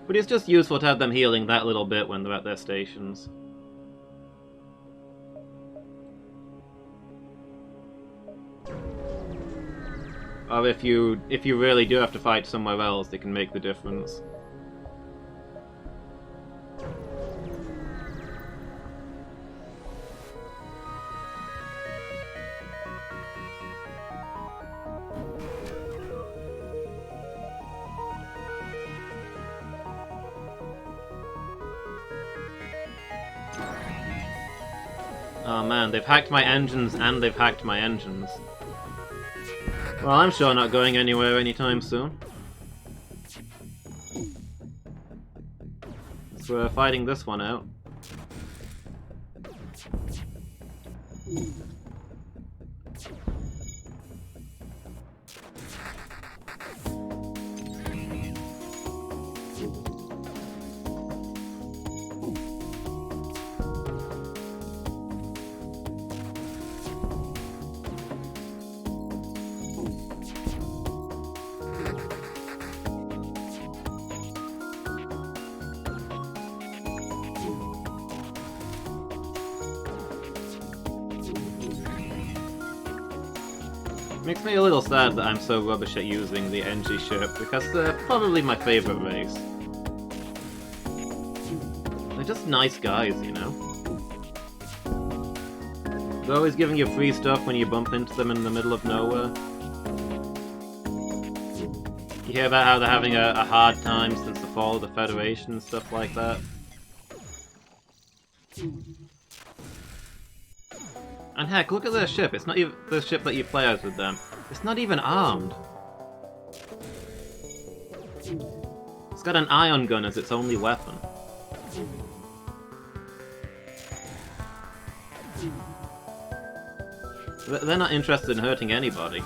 But it's just useful to have them healing that little bit when they're at their stations. Or if you really do have to fight somewhere else, they can make the difference. Oh man, they've hacked my engines and they've hacked my engines. Well, I'm sure not going anywhere anytime soon. So we're fighting this one out. Makes me a little sad that I'm so rubbish at using the NG ship, because they're probably my favourite race. They're just nice guys, you know? They're always giving you free stuff when you bump into them in the middle of nowhere. You hear about how they're having a hard time since the fall of the Federation and stuff like that. And heck, look at their ship. It's not even the ship that you play as with them. It's not even armed. It's got an ion gun as its only weapon. They're not interested in hurting anybody.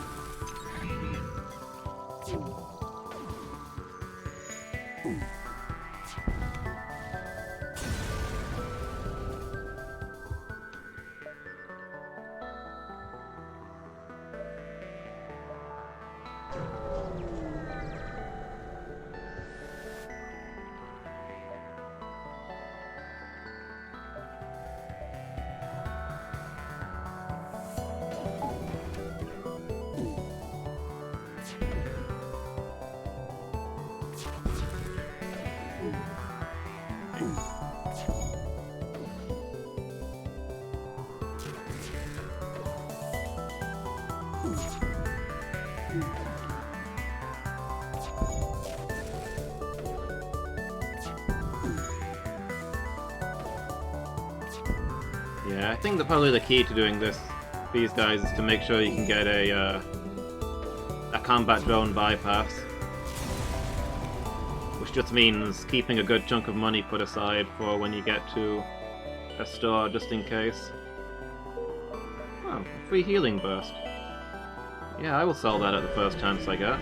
Yeah, I think that probably the key to doing these guys, is to make sure you can get a combat drone bypass. Which just means keeping a good chunk of money put aside for when you get to a store, just in case. Oh, a free healing burst. Yeah, I will sell that at the first chance I get.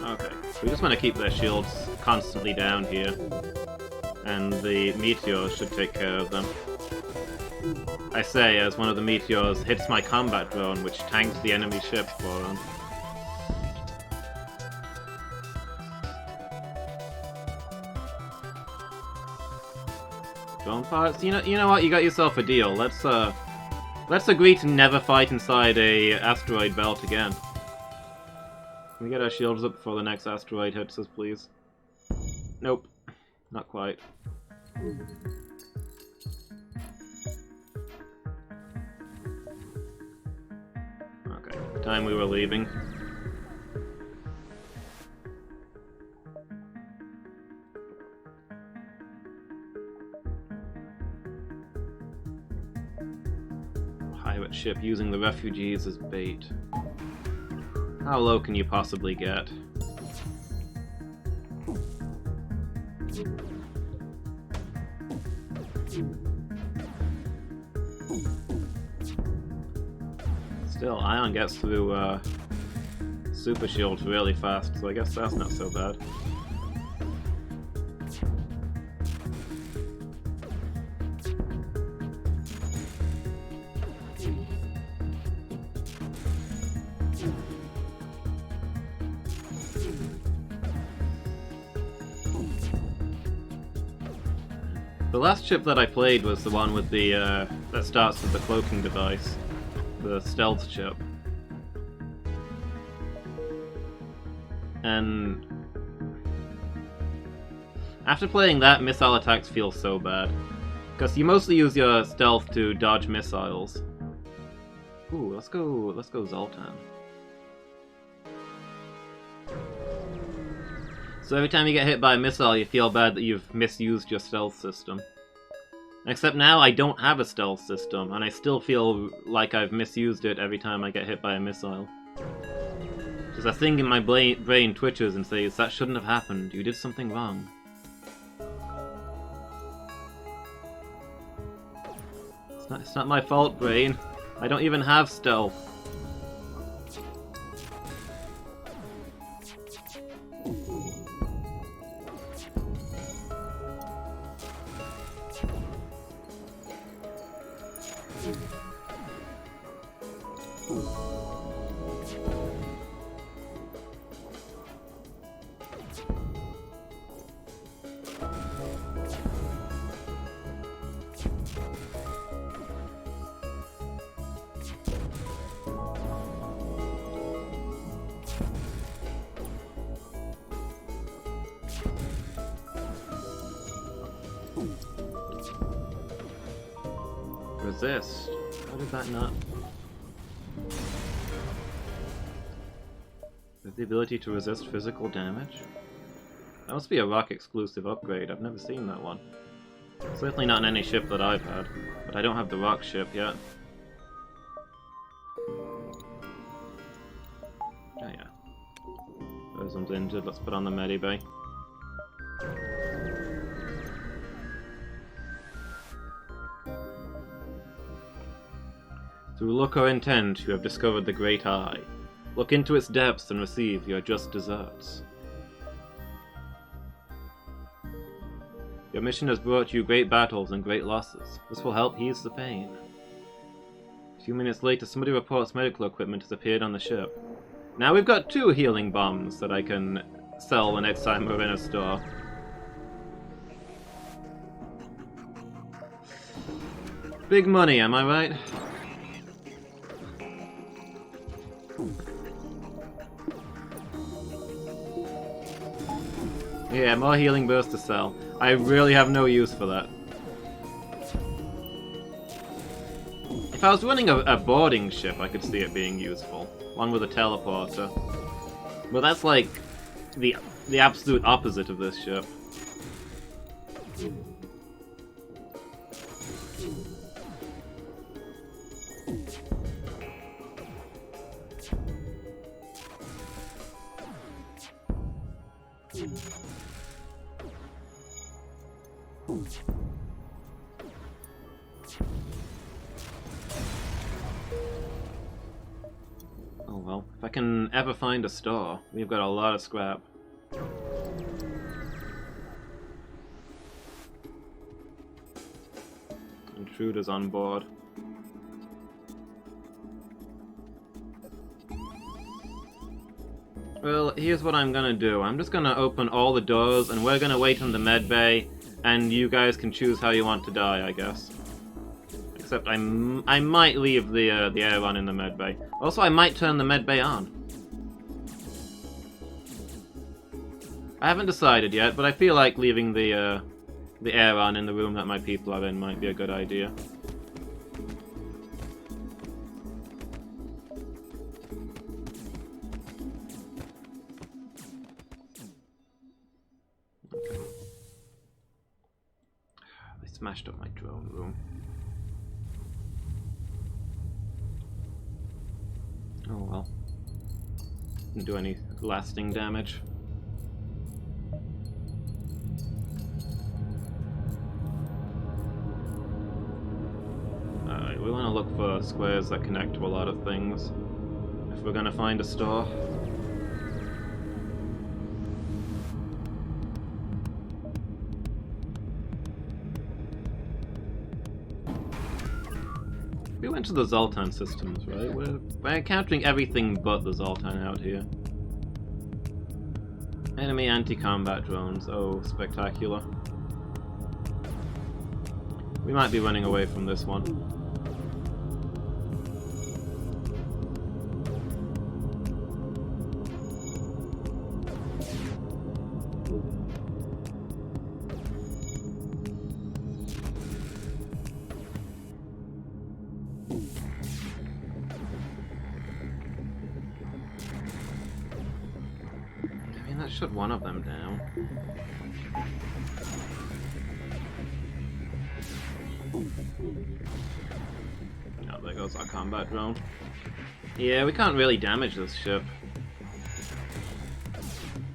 Okay, we just want to keep their shields constantly down here, and the meteors should take care of them. I say, as one of the meteors hits my combat drone, which tanks the enemy ship for them. Drone parts? You know what? You got yourself a deal. Let's agree to never fight inside a asteroid belt again. Can we get our shields up before the next asteroid hits us, please? Nope. Not quite. Okay, time we were leaving. Pirate ship using the refugees as bait. How low can you possibly get? Still, Ion gets through super shields really fast, so I guess that's not so bad. The last ship that I played was the one with the that starts with the cloaking device, the stealth ship. And after playing that, missile attacks feel so bad, because you mostly use your stealth to dodge missiles. Ooh, let's go Zoltan. So every time you get hit by a missile, you feel bad that you've misused your stealth system. Except now I don't have a stealth system, and I still feel like I've misused it every time I get hit by a missile. Because a thing in my brain twitches and says, that shouldn't have happened, you did something wrong. It's not my fault, brain. I don't even have stealth. Resist. How did that not? With the ability to resist physical damage? That must be a rock exclusive upgrade. I've never seen that one. Certainly not in any ship that I've had. But I don't have the rock ship yet. Oh yeah. Rosam's injured. Let's put on the medibay. Through look or intent, you have discovered the Great Eye. Look into its depths and receive your just deserts. Your mission has brought you great battles and great losses. This will help ease the pain. A few minutes later, somebody reports medical equipment has appeared on the ship. Now we've got 2 healing bombs that I can sell the next time we're in a store. Big money, am I right? Yeah, more healing burst to sell. I really have no use for that. If I was running a boarding ship, I could see it being useful. One with a teleporter. But that's like the absolute opposite of this ship. Oh well, if I can ever find a store, we've got a lot of scrap. Intruders on board. Well, here's what I'm gonna do. I'm just gonna open all the doors, and we're gonna wait in the med bay, and you guys can choose how you want to die, I guess. Except I might leave the air on in the med bay. Also, I might turn the med bay on. I haven't decided yet, but I feel like leaving the air on in the room that my people are in might be a good idea. Okay. They smashed up my drone room. Oh well. Didn't do any lasting damage. Alright, we want to look for squares that connect to a lot of things. If we're gonna find a store. We went to the Zoltan systems, right? We're encountering everything but the Zoltan out here. Enemy anti-combat drones. Oh, spectacular. We might be running away from this one. That shut one of them down. Oh, there goes our combat drone. Yeah, we can't really damage this ship.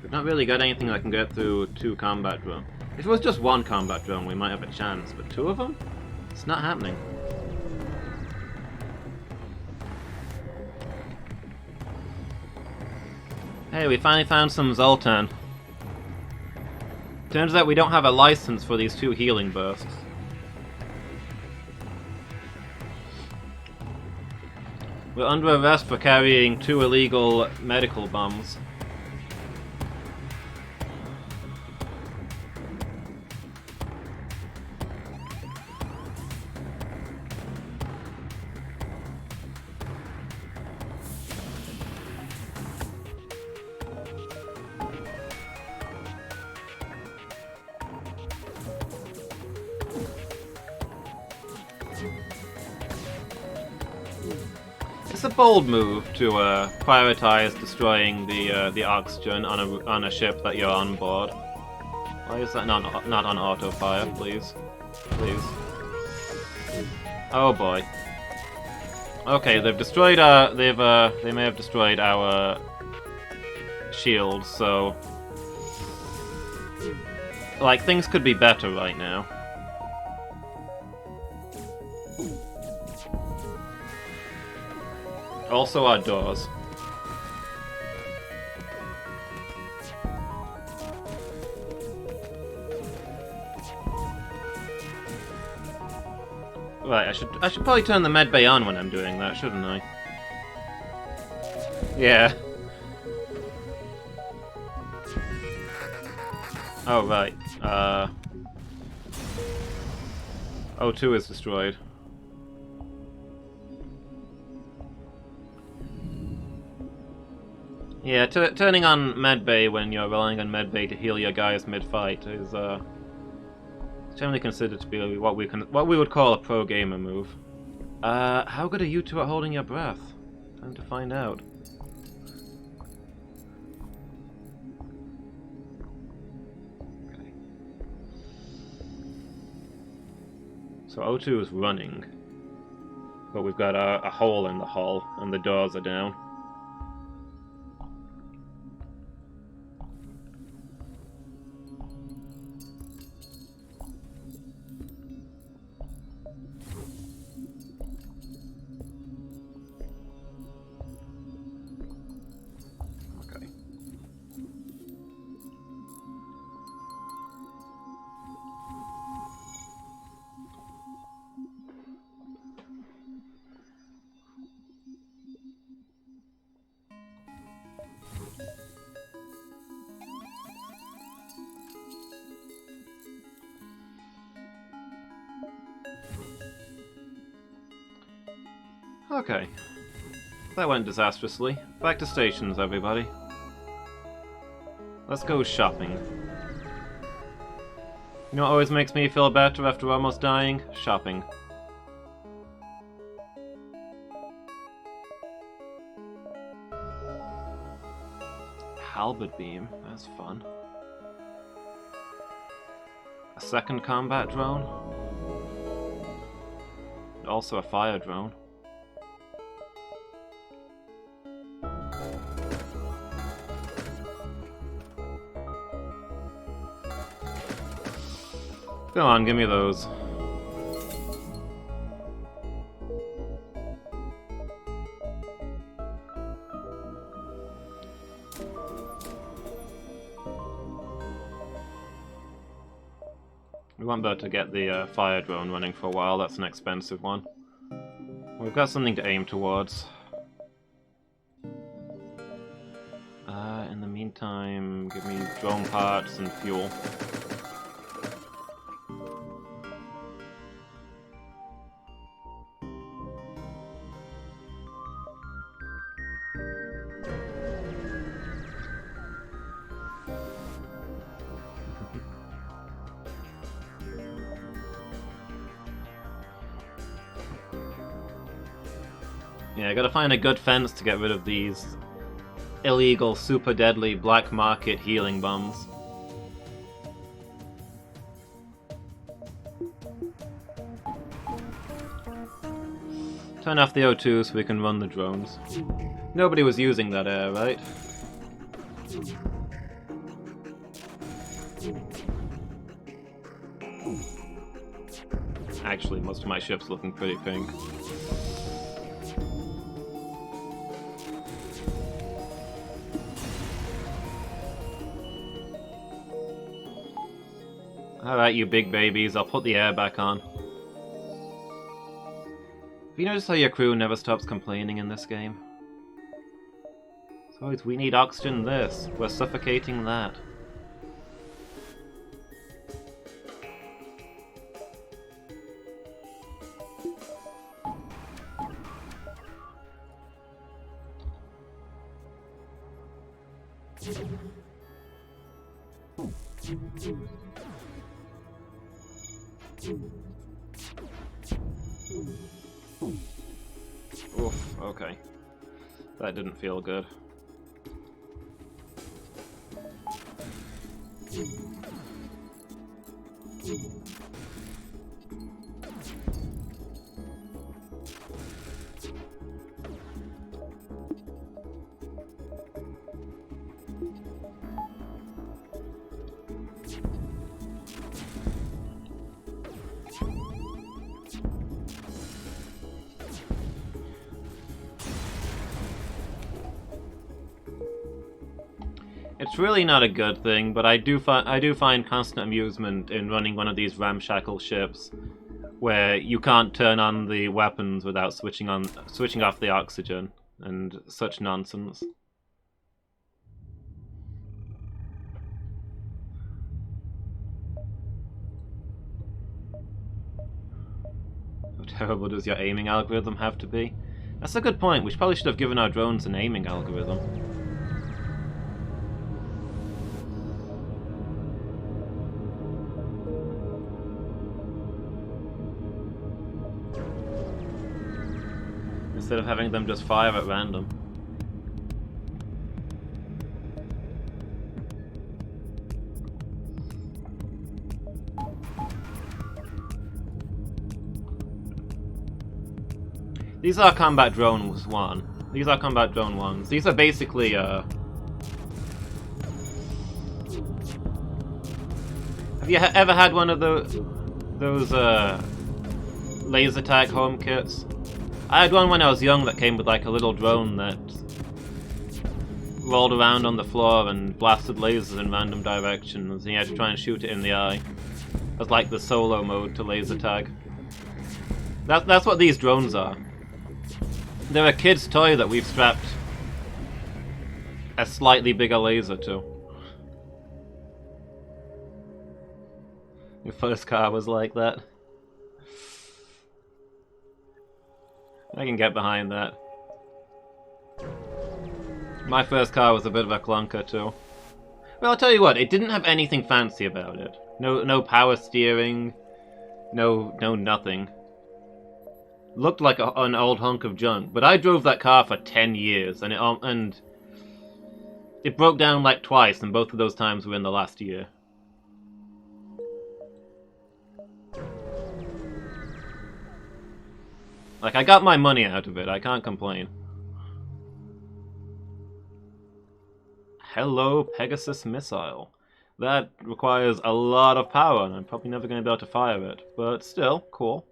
We've not really got anything that can get through 2 combat drones. If it was just 1 combat drone, we might have a chance, but 2 of them? It's not happening. Hey, we finally found some Zoltan. Turns out we don't have a license for these 2 healing bursts. We're under arrest for carrying 2 illegal medical bombs. It's a bold move to prioritize destroying the oxygen on a ship that you're on board. Why is that not on auto fire, please? Please. Oh boy. Okay, they've destroyed they may have destroyed our shield, so like things could be better right now. Also our doors. Right, I should probably turn the med bay on when I'm doing that, shouldn't I? Yeah. Oh right. O2 is destroyed. Yeah, turning on medbay when you're relying on medbay to heal your guys mid-fight is generally considered to be what we would call a pro gamer move. How good are you two at holding your breath? Time to find out. Okay. So O2 is running, but we've got a hole in the hull and the doors are down. Okay. That went disastrously. Back to stations, everybody. Let's go shopping. You know what always makes me feel better after almost dying? Shopping. Halberd beam, that's fun. A second combat drone? And also a fire drone. Go on, give me those. We won't be able to get the fire drone running for a while, that's an expensive one. We've got something to aim towards. In the meantime, give me drone parts and fuel. Yeah, I gotta find a good fence to get rid of these illegal, super deadly black market healing bombs. Turn off the O2 so we can run the drones. Nobody was using that air, right? Actually, most of my ship's looking pretty pink. Alright, you big babies, I'll put the air back on. Have you noticed how your crew never stops complaining in this game? It's always, we need oxygen this, we're suffocating that. Oof, okay. That didn't feel good. It's really not a good thing, but I do find constant amusement in running one of these ramshackle ships where you can't turn on the weapons without switching off the oxygen and such nonsense. How terrible does your aiming algorithm have to be? That's a good point. We probably should have given our drones an aiming algorithm. Instead of having them just fire at random. These are combat drones 1. These are combat drone 1s. These are basically have you ever had one of those laser tag home kits? I had one when I was young that came with like a little drone that rolled around on the floor and blasted lasers in random directions, and you had to try and shoot it in the eye. That's like the solo mode to laser tag. That's what these drones are. They're a kid's toy that we've strapped a slightly bigger laser to. Your first car was like that. I can get behind that. My first car was a bit of a clunker too. Well, I'll tell you what, it didn't have anything fancy about it. No power steering, no nothing. Looked like an old hunk of junk, but I drove that car for 10 years, and it broke down like twice, and both of those times were in the last year. Like, I got my money out of it, I can't complain. Hello, Pegasus missile. That requires a lot of power, and I'm probably never going to be able to fire it. But still, cool.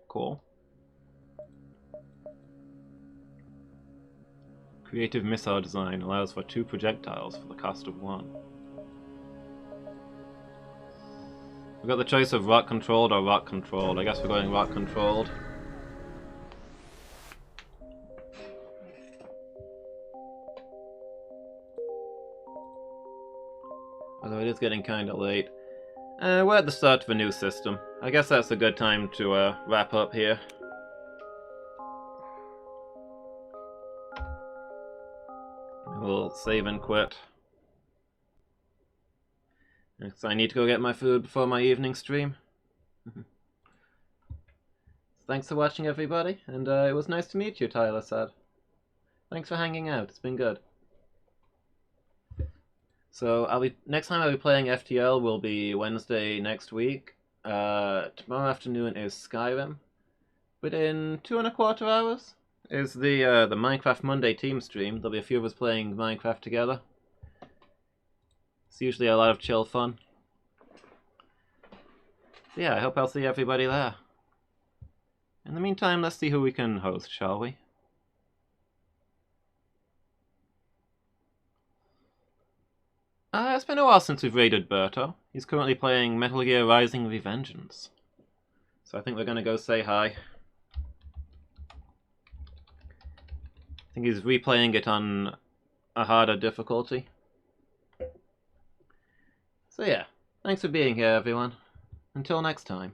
Creative missile design allows for 2 projectiles for the cost of 1. We've got the choice of rock controlled or rock controlled. I guess we're going rock controlled. Although it is getting kind of late. We're at the start of a new system. I guess that's a good time to wrap up here. We'll save and quit. Because I need to go get my food before my evening stream. Thanks for watching, everybody, and it was nice to meet you, Tyler said. Thanks for hanging out, it's been good. So next time I'll be playing FTL will be Wednesday next week. Tomorrow afternoon is Skyrim. But in 2.25 hours is the Minecraft Monday team stream. There'll be a few of us playing Minecraft together. It's usually a lot of chill fun. So yeah, I hope I'll see everybody there. In the meantime, let's see who we can host, shall we? It's been a while since we've raided Berto. He's currently playing Metal Gear Rising: Revengeance. So I think we're gonna go say hi. I think he's replaying it on a harder difficulty. So yeah, thanks for being here, everyone. Until next time.